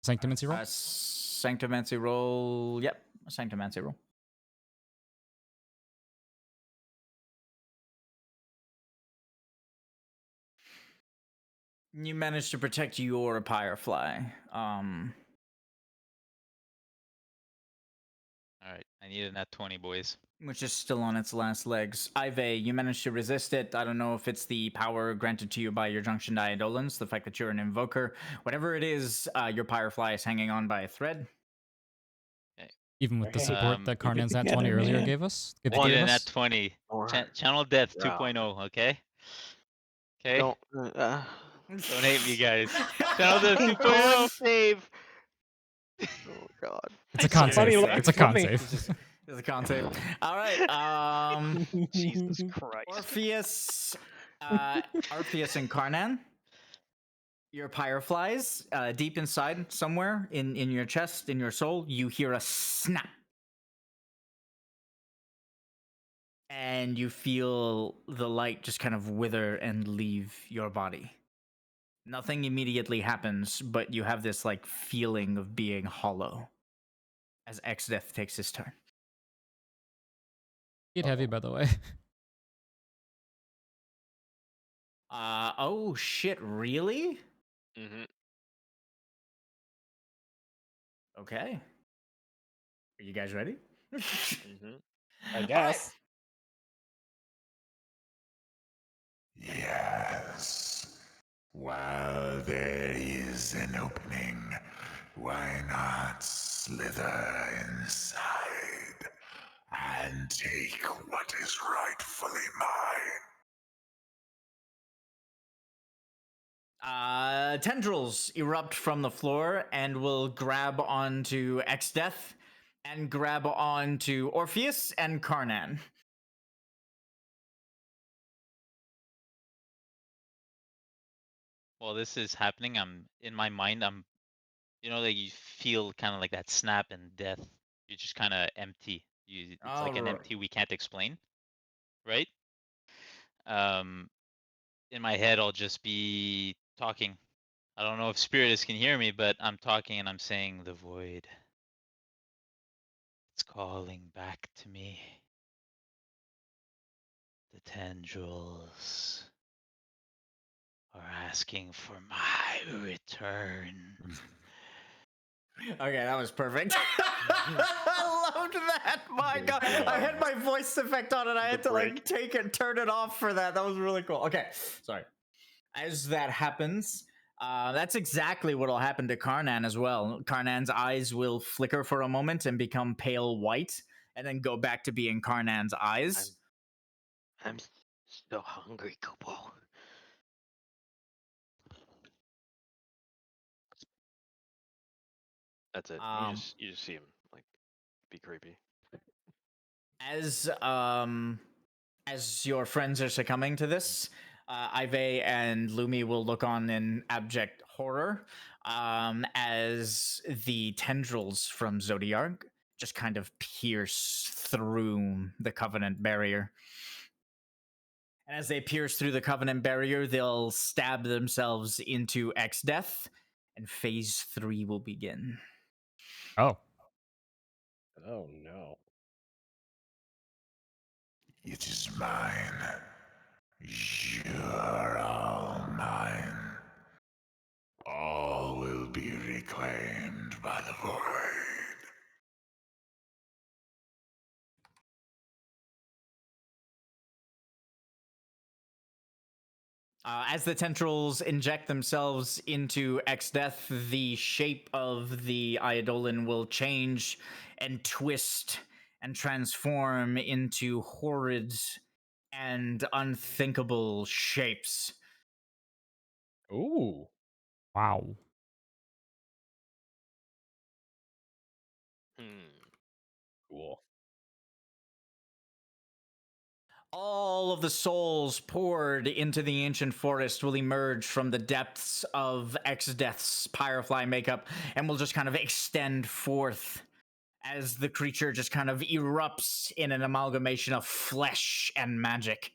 Sanctimancy roll? Sanctomancy roll. Yep, a Sanctomancy roll. You managed to protect your Firefly. All right, I need a net 20, boys. Which is still on its last legs. Ive, you managed to resist it. I don't know if it's the power granted to you by your Junction Diadolans, the fact that you're an invoker. Whatever it is, your Firefly is hanging on by a thread. Even with the Hey, support that keep it Karnan's Nat together, 20 earlier man. gave us? I Gave need a us? net 20. Or Channel Death Yeah. 2.0, okay? Okay? don't. Don't hate me, guys. Channel Death Fucking 2.0. con save. Oh god. It's a con swear. save. Funny, It's a con funny. save. There's a con save. All right. Jesus Christ. Orpheus, Orpheus and Karnan. Your Fireflies, deep inside, somewhere in your chest, in your soul, you hear a snap. And you feel the light just kind of wither and leave your body. Nothing immediately happens, but you have this like feeling of being hollow as X-Death takes his turn. Get heavy, by the way. Oh shit, really? Mm-hmm. Okay. Are you guys ready? Mm-hmm. I guess. Yes. While there is an opening, why not slither inside and take what is rightfully mine? Tendrils erupt from the floor and will grab onto X-Death and grab onto Orpheus and Karnan. While this is happening, I'm in my mind. Like you feel kind of like that snap and death. You're just kind of empty. It's like an Alright. empty we can't explain, right? In my head, I'll just be talking. I don't know if Spiritus can hear me, but I'm talking and I'm saying the void. It's calling back to me. The tendrils are asking for my return. Okay, that was perfect. I loved that. My God, I had my voice effect on it. I had to like turn it off for that. That was really cool. Okay, sorry. As that happens, that's exactly what will happen to Karnan as well. Karnan's eyes will flicker for a moment and become pale white, and then go back to being Karnan's eyes. I'm so hungry, Kubo. That's it. You just see him like be creepy. As your friends are succumbing to this, Ive and Lumi will look on in abject horror as the tendrils from Zodiark just kind of pierce through the Covenant barrier. And as they pierce through the Covenant barrier, they'll stab themselves into X-Death, and phase 3 will begin. Oh. Oh no. It is mine. You're all mine. All will be reclaimed by the void. As the tendrils inject themselves into X-Death, the shape of the Eidolon will change and twist and transform into horrid and unthinkable shapes. Ooh. Wow. Cool. All of the souls poured into the ancient forest will emerge from the depths of X-Death's Pyrofly makeup and will just kind of extend forth as the creature just kind of erupts in an amalgamation of flesh and magic.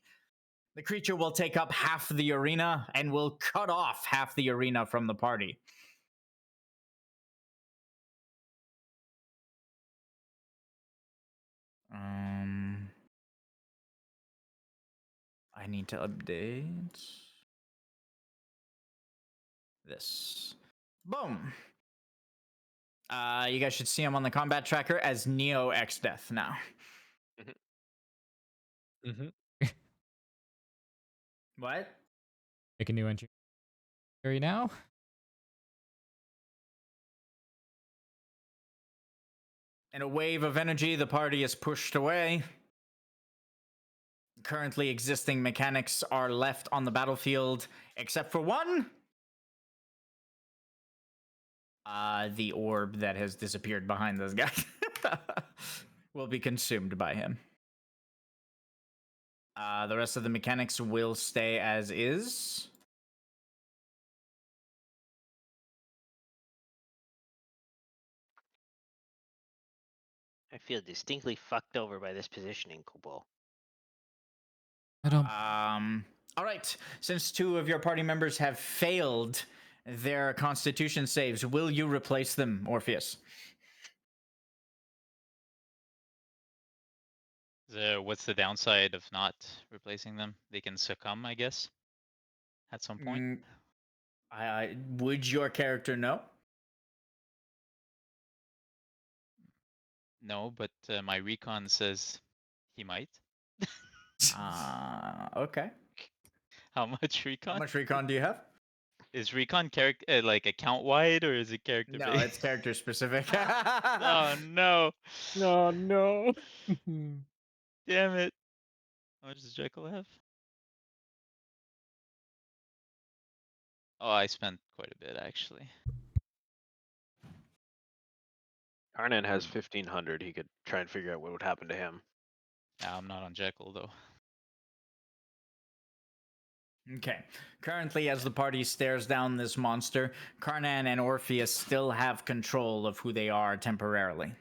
The creature will take up half the arena and will cut off half the arena from the party. I need to update this. Boom. You guys should see him on the combat tracker as Neo X Death now. Mm-hmm. What? Make a new entry now. In a wave of energy, the party is pushed away. Currently existing mechanics are left on the battlefield, except for one. The orb that has disappeared behind this guy will be consumed by him. The rest of the mechanics will stay as is. I feel distinctly fucked over by this positioning, Kubo. I don't. All right. Since 2 of your party members have failed their Constitution saves, will you replace them, Orpheus? What's the downside of not replacing them? They can succumb, I guess, at some point. Would your character know? No, but my recon says he might. Okay. How much recon? How much recon do you have? Is recon character like account wide or is it character No, based? it's character specific. Oh no! No, no. Damn it! How much does Jekyll have? Oh, I spent quite a bit actually. Karnan has 1500. He could try and figure out what would happen to him. Yeah, I'm not on Jekyll though. Okay. Currently, as the party stares down this monster, Karnan and Orpheus still have control of who they are temporarily.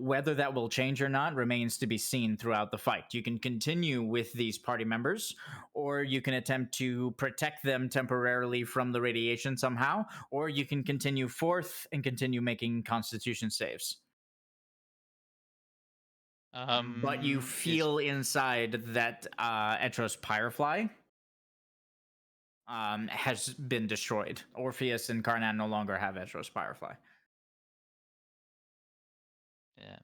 Whether that will change or not remains to be seen throughout the fight. You can continue with these party members, or you can attempt to protect them temporarily from the radiation somehow, or you can continue forth and continue making Constitution saves. But you feel inside that Etros Pyrofly has been destroyed. Orpheus and Karnan no longer have Etros Pyrofly. Yeah.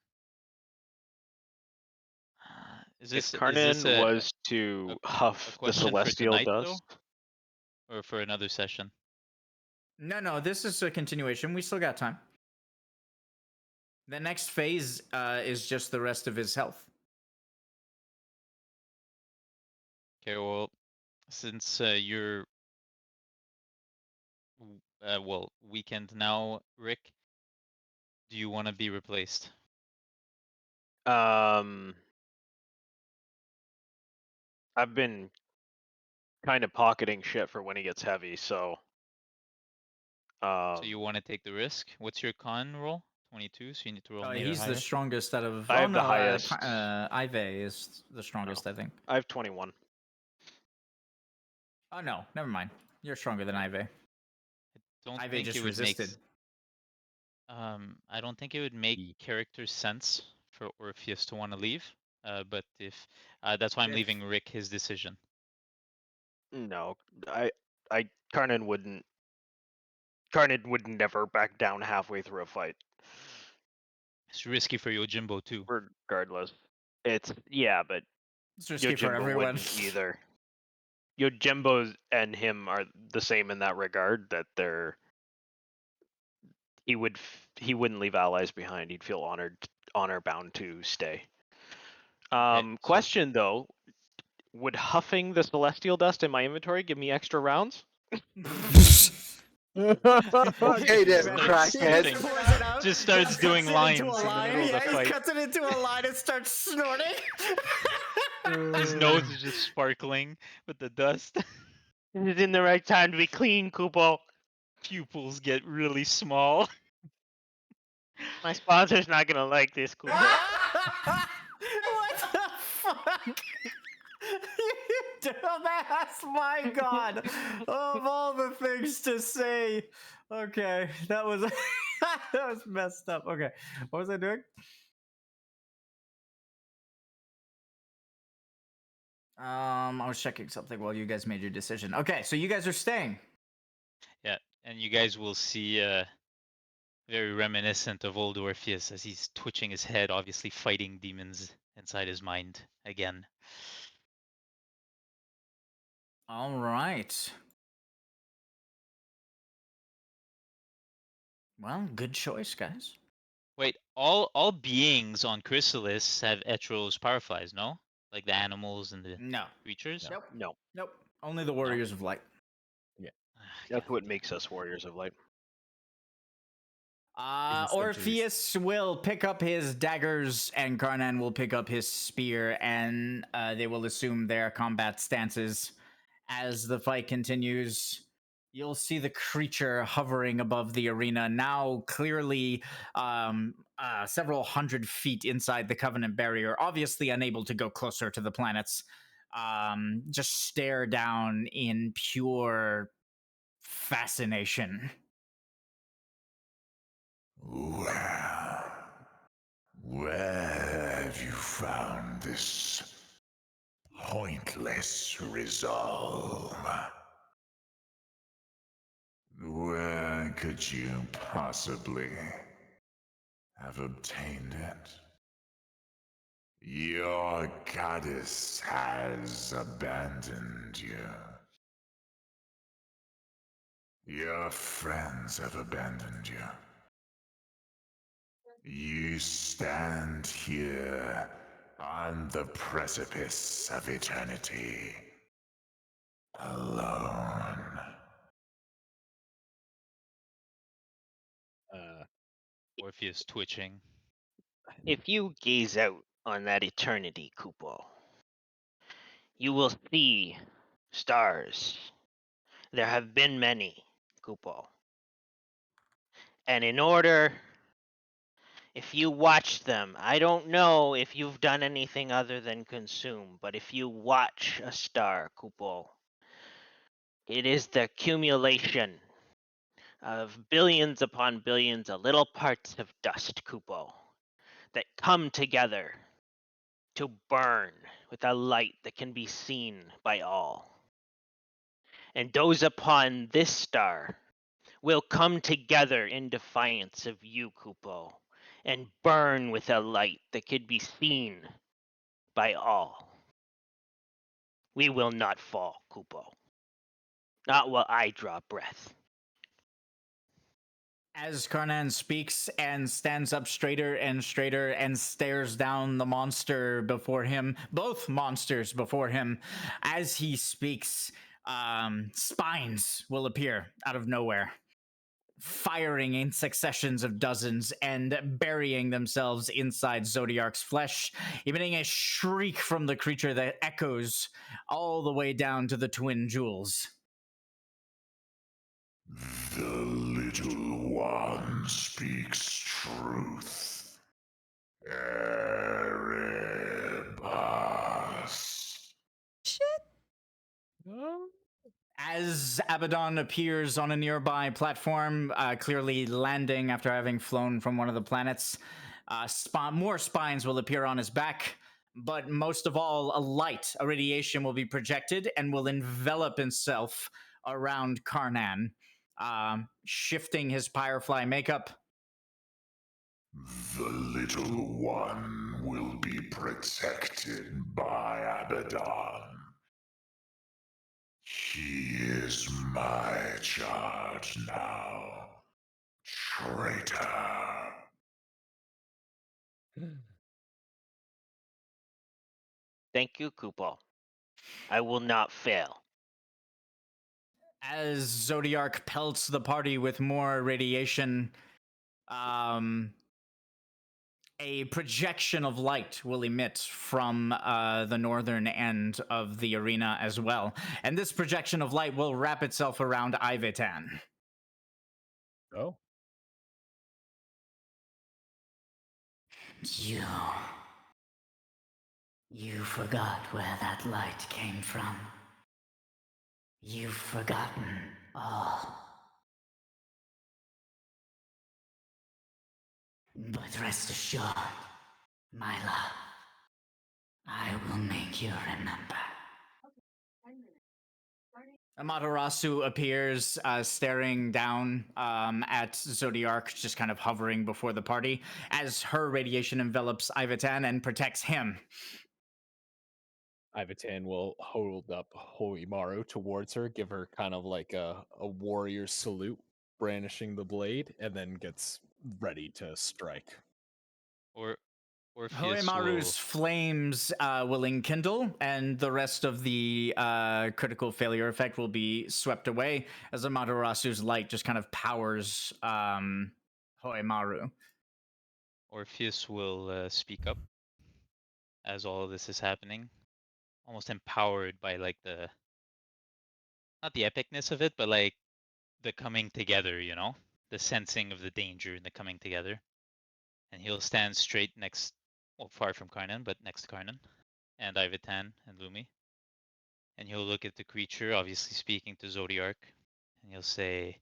If Is Karnan this a was to huff the question for celestial tonight though, dust, or for another session? No, this is a continuation. We still got time. The next phase is just the rest of his health. Okay, well, since you're weakened now, Rick, do you want to be replaced? I've been kind of pocketing shit for when he gets heavy, so. So you want to take the risk? What's your con roll? 22, so you need to roll mid or He's the higher. strongest out of. I have the no, highest. Ive is the strongest, I think. I have 21. Oh no, never mind. You're stronger than Ive. Don't Ive think just it would resisted. I don't think it would make character sense for Orpheus to want to leave. But if that's why I'm leaving Rick his decision. No, Karnan wouldn't. Karnan would never back down halfway through a fight. It's risky for Yojimbo too. Regardless, but It's risky for Yojimbo everyone. wouldn't either. Yojimbo and him are the same in that regard. That he wouldn't leave allies behind. He'd feel honor bound to stay. Question though, would huffing the celestial dust in my inventory give me extra rounds? Okay then, crackhead. Just starts doing lines in the middle of the He fight. cuts it into a line and starts snorting. His nose is just sparkling with the dust. This is in the right time to be clean, Kupo. Pupils get really small. My sponsor's not gonna like this, Kupo. What the fuck? You dumbass, my god. Of all the things to say. Okay, that was that was messed up. Okay, what was I doing? I was checking something while you guys made your decision. Okay, so you guys are staying. Yeah, and you guys will see very reminiscent of old Orpheus as he's twitching his head, obviously fighting demons inside his mind again. All right. Well, good choice, guys. Wait, all beings on Crystalis have Etro's powerflies, no? Like the animals and the No. creatures? No. Nope. Only the Warriors of Light. That's what makes us warriors of light. Orpheus will pick up his daggers, and Karnan will pick up his spear, and they will assume their combat stances. As the fight continues, you'll see the creature hovering above the arena, now clearly several hundred feet inside the Covenant barrier, obviously unable to go closer to the planets. Just stare down in pure fascination. Well, where have you found this pointless resolve? Where could you possibly have obtained it? Your goddess has abandoned you. Your friends have abandoned you. You stand here on the precipice of eternity, alone. Orpheus twitching. If you gaze out on that eternity, Kupo, you will see stars. There have been many, Kupo. And if you watch them, I don't know if you've done anything other than consume, but if you watch a star, Kupo, it is the accumulation of billions upon billions of little parts of dust, Kupo, that come together to burn with a light that can be seen by all. And those upon this star will come together in defiance of you, Kupo, and burn with a light that could be seen by all. We will not fall, Kupo. Not while I draw breath. As Karnan speaks and stands up straighter and stares down the monster before him, both monsters before him, as he speaks, spines will appear out of nowhere firing in successions of dozens and burying themselves inside Zodiark's flesh, emitting a shriek from the creature that echoes all the way down to the twin jewels. The little one speaks truth. Erebus. As Abaddon appears on a nearby platform, clearly landing after having flown from one of the planets, more spines will appear on his back, but most of all, a radiation will be projected and will envelop itself around Karnan, shifting his Firefly makeup. The little one will be protected by Abaddon. He is my charge now, traitor. Thank you, Kupal. I will not fail. As Zodiark pelts the party with more radiation, a projection of light will emit from the northern end of the arena as well. And this projection of light will wrap itself around Ivetan. Oh. You forgot where that light came from. You've forgotten all. But rest assured, my love, I will make you remember. Amaterasu appears, staring down at Zodiark, just kind of hovering before the party, as her radiation envelops Ivetan and protects him. Ivetan will hold up Hoimaru towards her, give her kind of like a warrior salute, brandishing the blade, and then gets ready to strike. Orpheus Hoimaru's flames will enkindle, and the rest of the critical failure effect will be swept away as Amaterasu's light just kind of powers Hoimaru. Orpheus will speak up as all of this is happening, almost empowered by like not the epicness of it, but like the coming together, you know, the sensing of the danger and the coming together. And he'll stand straight next, well, far from Karnan, but next to Karnan and Ivetan and Lumi. And he'll look at the creature, obviously speaking to Zodiark, and he'll say,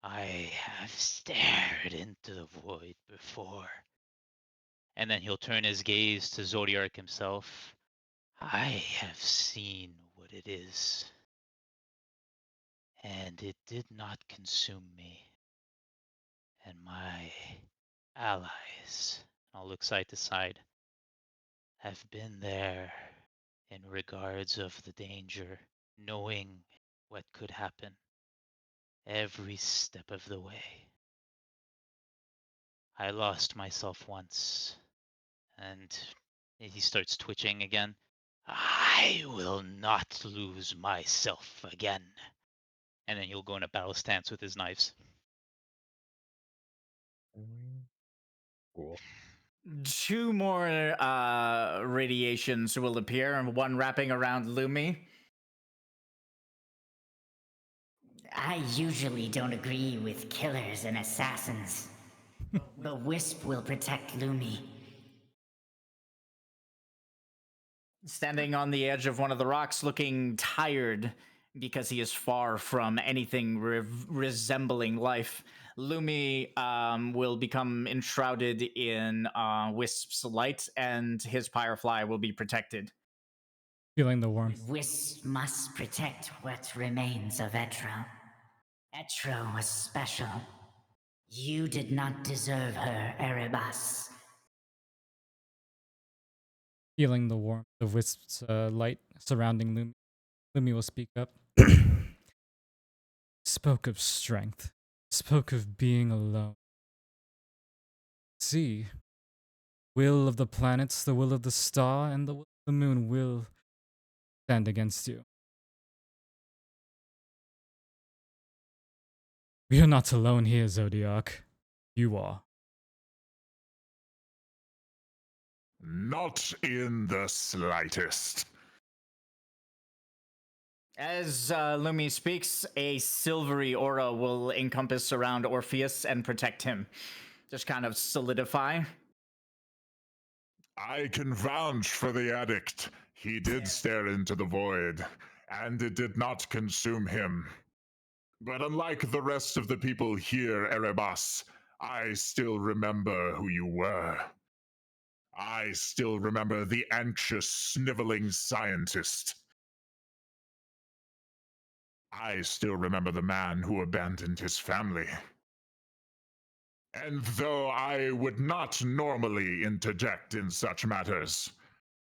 I have stared into the void before. And then he'll turn his gaze to Zodiark himself. I have seen what it is. And it did not consume me. And my allies, I'll look side to side, have been there in regards of the danger, knowing what could happen every step of the way. I lost myself once, and he starts twitching again. I will not lose myself again. And then he'll go in a battle stance with his knives. Cool. 2 more radiations will appear, and one wrapping around Lumi. I usually don't agree with killers and assassins. The Wisp will protect Lumi. Standing on the edge of one of the rocks, looking tired because he is far from anything resembling life, Lumi will become enshrouded in Wisp's light, and his Firefly will be protected. Feeling the warmth. Wisp must protect what remains of Etro. Etro was special. You did not deserve her, Erebus. Feeling the warmth of Wisp's light surrounding Lumi. Lumi will speak up. Spoke of strength. Spoke of being alone. See, will of the planets, the will of the star, and the will of the moon will stand against you. We are not alone here, Zodiac. You are. Not in the slightest. As Lumi speaks, a silvery aura will encompass around Orpheus and protect him. Just kind of solidify. I can vouch for the addict. He did stare into the void, and it did not consume him. But unlike the rest of the people here, Erebus, I still remember who you were. I still remember the anxious, sniveling scientist. I still remember the man who abandoned his family. And though I would not normally interject in such matters,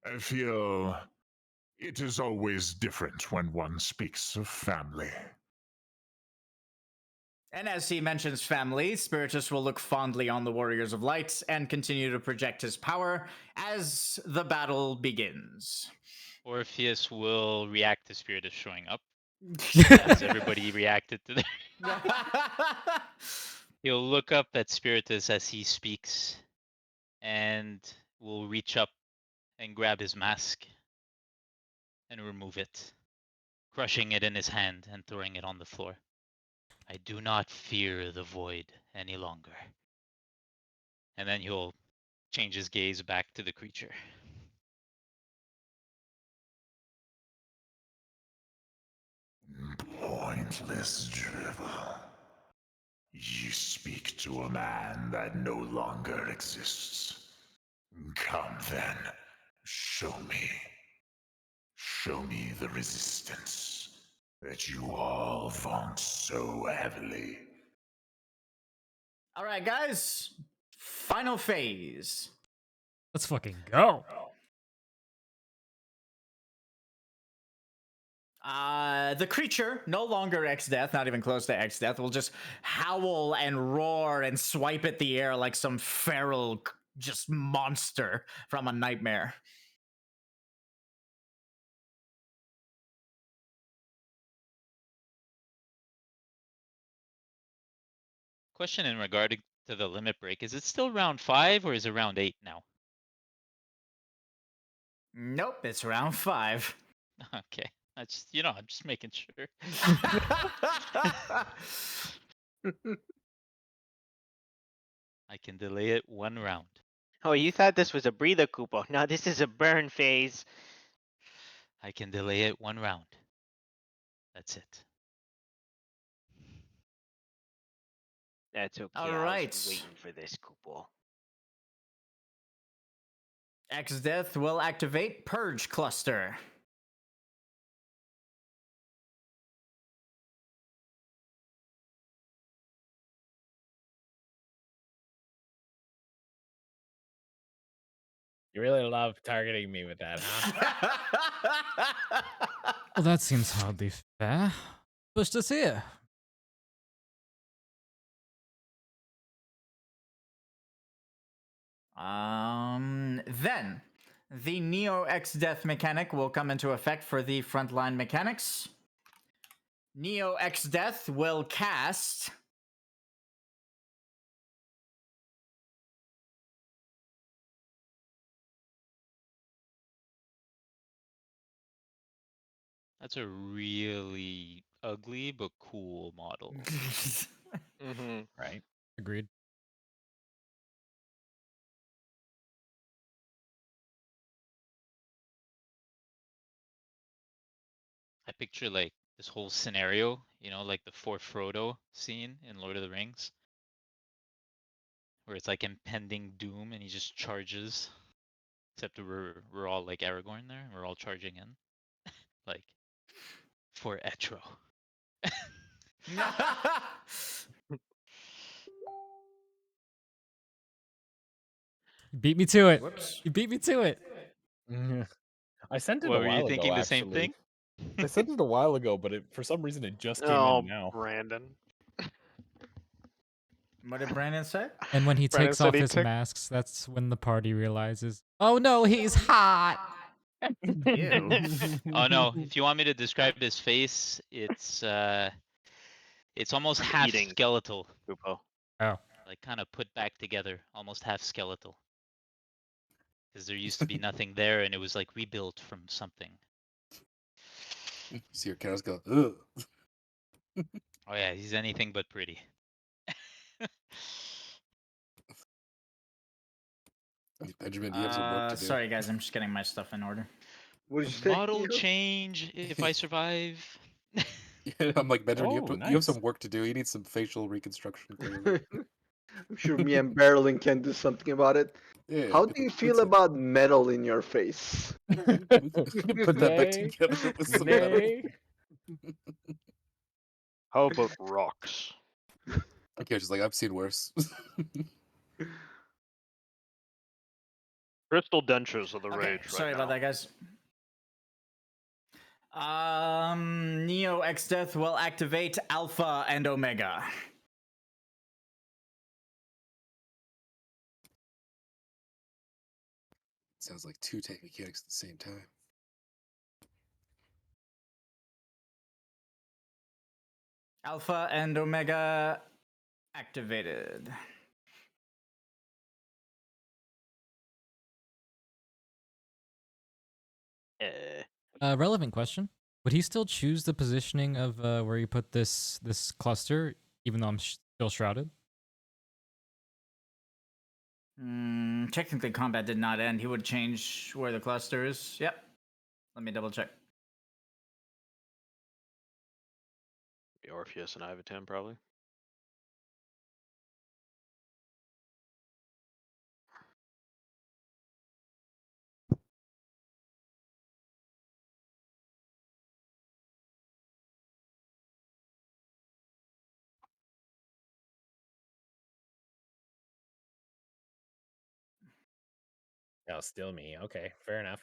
I feel it is always different when one speaks of family. And as he mentions family, Spiritus will look fondly on the Warriors of Light and continue to project his power as the battle begins. Orpheus will react to Spiritus showing up, as everybody reacted to their. He'll look up at Spiritus as he speaks, and will reach up and grab his mask and remove it, crushing it in his hand and throwing it on the floor. I do not fear the void any longer. And then he'll change his gaze back to the creature. Pointless drivel. You speak to a man that no longer exists. Come then, show me. Show me the resistance that you all vaunt so heavily. All right, guys. Final phase. Let's fucking go. The creature, no longer X-Death, not even close to X-Death, will just howl and roar and swipe at the air like some feral just monster from a nightmare. Question in regard to the limit break. Is it still round 5 or is it round 8 now? Nope, it's round 5. Okay. I'm just making sure. I can delay it 1 round. Oh, you thought this was a breather, Koopa. No, this is a burn phase. I can delay it 1 round. That's it. That's okay. All I right. was waiting for this, Koopa. X-Death will activate Purge Cluster. You really love targeting me with that, huh? Well, that seems hardly fair. Pushed us here. Then the Neo X-Death mechanic will come into effect for the frontline mechanics. Neo X-Death will cast That's a really ugly but cool model. Mm-hmm. Right. Agreed. I picture like this whole scenario, like the For Frodo scene in Lord of the Rings, where it's like impending doom and he just charges. Except we're all like Aragorn there, and we're all charging in, like for Etro. You beat me to it. Whoops. You beat me to it. I sent it What, a were you while thinking ago, the same actually. thing? I sent it a while ago, but for some reason it just came Oh, in now. Brandon. What did Brandon say? And when he Brandon takes said off he his took- masks, that's when the party realizes, oh no, he's hot. Ew. Oh no! If you want me to describe his face, it's It's almost I'm half eating skeletal, Pupo. Oh. like kind of put back together, almost half skeletal. Because there used to be nothing there, and it was like rebuilt from something. See your cows go, ugh. Oh yeah, he's anything but pretty. Benjamin, do you have some work to do? Sorry guys, I'm just getting my stuff in order. What did A you say? model Neo? change if I survive. I'm like, Benjamin, you Oh, have nice. some work to do. You need some facial reconstruction. Clearly. I'm sure me and Barreling can do something about it. Yeah. How do you feel about metal in your face? Put that back Nay. together with some metal. Nay. How about rocks? Okay, just like I've seen worse. Crystal dentures are the Okay, rage sorry right about now. that, guys. Neo X Death will activate Alpha and Omega. Sounds like two tank mechanics at the same time. Alpha and Omega activated. Relevant question. Would he still choose the positioning of where you put this cluster, even though I'm still shrouded? Technically, combat did not end. He would change where the cluster is. Yep. Let me double check. Orpheus and Ivatam probably. Oh, still me. Okay, fair enough.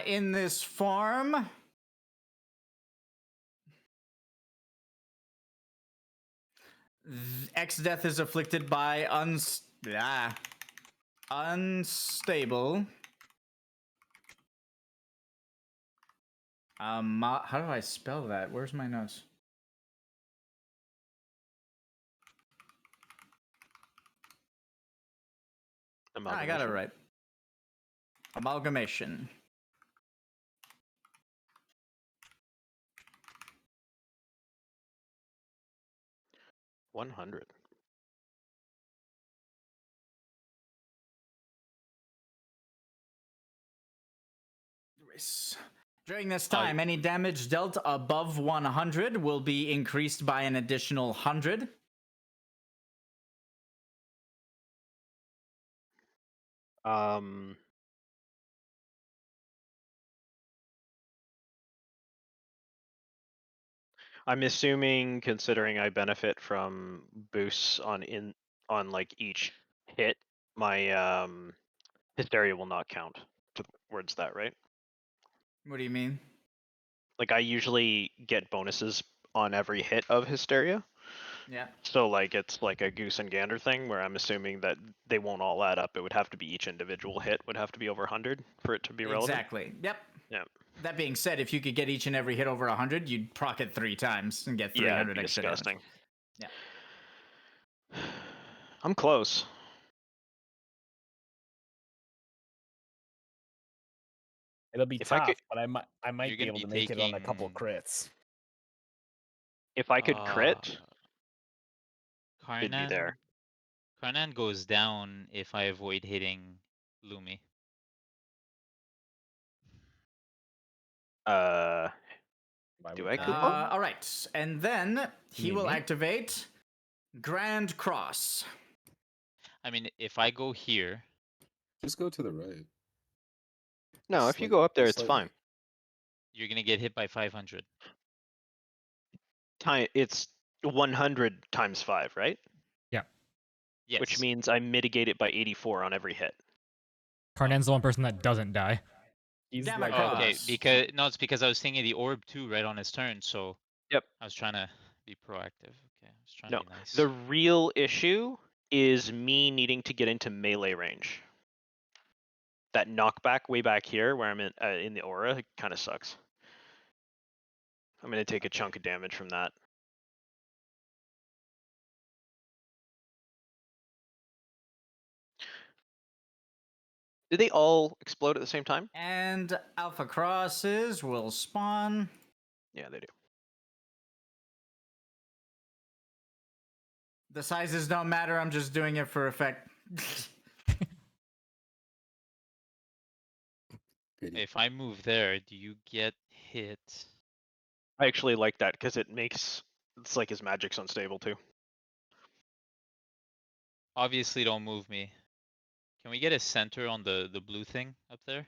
In this form, X Death is afflicted by unstable. How do I spell that? Where's my notes? I got it right. Amalgamation. $100. During this time, any damage dealt above 100 will be increased by an additional 100. I'm assuming, considering I benefit from boosts on like each hit, my hysteria will not count towards that, right? What do you mean? Like I usually get bonuses on every hit of hysteria. Yeah. So like it's like a goose and gander thing where I'm assuming that they won't all add up. It would have to be each individual hit would have to be over 100 for it to be relevant. Exactly. Yep. Yeah. That being said, if you could get each and every hit over 100, you'd proc it 3 times and get 300 it'd be extra disgusting. damage. Yeah. I'm close. It'll be If tough, I could, but I might You're be gonna able be to make it on a couple taking- crits. if I could crit, it'd be there. Karnan goes down if I avoid hitting Lumi. Do I, Kupo? All right, and then he will activate Grand Cross. I mean, if I go here, Just go to the right. No, if you go up there, it's fine. You're gonna get hit by 500. It's 100 times 5, right? Yeah. Yes. Which means I mitigate it by 84 on every hit. Karnan's the one person that doesn't die. He's Gamma like, okay, because no, it's because I was thinking the orb too right on his turn, so Yep. I was trying to be proactive. Okay, I was trying No, to be nice. the real issue is me needing to get into melee range. That knockback way back here, where I'm in the aura, kind of sucks. I'm gonna take a chunk of damage from that. Did they all explode at the same time? And Alpha Crosses will spawn. Yeah, they do. The sizes don't matter. I'm just doing it for effect. Pity. If I move there, do you get hit? I actually like that because it's like his magic's unstable too. Obviously, don't move me. Can we get a center on the blue thing up there?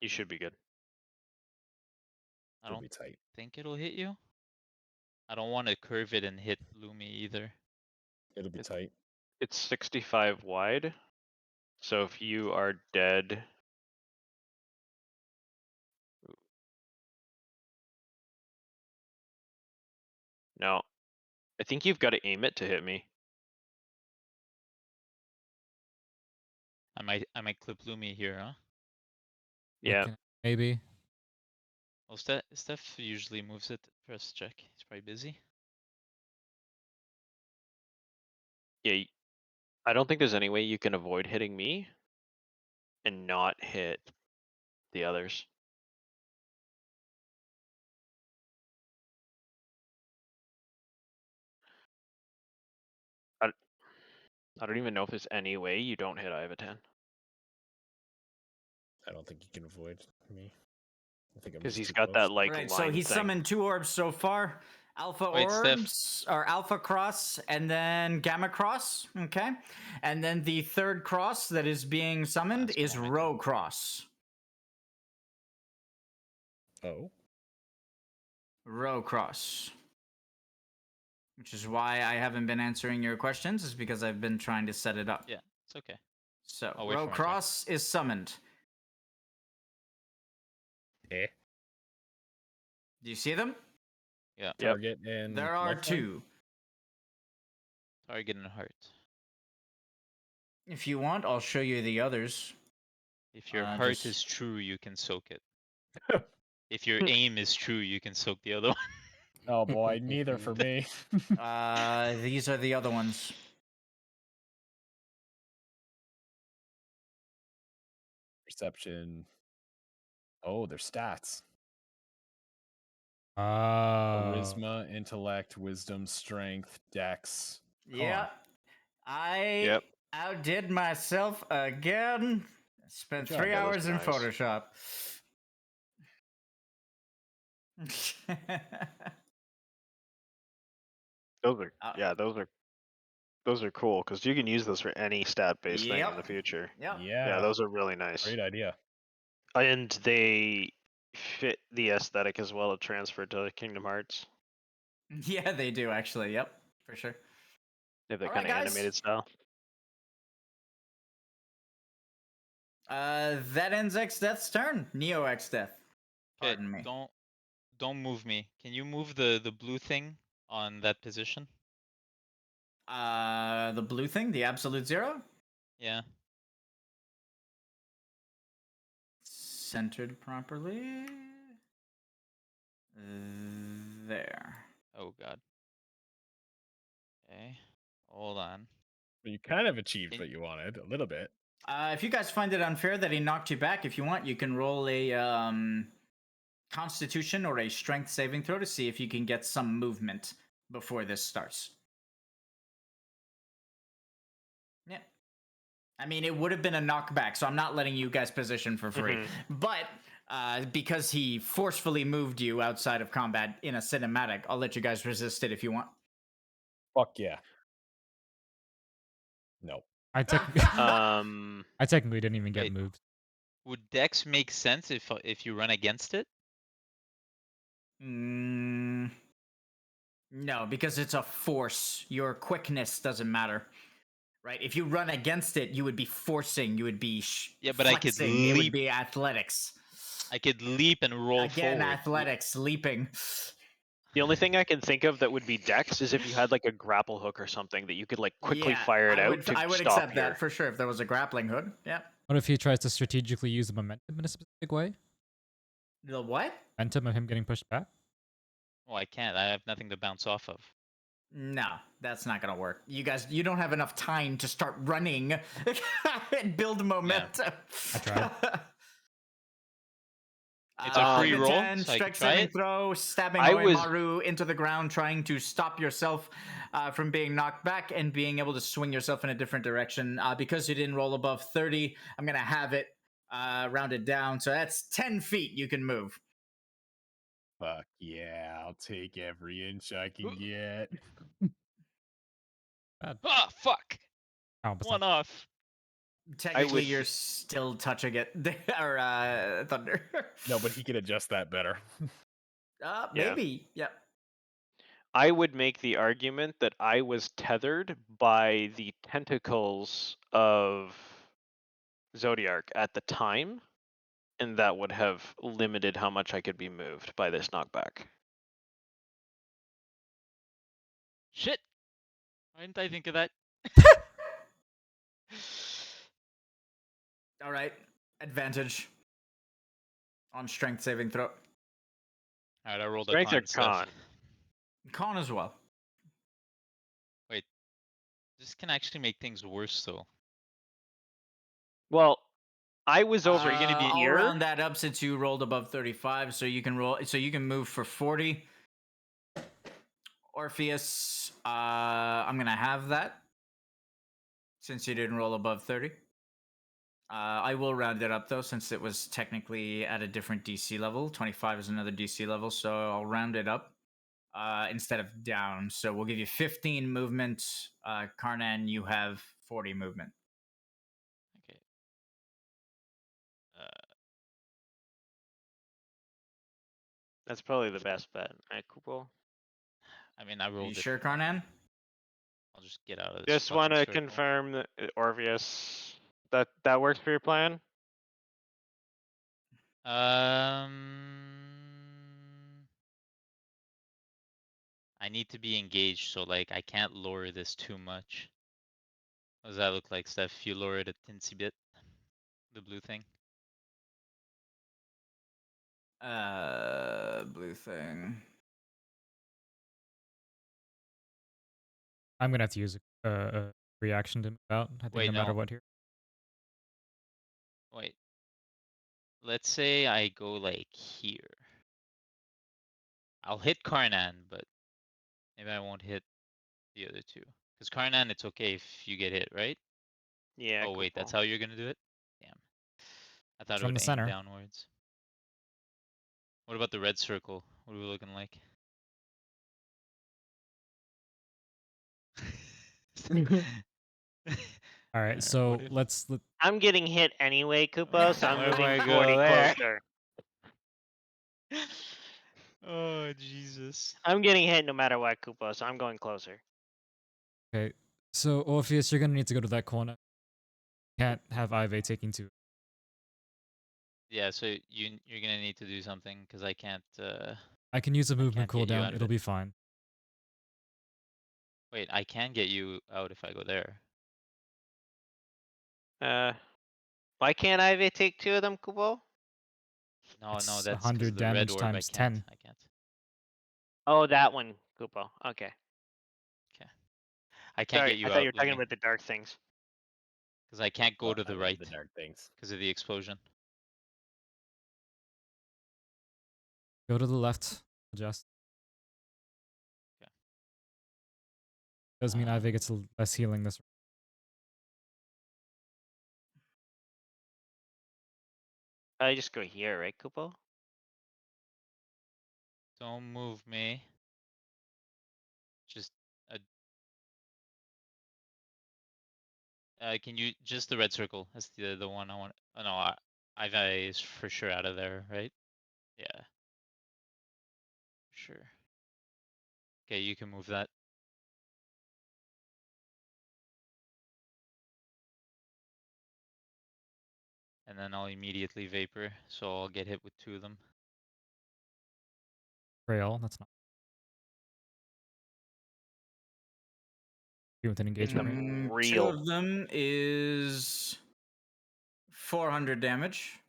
You should be good. I It'll don't be tight. think it'll hit you. I don't want to curve it and hit Lumi either. It'll be It- tight. It's 65 wide. So if you are dead. No. I think you've got to aim it to hit me. I might clip Lumi here, huh? Yeah. Looking- Maybe. Well, Steph usually moves it. Press check. He's probably busy. Yeah. I don't think there's any way you can avoid hitting me and not hit the others. I don't even know if there's any way you don't hit Ivatan. I don't think you can avoid me. I think I'm Because just he's too got close. that like Right, line so he thing. summoned 2 orbs so far. Alpha Wait, Steph. orbs, or Alpha Cross, and then Gamma Cross, okay? And then the third cross that is being summoned Last is moment. Rho Cross. Oh. Rho Cross. Which is why I haven't been answering your questions, is because I've been trying to set it up. Yeah, it's okay. So, I'll wait Rho for my turn. Cross is summoned. Eh. Do you see them? Yeah. Yep. Target and There are lifetime? 2. Target and heart. If you want, I'll show you the others. If your Uh, heart just- is true, you can soak it. If your aim is true, you can soak the other one. Oh boy, neither for me. These are the other ones. Perception. Oh, their stats. Oh. Charisma, intellect, wisdom, strength, dex. Come on. Yeah. I Yep. outdid myself again. Spent Good job. 3 Yeah, those hours are in nice. Photoshop. Those are Uh, yeah, those are cool because you can use those for any stat based thing in the Yep. future. Yep. Yeah, those are really nice. Great idea. And they fit the aesthetic as well to transfer to Kingdom Hearts. Yeah, they do actually. Yep, for sure. They have that Alright, kind of guys. animated style. That ends X Death's turn. Neo X Death. Okay, Pardon me. don't move me. Can you move the blue thing on that position? The blue thing, the absolute 0, Yeah. centered properly. There. Oh god. Okay. Hold on. You kind of achieved Can- what you wanted, a little bit. If you guys find it unfair that he knocked you back, if you want, you can roll a Constitution or a Strength saving throw to see if you can get some movement before this starts. Yeah. I mean, it would have been a knockback, so I'm not letting you guys position for free. But because he forcefully moved you outside of combat in a cinematic, I'll let you guys resist it if you want. Fuck yeah. No. I technically didn't even get Wait. moved. Would Dex make sense if you run against it? No, because it's a force. Your quickness doesn't matter. Right? If you run against it, you would be forcing, you would be Yeah, but I could flexing. It would leap. be athletics. I could leap and roll Again, forward. athletics, leaping. The only thing I can think of that would be Dex is if you had like a grapple hook or something that you could like quickly Yeah, fire it I out would, to I would stop accept here. that for sure if there was a grappling hook. Yeah. What if he tries to strategically use the momentum in a specific way? The what? Momentum of him getting pushed back? Oh, I can't. I have nothing to bounce off of. No, that's not gonna work. You guys, you don't have enough time to start running and build momentum. I tried. It's a free Give roll, 10, so I strike can try saving it. throw, stabbing I was- Oimaru into the ground, trying to stop yourself from being knocked back and being able to swing yourself in a different direction. Because you didn't roll above 30, I'm gonna have it rounded down. So that's 10 feet you can move. Fuck yeah, I'll take every inch I can get. Ah, fuck! Oh, but One off. Technically, would- you're still touching it, or Thunder. No, but he can adjust that better. Maybe. Yep. I would make the argument that I was tethered by the tentacles of Zodiark at the time, and that would have limited how much I could be moved by this knockback. Shit! Why didn't I think of that? All right. Advantage on strength saving throw. Alright, I rolled a Strength or con stuff. con? Con as well. This can actually make things worse, though. Well, I was over you're gonna be- I'll here. round that up since you rolled above 35, so you can roll. So you can move for 40. Orpheus, I'm gonna have that since you didn't roll above 30. I will round it up though, since it was technically at a different DC level. 25 is another DC level, so I'll round it up instead of down. So we'll give you 15 movement. Karnan, you have 40 movement. Okay. That's probably the best bet. Right, Kupo? I mean, I Are rolled you it. sure, Karnan? I'll just get out of this. Just fucking want to circle. confirm that Orpheus, that works for your plan. I need to be engaged, so like I can't lower this too much. What does that look like, Steph? If you lower it a teensy bit, the blue thing. Blue thing. I'm gonna have to use a reaction to move out. I think Wait, no matter no. what here. Wait. Let's say I go like here. I'll hit Karnan, but maybe I won't hit the other two. Because Karnan, it's okay if you get hit, right? Yeah. Oh wait, that's Kupo. how you're gonna do it? Damn. I thought it From would the aim center. downwards. What about the red circle? What are we looking like? All right, so let's. I'm getting hit anyway, Kupo, so I'm Where do I moving go 40 there? closer. Oh Jesus. I'm getting hit no matter what, Kupo, so I'm going closer. Okay, so Orpheus, you're gonna need to go to that corner. Can't have Ive taking two. Yeah, so you're gonna need to do something because I can't. I can use a movement can't get you out cooldown. of It'll it. be fine. Wait, I can get you out if I go there. Why can't Ivy take 2 of them, Kupo? No, It's that's because 100 of the red damage orb. times I can't. 10. I can't. Oh, that one, Kupo. Okay. I can't Sorry, get you I thought out, you were talking Lumi, about the dark things. because I can't go to I the love right the dark things. because of the explosion. Go to the left. Adjust. Okay. Does mean Ive gets less healing this. I just go here, right, Kupo? Don't move me. Just can you just the red circle? That's the one I want. Oh no, Ivi is for sure out of there, right? Yeah. Sure. Okay, you can move that. And then I'll immediately vapor, so I'll get hit with 2 of them. Trail. That's not. With an engagement rate. 2 of them is 400 damage.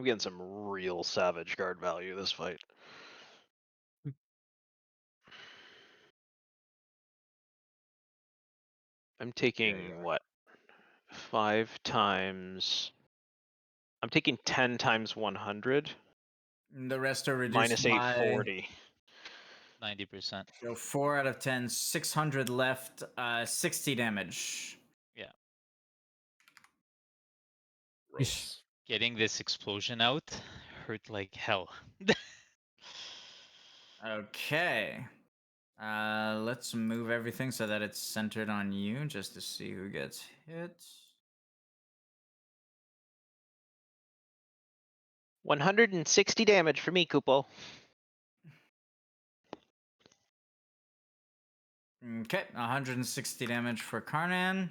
I'm getting some real savage guard value this fight. I'm taking what? 5 times. I'm taking 10 times 100 The rest are reduced minus by 840. 90%. So 4 out of 10, 600 left, 60 damage. Yeah. Yeesh. Getting this explosion out hurt like hell. Okay. Let's move everything so that it's centered on you, just to see who gets hit. 160 damage for me, Kupo. Okay, 160 damage for Karnan.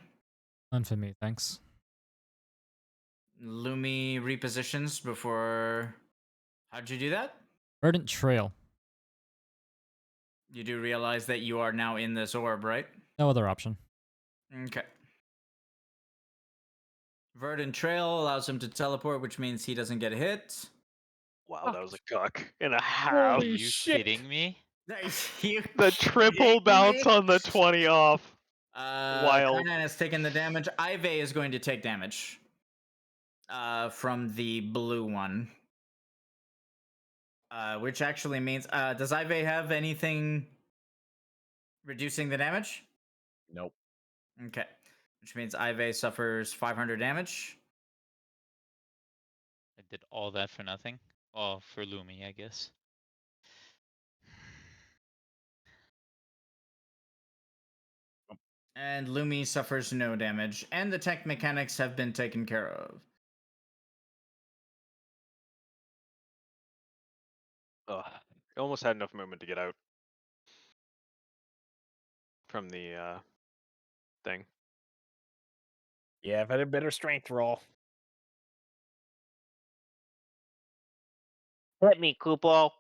None for me, thanks. Lumi repositions before. How'd you do that? Verdant Trail. You do realize that you are now in this orb, right? No other option. Okay. Verdant Trail allows him to teleport, which means he doesn't get hit. Wow, that was a cuck and a half. Are you kidding me? The triple bounce on the 20 off. Wild. Karnan has taken the damage. Ive is going to take damage. From the blue one. Which actually means, does Ive have anything reducing the damage? Nope. Okay. Which means Ive suffers 500 damage. I did all that for nothing. Oh, for Lumi, I guess. And Lumi suffers no damage. And the tech mechanics have been taken care of. Ugh. I almost had enough movement to get out from the thing. Yeah, if I had a better strength roll. Hit me, Kupo.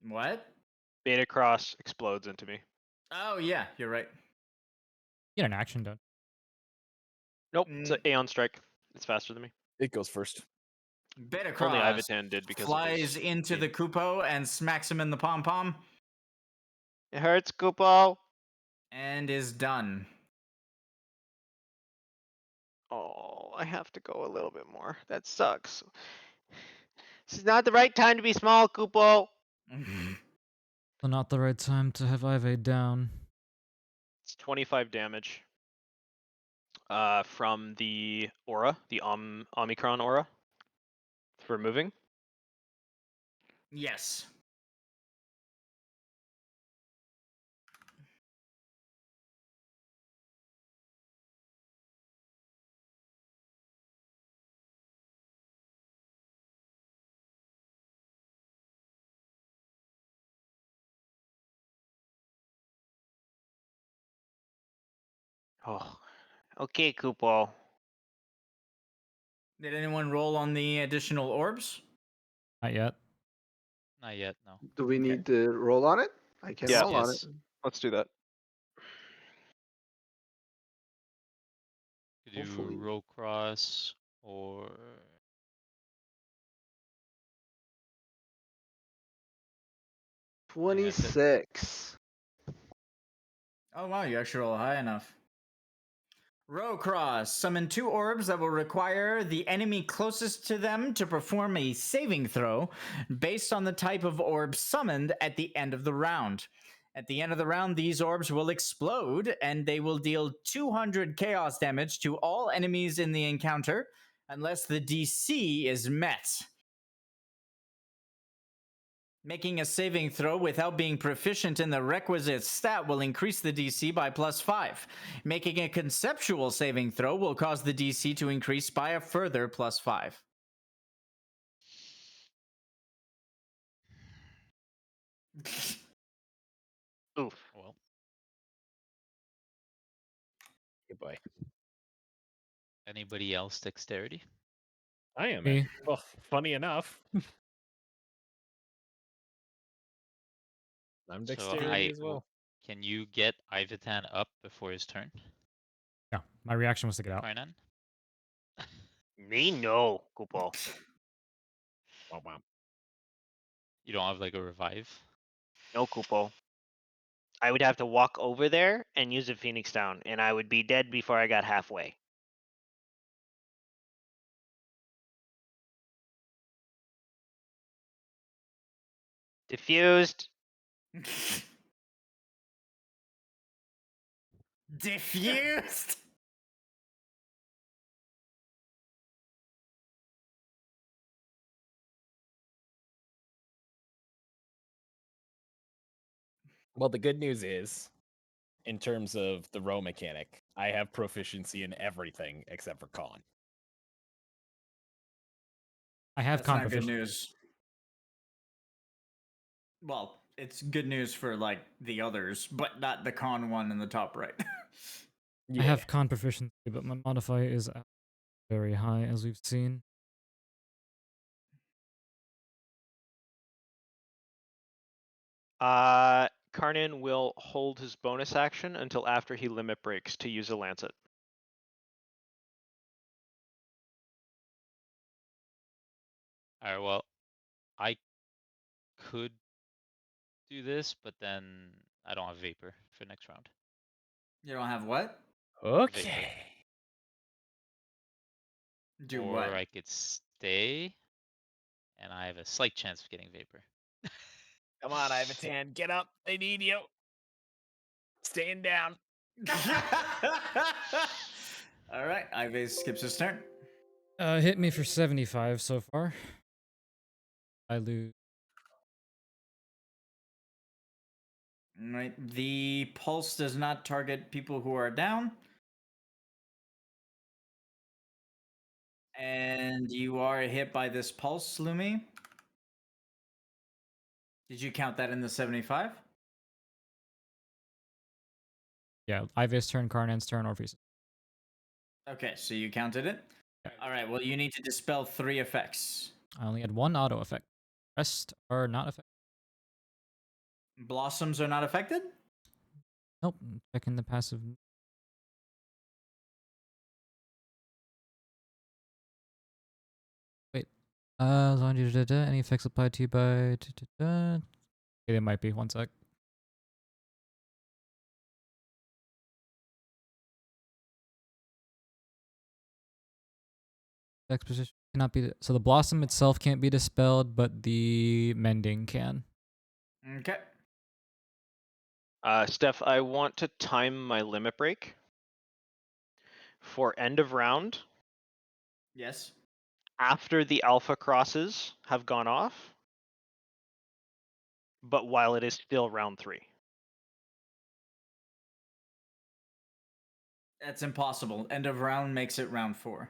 What? Beta Cross explodes into me. Oh, yeah, you're right. Get an action done. Nope, it's an Aeon Strike. It's faster than me. It goes first. Betacross Only Ivatan did because flies of his into the Kupo and smacks him in the pom-pom. It hurts, Kupo. And is done. Oh, I have to go a little bit more. That sucks. This is not the right time to be small, Kupo. So not the right time to have Ive down. It's 25 damage. From the aura, the Omicron aura. For moving. Yes. Oh, okay, Kupo. Did anyone roll on the additional orbs? Not yet. Not yet, no. Do we Okay. need to roll on it? I can Yeah. roll on it. Yes. Let's do that. To do Hopefully. row cross or 26. Oh wow, you actually roll high enough. Row cross. Summon 2 orbs that will require the enemy closest to them to perform a saving throw based on the type of orb summoned at the end of the round. At the end of the round, these orbs will explode and they will deal 200 chaos damage to all enemies in the encounter unless the DC is met. Making a saving throw without being proficient in the requisite stat will increase the DC by +5. Making a conceptual saving throw will cause the DC to increase by a further +5. Oof. well, Goodbye. anybody else dexterity? I am. Me. Well, funny enough. I'm So dexterity as well. can you get Ivatan up before his turn? No, my reaction was to get out. Karnan? Me? No, Kupo. Wow, wow. You don't have like a revive? No, Kupo. I would have to walk over there and use a Phoenix Down, and I would be dead before I got halfway. Diffused. Diffused. Well, the good news is, in terms of the row mechanic, I have proficiency in everything except for con. I have That's not good proficiency. news. Well, it's good news for like the others, but not the con one in the top right. I have con proficiency, but my modifier is very high, as we've seen. Karnan will hold his bonus action until after he limit breaks to use a lancet. Alright, well, I could do this, but then I don't have Vapor for next round. You don't have what? Okay. Do or what? I could stay, and I have a slight chance of getting Vapor. Come on, Ivatan, get up. They need you. Staying down. All right, Ive skips his turn. Hit me for 75 so far. I lose. All right, the pulse does not target people who are down. And you are hit by this pulse, Lumi. Did you count that in the 75? Yeah, Ive's turn, Karnan's turn, Orpheus. Okay, so you counted it. All right, well, you need to dispel 3 effects. I only had 1 auto effect. Rest are not affected. Blossoms are not affected? Nope, checking the passive. Wait. Any effects applied to you by... Okay, they might be. One sec. Exposition cannot be... So the blossom itself can't be dispelled, but the mending can. Okay. Steph, I want to time my limit break for end of round Yes. after the alpha crosses have gone off, but while it is still round 3. That's impossible. End of round makes it round 4.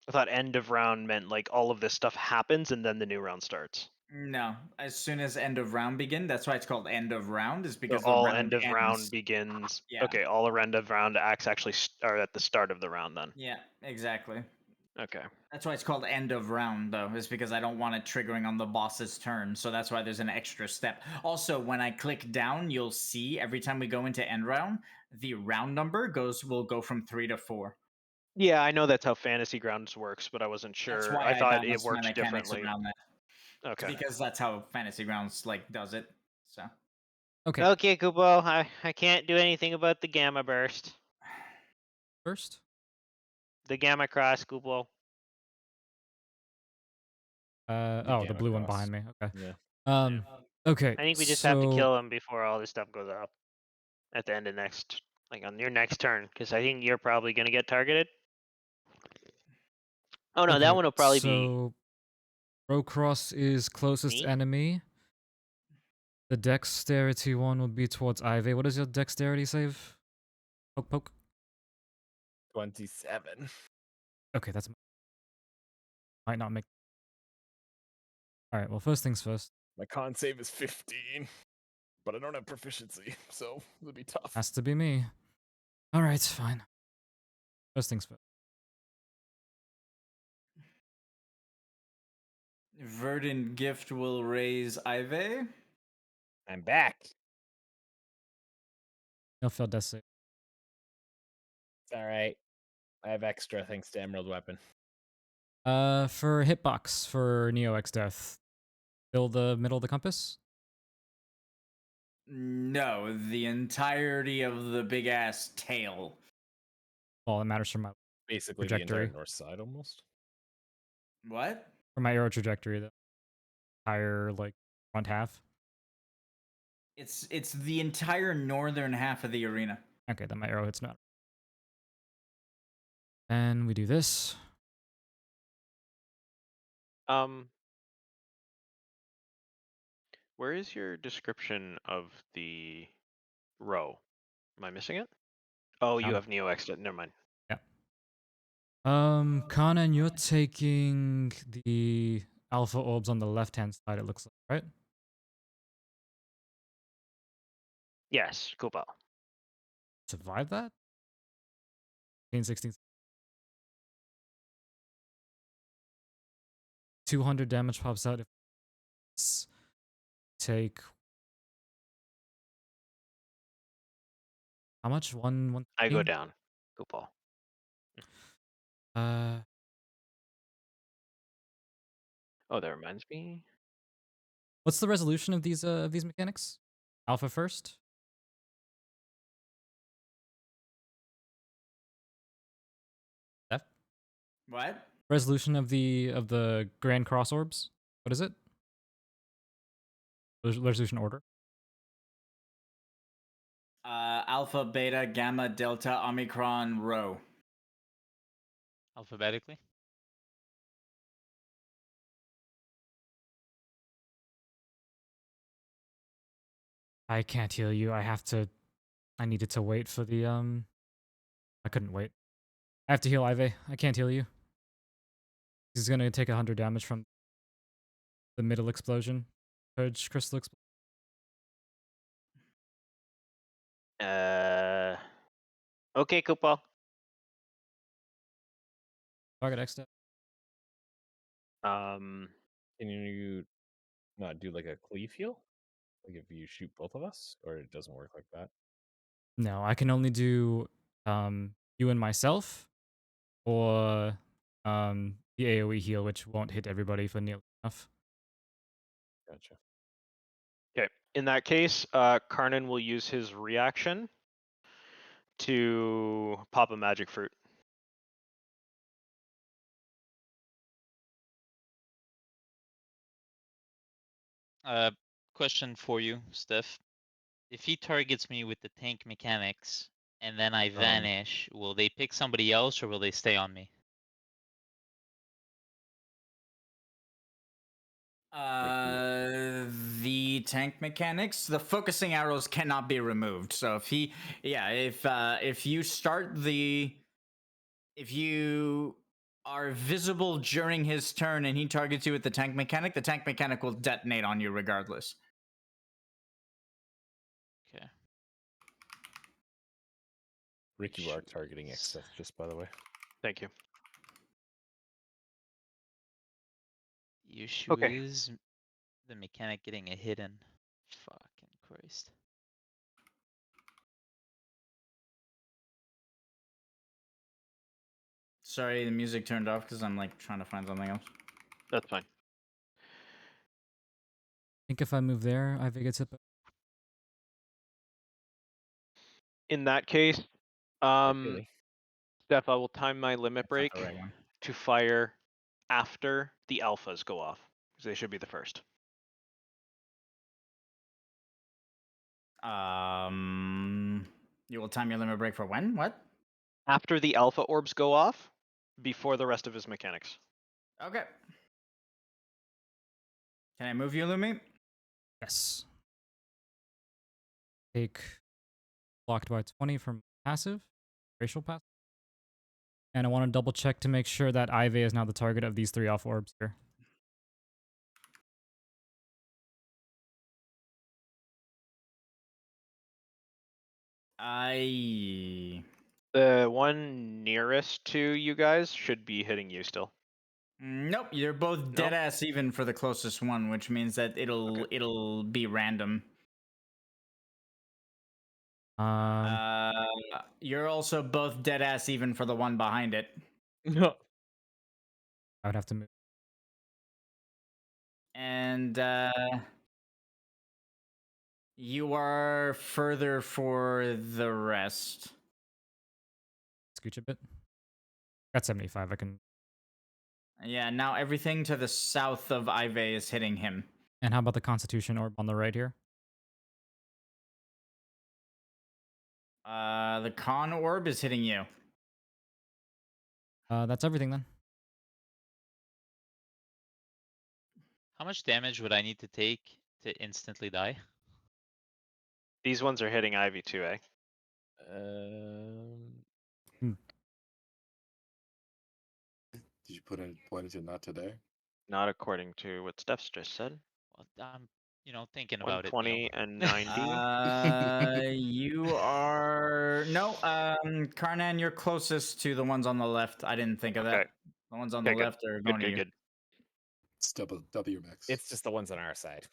I thought end of round meant like all of this stuff happens and then the new round starts. No, as soon as end of round begin, that's why it's called end of round, is So because the all round end of ends. round begins. Yeah. Okay, all end of round acts actually are at the start of the round then. Yeah, exactly. Okay. That's why it's called end of round, though, is because I don't want it triggering on the boss's turn, so that's why there's an extra step. Also, when I click down, you'll see every time we go into end round, the round number will go from 3 to 4. Yeah, I know that's how Fantasy Grounds works, but I wasn't That's sure. why I I thought it balanced my worked mechanics differently. around that. Okay. Because that's how Fantasy Grounds does it. So Okay. Okay, Kupo, I can't do anything about the gamma burst. First. The gamma cross, Kupo. The blue one behind me. Okay. Yeah. Okay. I think we just have to kill him before all this stuff goes up. At the end of on your next turn, because I think you're probably gonna get targeted. Oh no, that one will probably be So, Rocross is closest me. enemy. The dexterity one will be towards Ivy. What is your dexterity save? Poke. 27. Okay, that's might not make. All right. Well, first things first. My con save is 15, but I don't have proficiency, so it'll be tough. Has to be me. All right, fine. First things first. Verdant Gift will raise Ive. I'm back. No failed death save. It's all right. I have extra thanks to Emerald Weapon. For hitbox for Neo X Death, fill the middle of the compass. No, the entirety of the big ass tail. All that matters for my Basically, trajectory. the entire north side almost. What? For my arrow trajectory, the entire like front half. It's the entire northern half of the arena. Okay, then my arrow hits not. And we do this. Where is your description of the row? Am I missing it? Oh, you have Neo X. Never mind. Yeah. Kanan, you're taking the alpha orbs on the left-hand side, it looks like, right? Yes, cool ball. Survive that? 15, 16. 200 damage pops out if it's take how much? One. I go down. Cool ball. Oh, that reminds me. What's the resolution of these mechanics? Alpha first. F. What? Resolution of the Grand Cross orbs. What is it? Resolution order. Alpha, beta, gamma, delta, omicron, rho. Alphabetically. I can't heal you. I needed to wait for the I couldn't wait. I have to heal Ive. I can't heal you. He's gonna take 100 damage from the middle explosion. Purge crystal explosion. Okay, cool ball. Target X step. Um, Can you not do like a cleave heal? Like if you shoot both of us, or it doesn't work like that? No, I can only do you and myself, or the AoE heal, which won't hit everybody for nearly enough. Gotcha. okay. In that case, Karnan will use his reaction to pop a magic fruit. Question for you, Steph. If he targets me with the tank mechanics and then I vanish, will they pick somebody else or will they stay on me? The tank mechanics, the focusing arrows cannot be removed. So if if you are visible during his turn and he targets you with the tank mechanic will detonate on you regardless. Okay. Rick, you are targeting excess, just by the way. Thank you. The issue is the mechanic getting a hidden. Fucking Christ. Sorry, the music turned off because I'm like trying to find something else. That's fine. I think if I move there, Ive gets hit. In that case, Really? Steph, I will time my limit That's not break the right one. to fire after the alphas go off, because they should be the first. You will time your limit break for when? What? After the alpha orbs go off, before the rest of his mechanics. Okay. Can I move you, Lumi? Yes. Take blocked by 20 from passive, racial passive. And I want to double check to make sure that Ive is now the target of these 3 alpha orbs here. The one nearest to you guys should be hitting you still. Nope, you're both dead ass even for the closest one, which means that it'll be random. You're also both dead ass even for the one behind it. No. I would have to move. And you are further for the rest. Scooch a bit. Got 75. I can. Yeah, now everything to the south of Ive is hitting him. And how about the Constitution orb on the right here? The con orb is hitting you. That's everything then. How much damage would I need to take to instantly die? These ones are hitting Ivy too, eh? Did you put in point into not today? Not according to what Steph's just said. Well, I'm, thinking about it. 120 and 90. You are no, Karnan, you're closest to the ones on the left. I didn't think of Okay. that. The ones on the Okay, good. left are going to you. Good. It's double your max. It's just the ones on our side.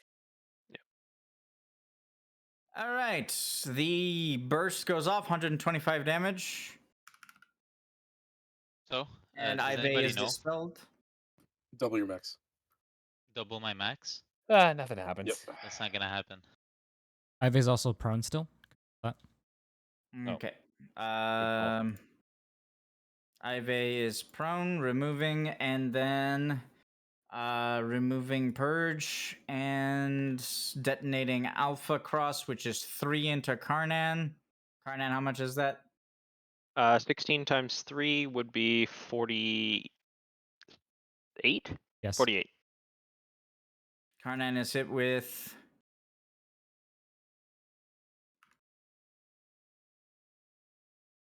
All right, the burst goes off, 125 damage, So, and does Ive anybody is know? dispelled. Double your max. Double my max? Nothing happens. Yep. That's not gonna happen. Ive's also prone still. That. Okay. Ive is prone, removing, and then removing purge and detonating alpha cross, which is 3 into Karnan. Karnan, how much is that? 16 times 3 would be 48? Yes. 48. Karnan is hit with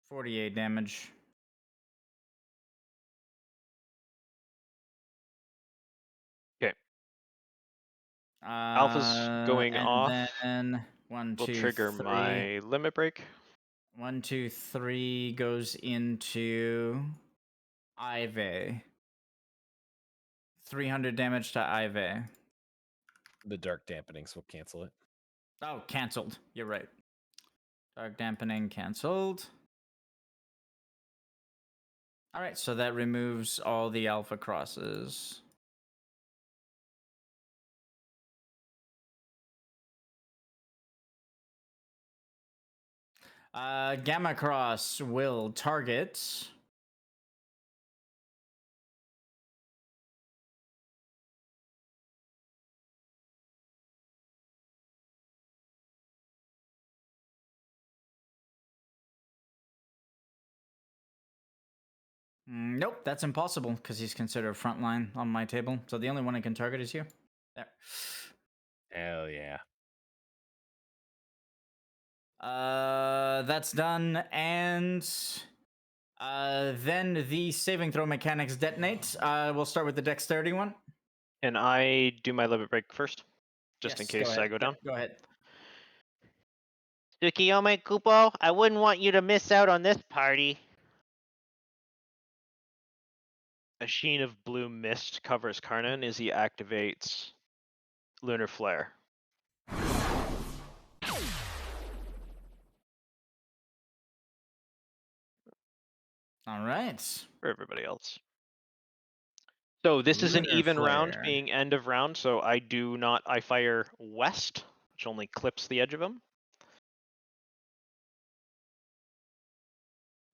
48 damage. Okay. Alpha's going and off. Then 1, We'll 2, trigger 3. my limit break. 1, 2, 3 goes into Ive. 300 damage to Ive. The dark dampenings will cancel it. Oh, canceled. You're right. Dark dampening canceled. All right, so that removes all the alpha crosses. Gamma cross will target. Nope, that's impossible because he's considered frontline on my table. So the only one I can target is you. There. Hell yeah. That's done, and then the saving throw mechanics detonate. We'll start with the dexterity one. And I do my limit break first, just in Yes, case I go down. Go ahead. Tsukiyome Kupo, I wouldn't want you to miss out on this party. A sheen of blue mist covers Karnan as he activates Lunar Flare. All right. For everybody else. So this is an Lunar even round, Flare. being end of round, so I fire west, which only clips the edge of him.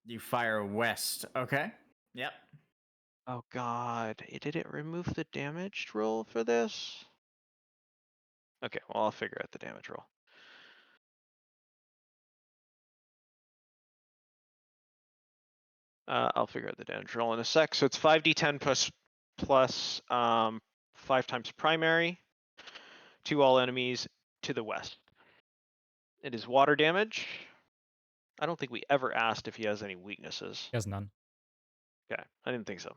You fire west. Okay. Yep. Oh god, did it remove the damage roll for this? Okay, well I'll figure out the damage roll. I'll figure out the damage roll in a sec. So it's 5d10 plus 5 times primary to all enemies to the west. It is water damage. I don't think we ever asked if he has any weaknesses. He has none. Okay, I didn't think so.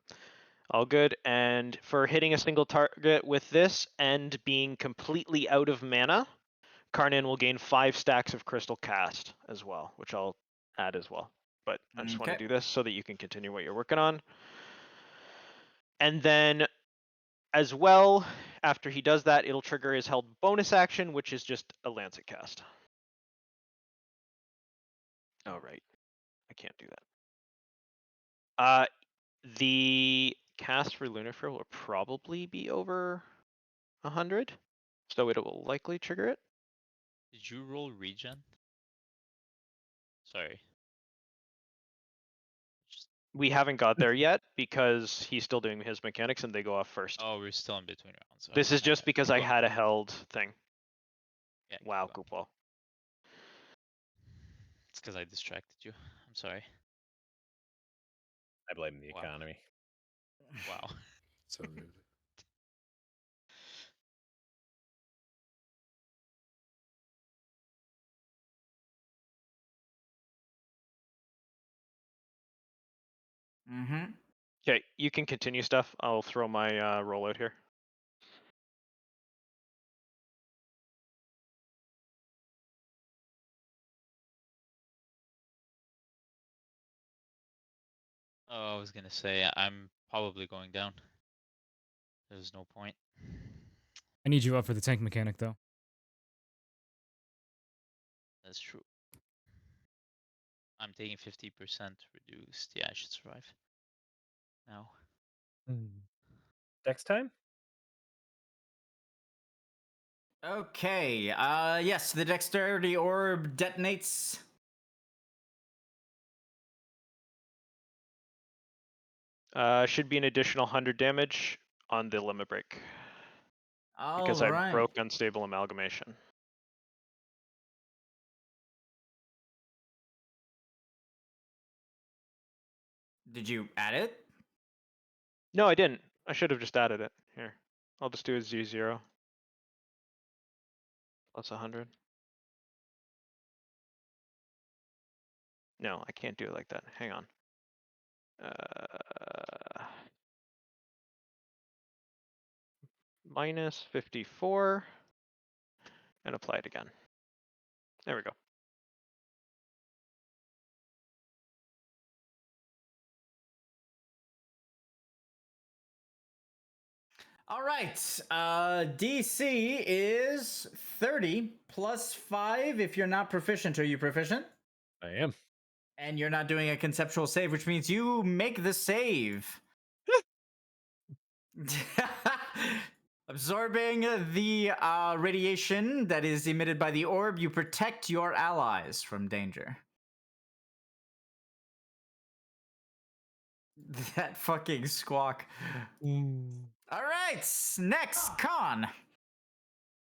All good. And for hitting a single target with this and being completely out of mana, Karnan will gain 5 stacks of Crystal Cast as well, which I'll add as well. But I just want to Okay. do this so that you can continue what you're working on. And then as well, after he does that, it'll trigger his held bonus action, which is just a Lancet cast. All right. I can't do that. The cast for Lucifer will probably be over 100, so it will likely trigger it. Did you roll regen? Sorry. Just, We haven't got there yet because he's still doing his mechanics and they go off first. oh, we're still in between rounds. This Okay, is my just bad. because Keep I going. had a held thing. Yeah, Wow, keep going. Goopal. It's because I distracted you. I'm sorry. I blame the Wow. economy. Wow. So rude. Mm-hmm. Okay, you can continue stuff. I'll throw my rollout here. Oh, I was gonna say I'm probably going down. There's no point. I need you up for the tank mechanic though. That's true. I'm taking 50% reduced. Yeah, I should survive. Now. Next time? Okay. Yes, the dexterity orb detonates. Should be an additional 100 damage on the limit break because All I right. broke unstable amalgamation. Did you add it? No, I didn't. I should have just added it. Here, I'll just do a Z0 plus 100. No, I can't do it like that. Hang on. Minus 54 and apply it again. There we go. All right. DC is 30 plus 5 if you're not proficient. Are you proficient? I am. And you're not doing a conceptual save, which means you make the save. Absorbing the radiation that is emitted by the orb, you protect your allies from danger. That fucking squawk. All right, next, Khan.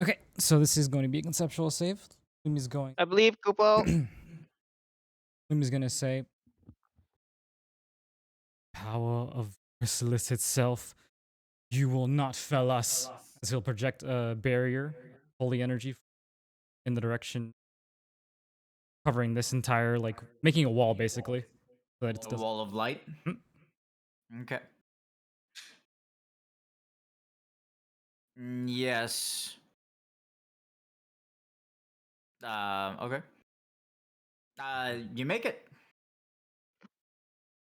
Okay, so this is going to be a conceptual save. Lumi's going. I believe Goopal. Lumi's gonna say, "Power of Crystalis itself, you will not fail us." As he'll project a barrier, holy energy, in the direction covering this entire, like making a wall basically, so that it A doesn't. wall of light. Hmm. Okay. Yes. Okay. You make it.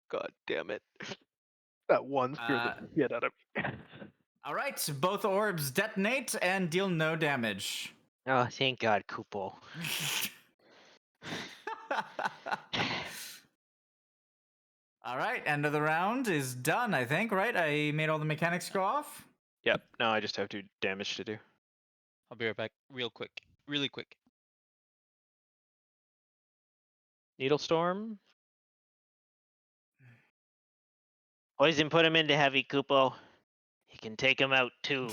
God damn it. That one scared the shit out of me. All right, both orbs detonate and deal no damage. Oh, thank God, Goopal. All right, end of the round is done, I think, right? I made all the mechanics go off. Yep, now I just have to damage to do. I'll be right back real quick. Really quick. Needle Storm. Poison put him into heavy, Kupo. He can take him out too.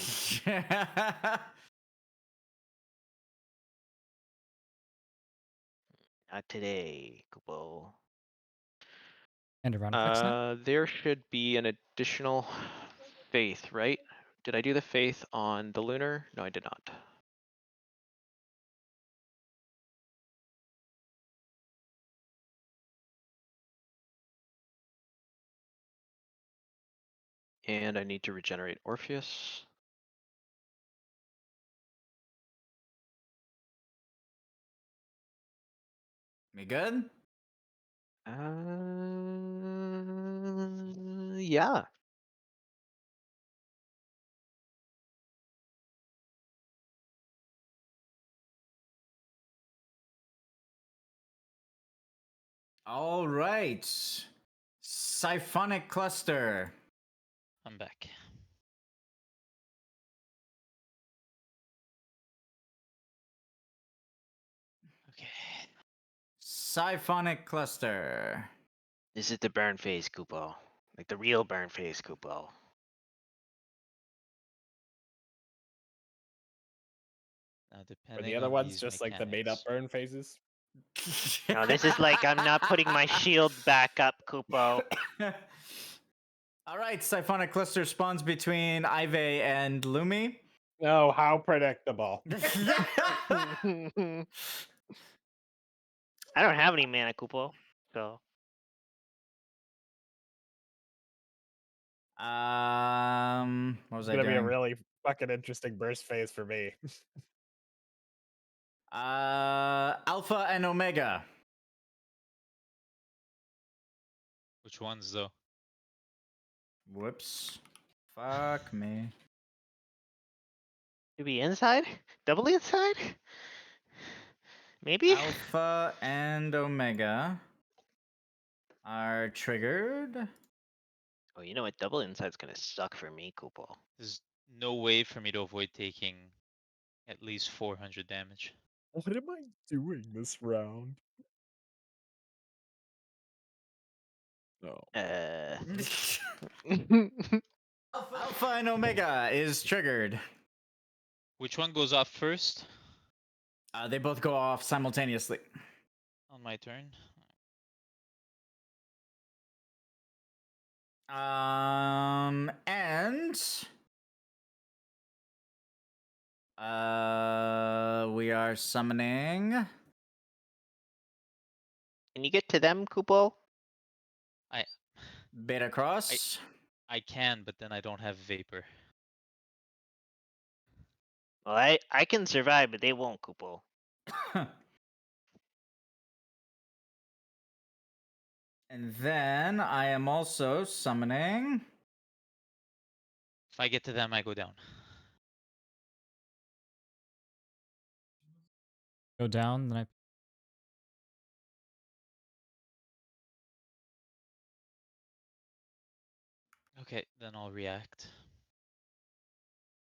Not today, Kupo. And a round effects now. There should be an additional faith, right? Did I do the faith on the lunar? No, I did not. And I need to regenerate Orpheus. Me good? Yeah. All right. Siphonic cluster. I'm back. Okay. Siphonic cluster. This is the burn phase, Kupo. Like the real burn phase, Kupo. Now, Are depending the other on ones these just like the made up mechanics- burn phases? No, this is like I'm not putting my shield back up, Kupo. All right, Siphonic cluster spawns between Ive and Lumi. No, how predictable. I don't have any mana, Kupo. So What was It's I gonna be a doing? really fucking interesting burst phase for me. Alpha and Omega. Which ones, though? Whoops. Fuck me. to be inside? Doubly inside? Maybe? Alpha and Omega are triggered. Oh, you know what? Double inside's gonna suck for me, Kupo. There's no way for me to avoid taking at least 400 damage. What am I doing this round? No. Alpha and Omega is triggered. Which one goes off first? They both go off simultaneously. On my turn. And we are summoning. Can you get to them, Kupo? Beta Cross. I can, but then I don't have Vapor. Well, I can survive, but they won't, Kupo. And then I am also summoning. If I get to them, I go down. Go down, then I Okay, then I'll react.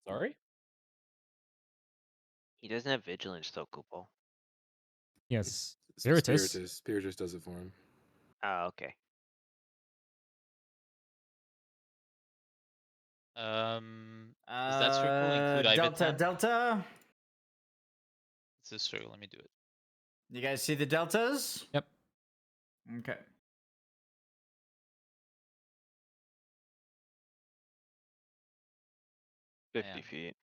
Sorry? He doesn't have vigilance though, Kupo. yes. Spiritus. Spiritus does it for him. Oh, okay. Does that circle include Delta, Ivitan? Delta. It's a circle. Let me do it. You guys see the deltas? Yep. Okay. I 50 am. feet.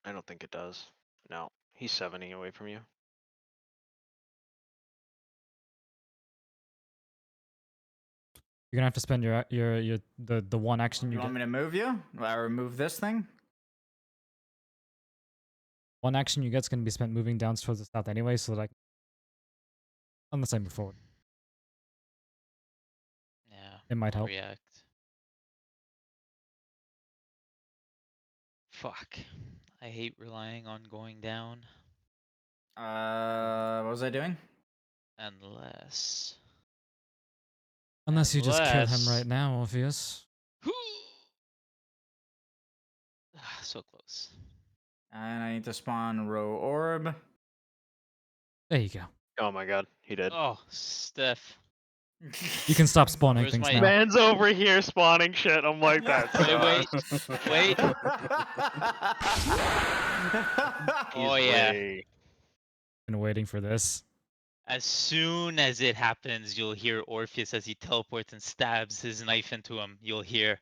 I don't think it does. No, he's 70 away from you. You're gonna have to spend the one action You you want get. me to move you? I remove this thing? One action you get's gonna be spent moving down towards the south anyway, so that unless I move forward. Yeah. It might I'll help. react. Fuck. I hate relying on going down. What was I doing? Unless. Unless you just kill him Unless- right now, Orpheus. So close. And I need to spawn row orb. There you go. Oh my god, he did. Oh, Steph. You can stop spawning Where's things my- now. Man's over here spawning shit. I'm like that. Wait. Oh, yeah. Been waiting for this. As soon as it happens, you'll hear Orpheus as he teleports and stabs his knife into him. You'll hear,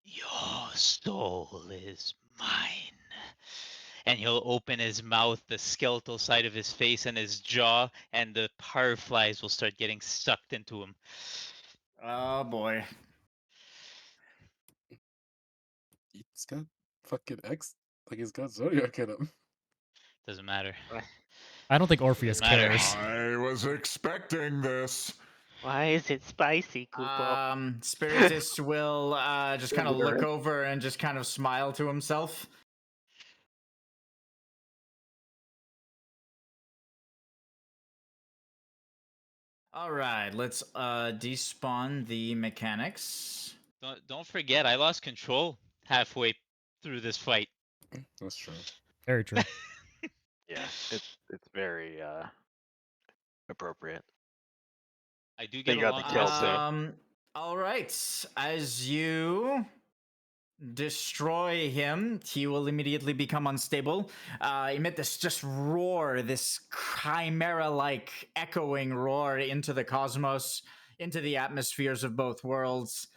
"Your soul is mine." And he'll open his mouth, the skeletal side of his face and his jaw, and the fireflies will start getting sucked into him. Oh boy. He's got fucking X. Like he's got Zodiac in him. Doesn't matter. I don't think Orpheus Matter. cares. I was expecting this. Why is it spicy, Kupo? Spiritus will just kind of look over and just kind of smile to himself. All right, let's despawn the mechanics. Don't forget, I lost control halfway through this fight. That's true. Very true. Yeah, it's very appropriate. I do They get got the along kill, with too. All right, as you destroy him, he will immediately become unstable. Emit this just roar, this chimera-like echoing roar into the cosmos, into the atmospheres of both worlds.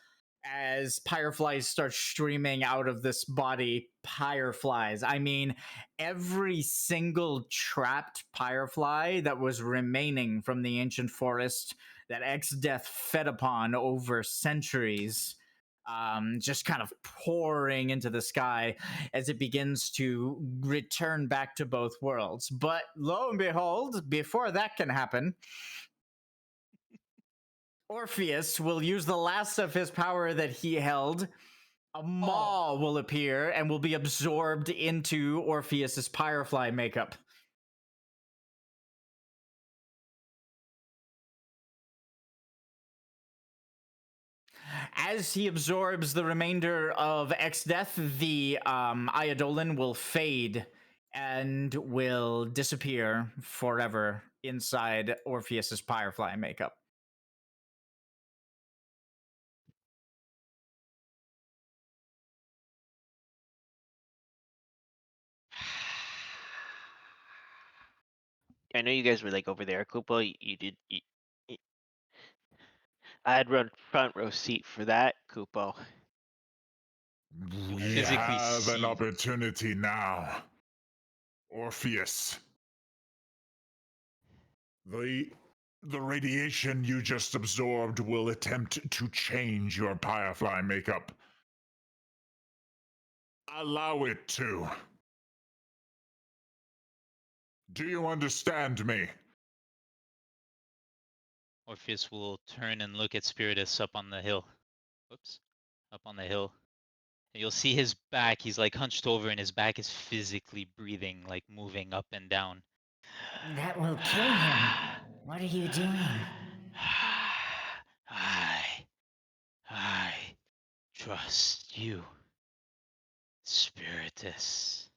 As pyreflies start streaming out of this body, pyreflies. I mean, every single trapped pyrefly that was remaining from the ancient forest that X-Death fed upon over centuries, just kind of pouring into the sky as it begins to return back to both worlds. But lo and behold, before that can happen, Orpheus will use the last of his power that he held. A maw will appear and will be absorbed into Orpheus's pyrefly makeup. As he absorbs the remainder of X-Death, the Eidolon will fade and will disappear forever inside Orpheus's pyrefly makeup. I know you guys were like over there, Koopa. You did. I had run front row seat for that, Koopo. We physically have an see. opportunity now. Orpheus. The radiation you just absorbed will attempt to change your Firefly makeup. Allow it to. Do you understand me? Orpheus will turn and look at Spiritus up on the hill. Whoops. Up on the hill. And you'll see his back. He's like hunched over, and his back is physically breathing, like moving up and down. That will kill him. What are you doing? I trust you, Spiritus.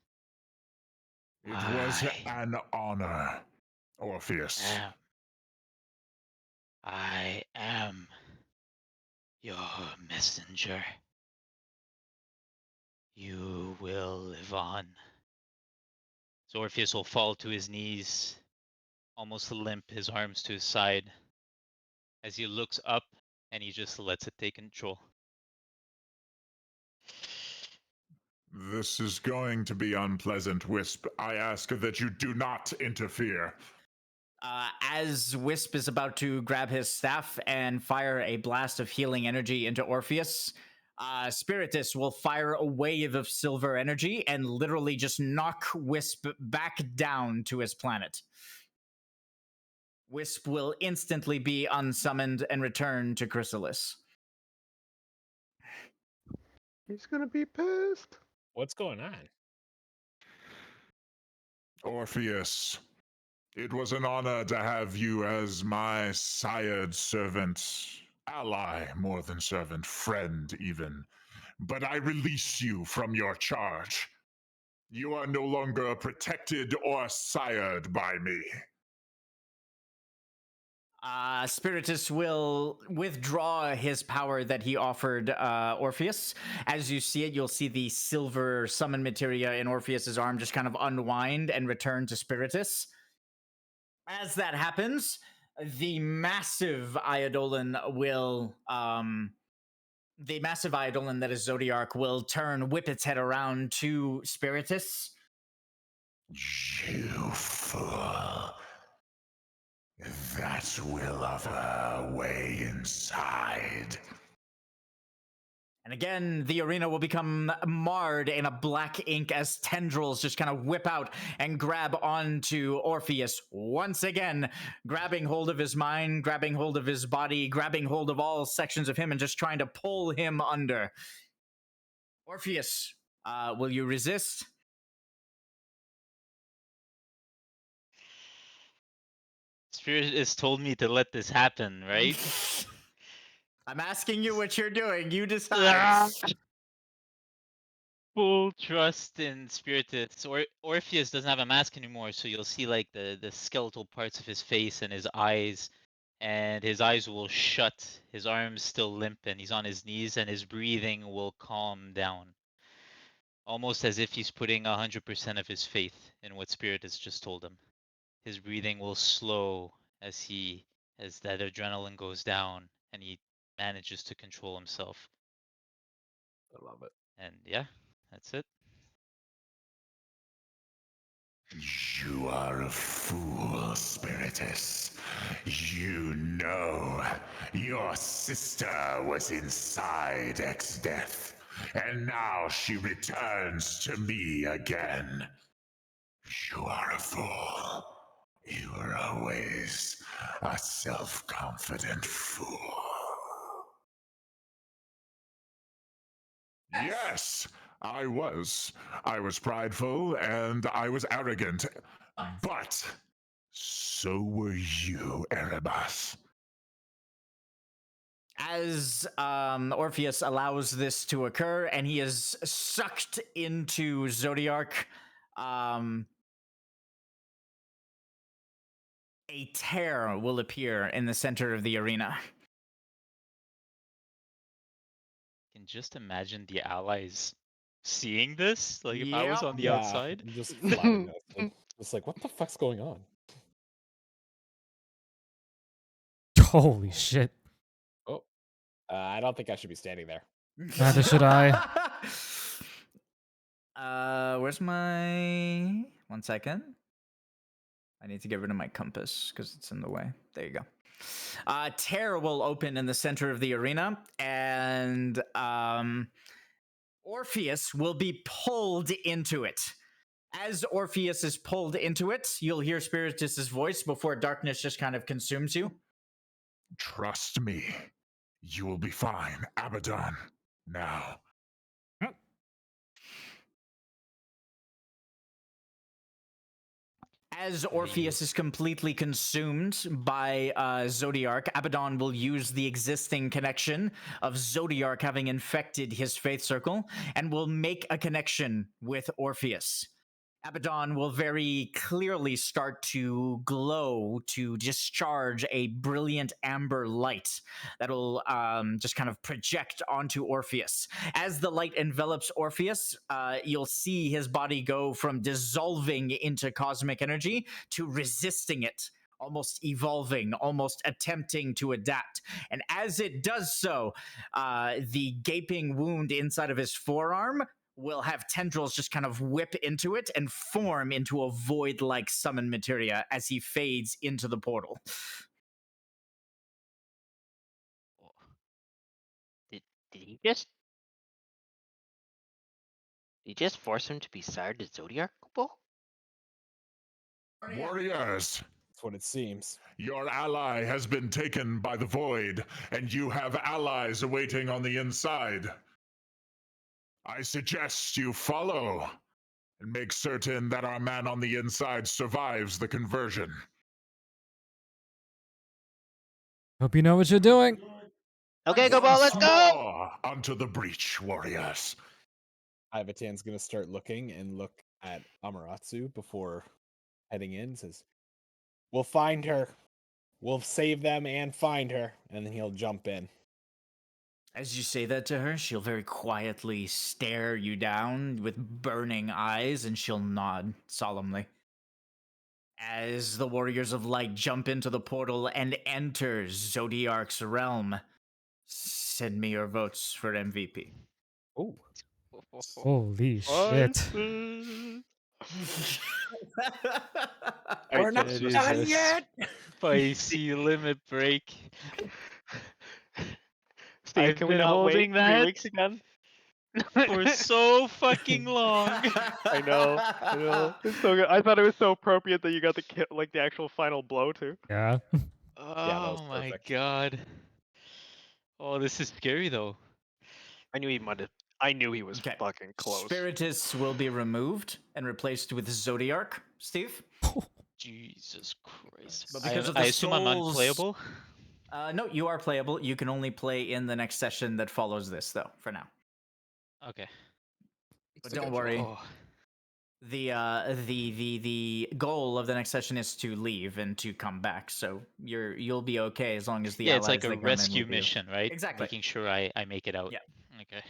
It was I an honor, Orpheus. I am your messenger. You will live on. So Orpheus will fall to his knees, almost limp, his arms to his side, as he looks up and he just lets it take control. This is going to be unpleasant, Wisp. I ask that you do not interfere. As Wisp is about to grab his staff and fire a blast of healing energy into Orpheus, Spiritus will fire a wave of silver energy and literally just knock Wisp back down to his planet. Wisp will instantly be unsummoned and return to Crystalis. He's gonna be pissed. What's going on? Orpheus, it was an honor to have you as my sired servant, ally more than servant, friend even. But I release you from your charge. You are no longer protected or sired by me. Spiritus will withdraw his power that he offered Orpheus. As you see it, you'll see the silver summon materia in Orpheus's arm just kind of unwind and return to Spiritus. As that happens, the massive Eidolon will the massive Eidolon that is Zodiark will turn, whip its head around to Spiritus. You fool. That will of a way inside. And again, the arena will become marred in a black ink as tendrils just kind of whip out and grab onto Orpheus once again, grabbing hold of his mind, grabbing hold of his body, grabbing hold of all sections of him and just trying to pull him under. Orpheus, will you resist? Spirit has told me to let this happen, right? I'm asking you what you're doing. You decide. Ah! Full trust in Spiritus. Orpheus doesn't have a mask anymore, so you'll see like the skeletal parts of his face and his eyes will shut. His arms still limp, and he's on his knees, and his breathing will calm down. Almost as if he's putting 100% of his faith in what Spirit has just told him. His breathing will slow as that adrenaline goes down, and he manages to control himself. I love it. And yeah, that's it. You are a fool, Spiritus. You know your sister was inside X-Death, and now she returns to me again. You are a fool. You were always a self-confident fool. Yes, I was. I was prideful and I was arrogant. But so were you, Erebus. As Orpheus allows this to occur, and he is sucked into Zodiark, a tear will appear in the center of the arena. Can just imagine the allies seeing this. Like if I was on the outside, I'm just flabbergasted. Just like, what the fuck's going on? Holy shit. Oh, I don't think I should be standing there. Neither should I. Where's my... 1 second. I need to get rid of my compass because it's in the way. There you go. Tear will open in the center of the arena, and Orpheus will be pulled into it. As Orpheus is pulled into it, you'll hear Spiritus's voice before darkness just kind of consumes you. Trust me. You will be fine, Abaddon. Now. As Orpheus is completely consumed by Zodiark, Abaddon will use the existing connection of Zodiark having infected his faith circle and will make a connection with Orpheus. Abaddon will very clearly start to glow, to discharge a brilliant amber light that'll just kind of project onto Orpheus. As the light envelops Orpheus, you'll see his body go from dissolving into cosmic energy to resisting it, almost evolving, almost attempting to adapt. And as it does so, the gaping wound inside of his forearm will have tendrils just kind of whip into it and form into a void-like summon materia as he fades into the portal. Did he just? Did he just force him to be sired to Zodiac? Warriors, That's what it seems. your ally has been taken by the void, and you have allies awaiting on the inside. I suggest you follow and make certain that our man on the inside survives the conversion. Hope you know what you're doing. Okay, go ball, let's Once go! more onto the breach, warriors. Ivatan's gonna start looking and look at Amaterasu before heading in. Says, "We'll find her. We'll save them and find her." And then he'll jump in. As you say that to her, she'll very quietly stare you down with burning eyes, and she'll nod solemnly. As the Warriors of Light jump into the portal and enter Zodiark's realm, send me your votes for MVP. Oh, Holy shit. we're not That is done a yet. spicy limit break. Steve, I've can we been not wait holding 3 that weeks again? for so fucking long. I know. It's so good. I thought it was so appropriate that you got the the actual final blow too. Yeah. Yeah, that was Oh my perfect. god. Oh, this is scary though. I knew he might have. I knew he was Okay. fucking close. Spiritus will be removed and replaced with Zodiark. Steve? Jesus Christ. But because of I the assume I'm souls, unplayable. No, you are playable. You can only play in the next session that follows this, though. For now, Okay. but don't worry. Oh. The goal of the next session is to leave and to come back. So you'll be okay as long as the Yeah, allies it's like a that come in rescue with you. mission, right? Exactly. Making sure I make it out. Yeah. Okay.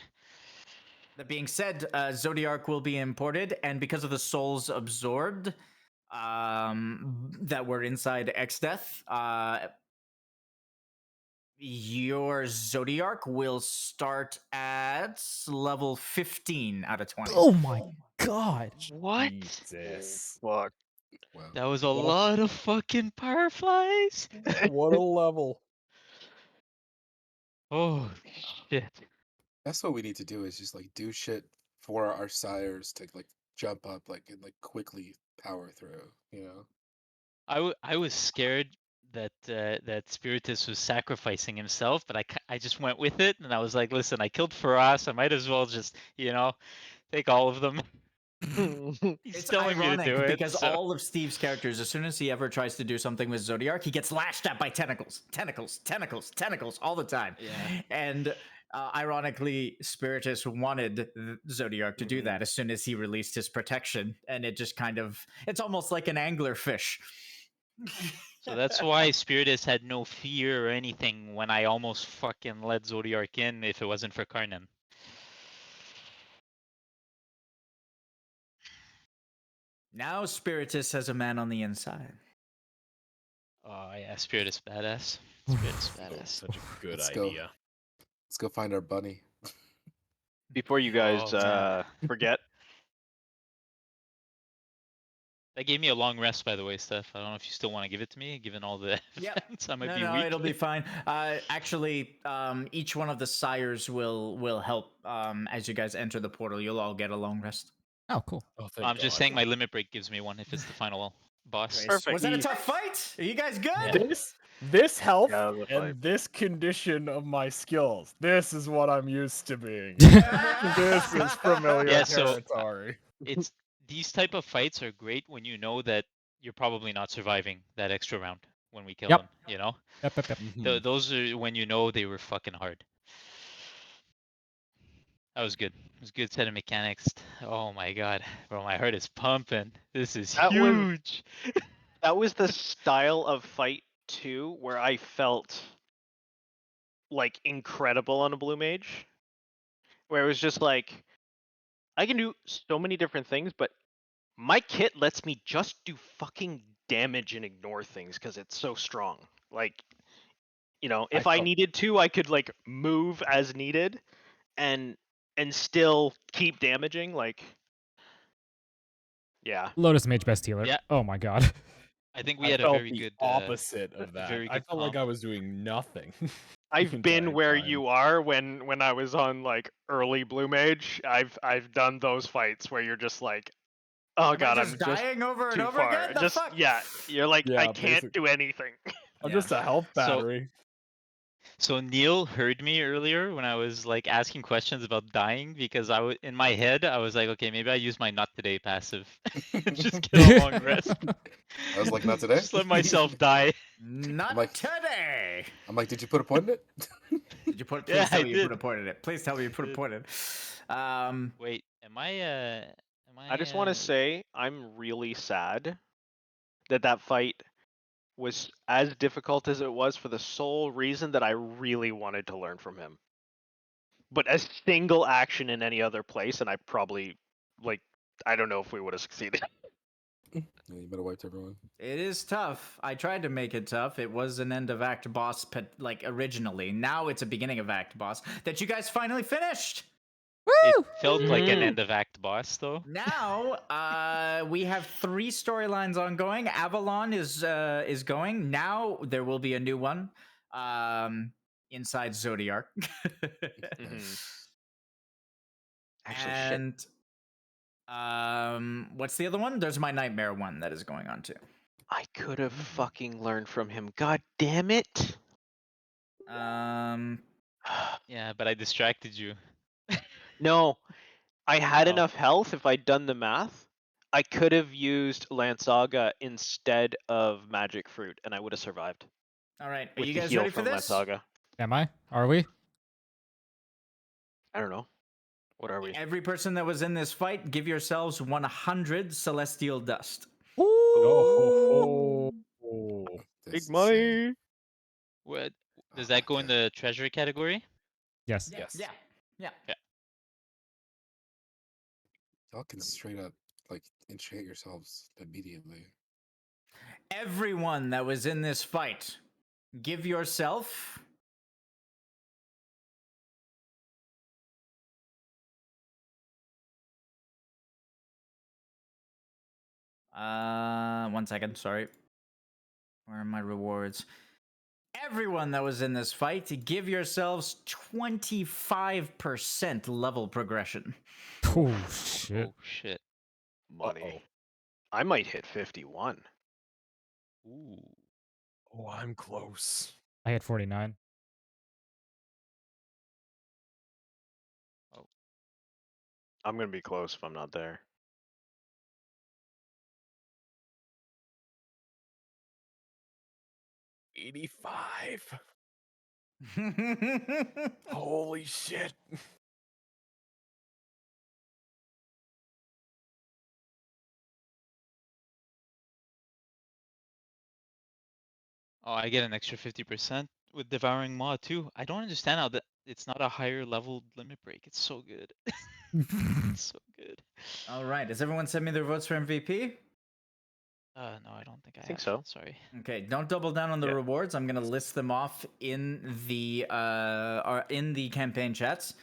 That being said, Zodiark will be imported, and because of the souls absorbed that were inside Exdeath, your Zodiark will start at level 15 out of 20. Oh my god. What? Jesus. Fuck. Wow. That was a lot of fucking fireflies. What a level. Oh shit. That's what we need to do is just like do shit for our sires to like jump up like and like quickly power through, you know? I was scared that that Spiritus was sacrificing himself, but I just went with it, and I was like, listen, I killed Faraz, I might as well just take all of them. He's It's telling me to do ironic it. because So. all of Steve's characters, as soon as he ever tries to do something with Zodiark, he gets lashed at by tentacles all the time. Yeah. And ironically, Spiritus wanted Zodiark to do that as soon as he released his protection, and it just it's almost like an anglerfish. So that's why Spiritus had no fear or anything when I almost fucking let Zodiark in if it wasn't for Karnan. Now Spiritus has a man on the inside. Oh yeah, Spiritus badass. Spiritus badass. Such a good Let's go. idea. Let's go find our bunny. Before you guys Oh, man. forget, That gave me a long rest, by the way, Steph. I don't know if you still want to give it to me, given all the Yep. evidence. I might No, be no, weak. it'll be fine. Actually, each one of the sires will help as you guys enter the portal. You'll all get a long rest. Oh, cool. Oh, thank I'm just God. saying my limit break gives me one if it's the final boss. Perfect. Was that a tough fight? Are you guys good? Yeah. This health Yeah, it was a fight. and this condition of my skills. This is what I'm used to being. This is familiar Yeah, so, territory. It's these type of fights are great when you know that you're probably not surviving that extra round when we kill Yep. them. You know, Yep, yep, yep. those are when you know they were fucking hard. That was good. It was a good set of mechanics. Oh my god, bro, my heart is pumping. This is That was- huge. that was the style of fight too, where I felt like incredible on a blue mage, where it was just like I can do so many different things, but my kit lets me just do fucking damage and ignore things because it's so strong. Like, if I felt- needed to, I could like move as needed and still keep damaging. Like, yeah. Lotus Mage best healer. Yeah. Oh my god. I think we I had a felt very the good opposite a of that. very I good felt like comp. I was doing nothing. the I've been entire where time. you are when I was on like early blue mage. I've done those fights where you're just like, oh Am god, I I'm just just dying over and too over far. again? The Just fuck? yeah, you're like I Yeah, can't do anything. I'm Yeah. just a health So- battery. So Neil heard me earlier when I was like asking questions about dying because in my head I was like, okay, maybe I use my not today passive, just get a long rest. I was like, not today? Just let myself die. Not like- today. I'm like, did you put a point in it? Did you put? Please Yeah, tell I me you put did. a point in it. Please tell me you put a did. point in it. Wait, am I? I just want to say I'm really sad that fight was as difficult as it was for the sole reason that I really wanted to learn from him. But a single action in any other place, and I probably I don't know if we would have succeeded. Yeah, you better wiped everyone. It is tough. I tried to make it tough. It was an end of act boss, originally. Now it's a beginning of act boss that you guys finally finished. It felt like an Mhm. end of act boss though. Now we have 3 storylines ongoing. Avalon is going. Now there will be a new one inside Zodiark. Mhm. Actually, shit. And what's the other one? There's my nightmare one that is going on too. I could have fucking learned from him. God damn it. Yeah, but I distracted you. No, I had Oh. enough health if I'd done the math. I could have used Lansaga instead of Magic Fruit, and I would have survived All right, are with you the guys heal ready for from this? Lansaga. Am I? Are we? I don't know. What are we? Every person that was in this fight, give yourselves 100 celestial dust. Oh, This Big is sad. money. What does Oh, that go in okay. the treasury category? Yes. Yes. Yeah. Y'all can straight up like enchant yourselves immediately. Everyone that was in this fight, give yourself. One second, sorry. Where are my rewards? Everyone that was in this fight, give yourselves 25% level progression. Oh shit. Oh shit. Money. I might hit 51. Ooh. Oh, I'm close. I had 49. I'm gonna be close if I'm not there. $85. Holy shit. Oh, I get an extra 50% with Devouring Maw too. I don't understand how that it's not a higher level limit break. It's so good. It's so good. All right, has everyone sent me their votes for MVP? No, I don't think I think have. so. Sorry. Okay, don't double down on the Yeah. rewards. I'm gonna list them off in the campaign chats,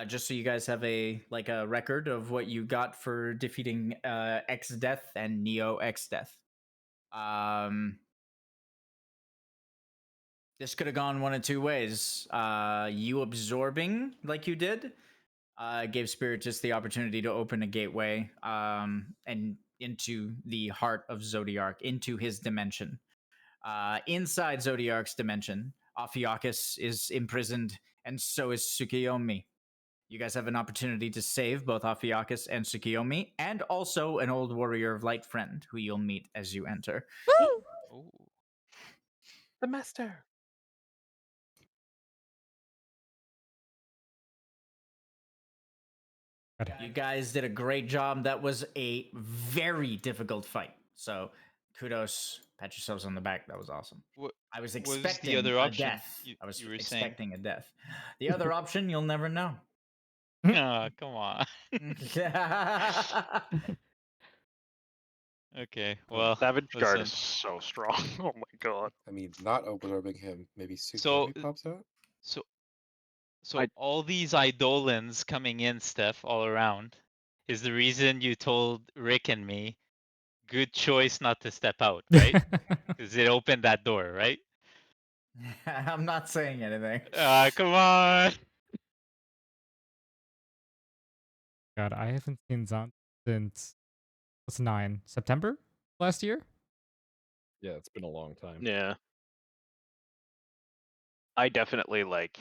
just so you guys have a record of what you got for defeating X Death and Neo X Death. This could have gone one of two ways. You absorbing like you did gave Spiritus the opportunity to open a gateway and into the heart of Zodiark, into his dimension. Inside Zodiark's dimension, Ophiuchus is imprisoned, and so is Tsukiyomi. You guys have an opportunity to save both Ophiuchus and Tsukiyomi, and also an old warrior of light friend who you'll meet as you enter. Oh. The master. You guys did a great job. That was a very difficult fight. So kudos. Pat yourselves on the back. That was awesome. What I was was the expecting other a option death. I was you were saying? expecting a death. The other option, you'll never know. Ah, come on. Okay, well, Savage Guard listen. is so strong. Oh my god. I mean, not absorbing him. Maybe So, Tsukuyomi pops out. so, I- all these Eidolons coming in, Steph, all around, is the reason you told Rick and me, good choice not to step out, right? Because it opened that door, right? I'm not saying anything. Ah, come on. God, I haven't seen Zant since what's 9 September last year. Yeah, it's been a long time. Yeah. I definitely like.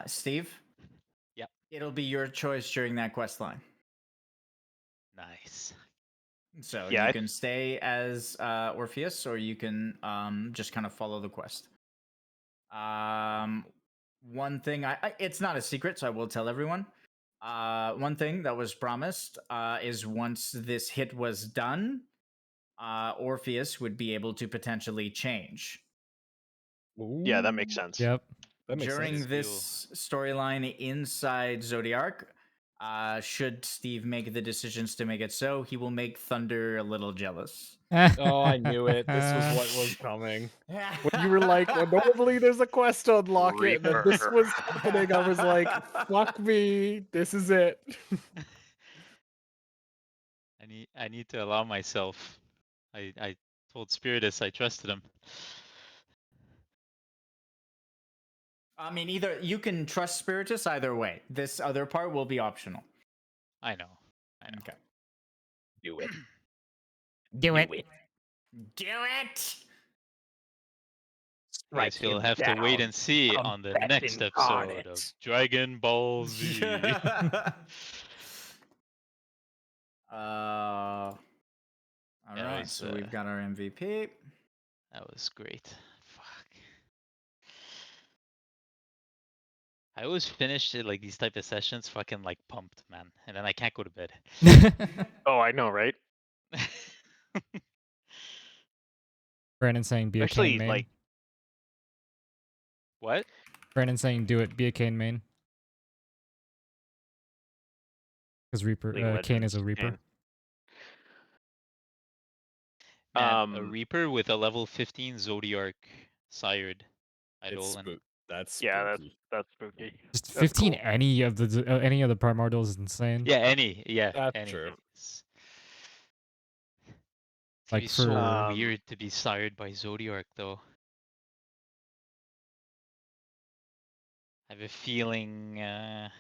Steve? Yep. It'll be your choice during that quest line. Nice. So Yeah, you can stay as Orpheus, or you can just kind of follow the quest. One thing it's not a secret, so I will tell everyone. One thing that was promised is once this hit was done, Orpheus would be able to potentially change. Yeah, that makes sense. Yep. That makes During sense. this storyline inside Zodiark, should Steve make the decisions to make it so, he will make Thunder a little jealous. Oh, I knew it. This was what was coming. When you were like, well, normally there's a quest to unlock it, and then this was happening, I was like, fuck me, this is it. I need to allow myself. I told Spiritus I trusted him. I mean, either you can trust Spiritus either way. This other part will be optional. I know. Okay. Do it. Do it. Do it! Guess you'll have to wait and see on the next episode of Dragon Ball Z. All That right, was, so we've got our MVP. That was great. Fuck. I always finish it like these type of sessions fucking like pumped, man. And then I can't go to bed. Oh, I know, right? Brandon saying be a Actually, Kane main. like- What? Brandon saying do it, be a Kane main. Because Reaper, League Kane is a Legends, Reaper. Kane. Man, a Reaper with a level 15 Zodiark sired idol. And That's Yeah, spooky. that's spooky. Just That's 15 cool. any of the primordials is insane. yeah, any. Yeah, That's any. true. It's Like be for so weird to be sired by Zodiark, though. I have a feeling I'm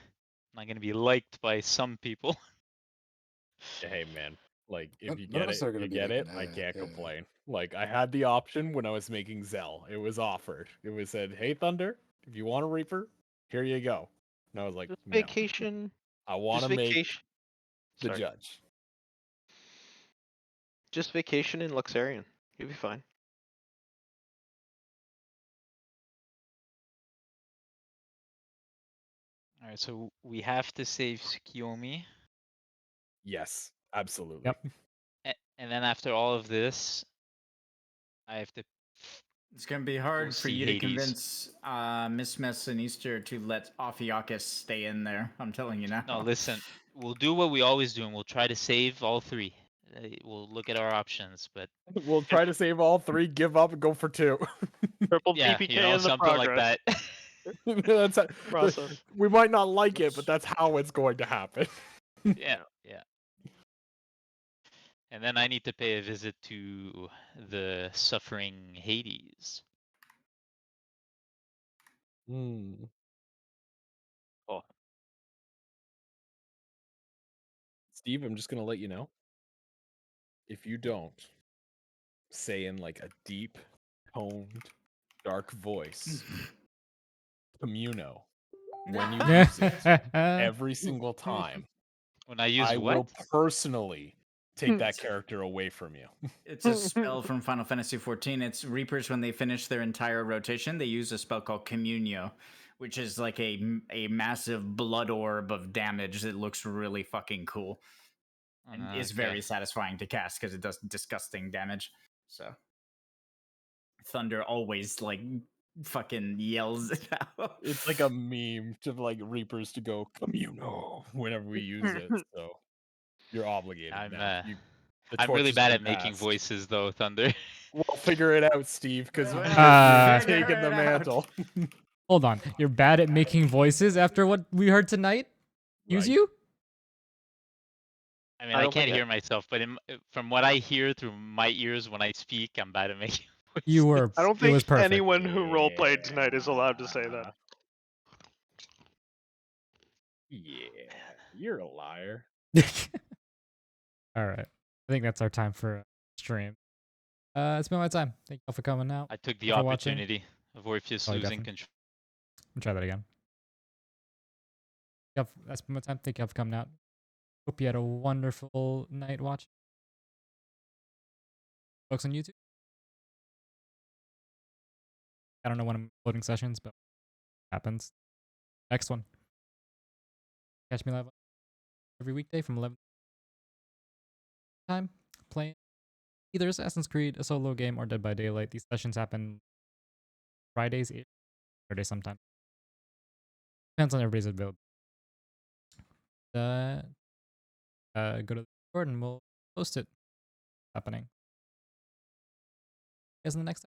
not gonna be liked by some people. Hey man, like if you None of get us it, are gonna you be get like, it. I nah, can't yeah. complain. Like I had the option when I was making Zell. It was offered. It was said, "Hey Thunder, if you want a Reaper, here you go." And I was like, Just "No, vacation. I want Just to make vacation. the Sorry. judge." Just vacation in Luxarian. You'll be fine. All right, so we have to save Tsukiyomi, Yes, absolutely. Yep. and then after all of this, I have to. It's gonna be hard for see you to Hades. convince Miss Mess and Easter to let Ophiuchus stay in there. I'm telling you now. No, listen. We'll do what we always do, and we'll try to save all three. We'll look at our options, but We'll try to save all three, give up, and go for 2. Triple yeah, TPK you know, in the something like progress that. That's process. we might not like it, but that's how it's going to happen. yeah, yeah. And then I need to pay a visit to the suffering Hades. Oh, Steve, I'm just gonna let you know. If you don't say in like a deep, toned, dark voice, Communo, when you use it every single time, When I use I what? will personally take that character away from you. It's a spell from Final Fantasy XIV. It's Reapers when they finish their entire rotation, they use a spell called Communio, which is like a massive blood orb of damage that looks really fucking cool. And is Okay. very satisfying to cast because it does disgusting damage. So Thunder always like fucking yells it out. It's like a meme to like Reapers to go Communo whenever we use it. So you're obligated now. The I'm really torch has bad been at making passed. voices, though, Thunder. We'll figure it out, Steve, because you've Figure taken the it out. mantle. Hold on, you're bad at making voices after what we heard tonight? Use Right. you? I mean, I I don't can't think I- hear myself, but from what I hear through my ears when I speak, I'm bad at making voices. You were. I don't It was think perfect. anyone who roleplayed tonight is allowed to say that. Yeah, you're a liar. All right. I think that's our time for stream. It's been my time. Thank y'all for coming out. I took the Thank you for watching. opportunity of Orpheus Oh, losing definitely. control. We'll try that again. Yep, that's been my time. Thank y'all for coming out. Hope you had a wonderful night watching. Folks on YouTube. I don't know when I'm loading sessions, but it happens. Next one. Catch me live every weekday from 11 time, playing either Assassin's Creed, a solo game, or Dead by Daylight. These sessions happen Fridays, Saturday sometime. Depends on everybody's availability. Go to the Discord and we'll post it. Happening. See you guys in the next time.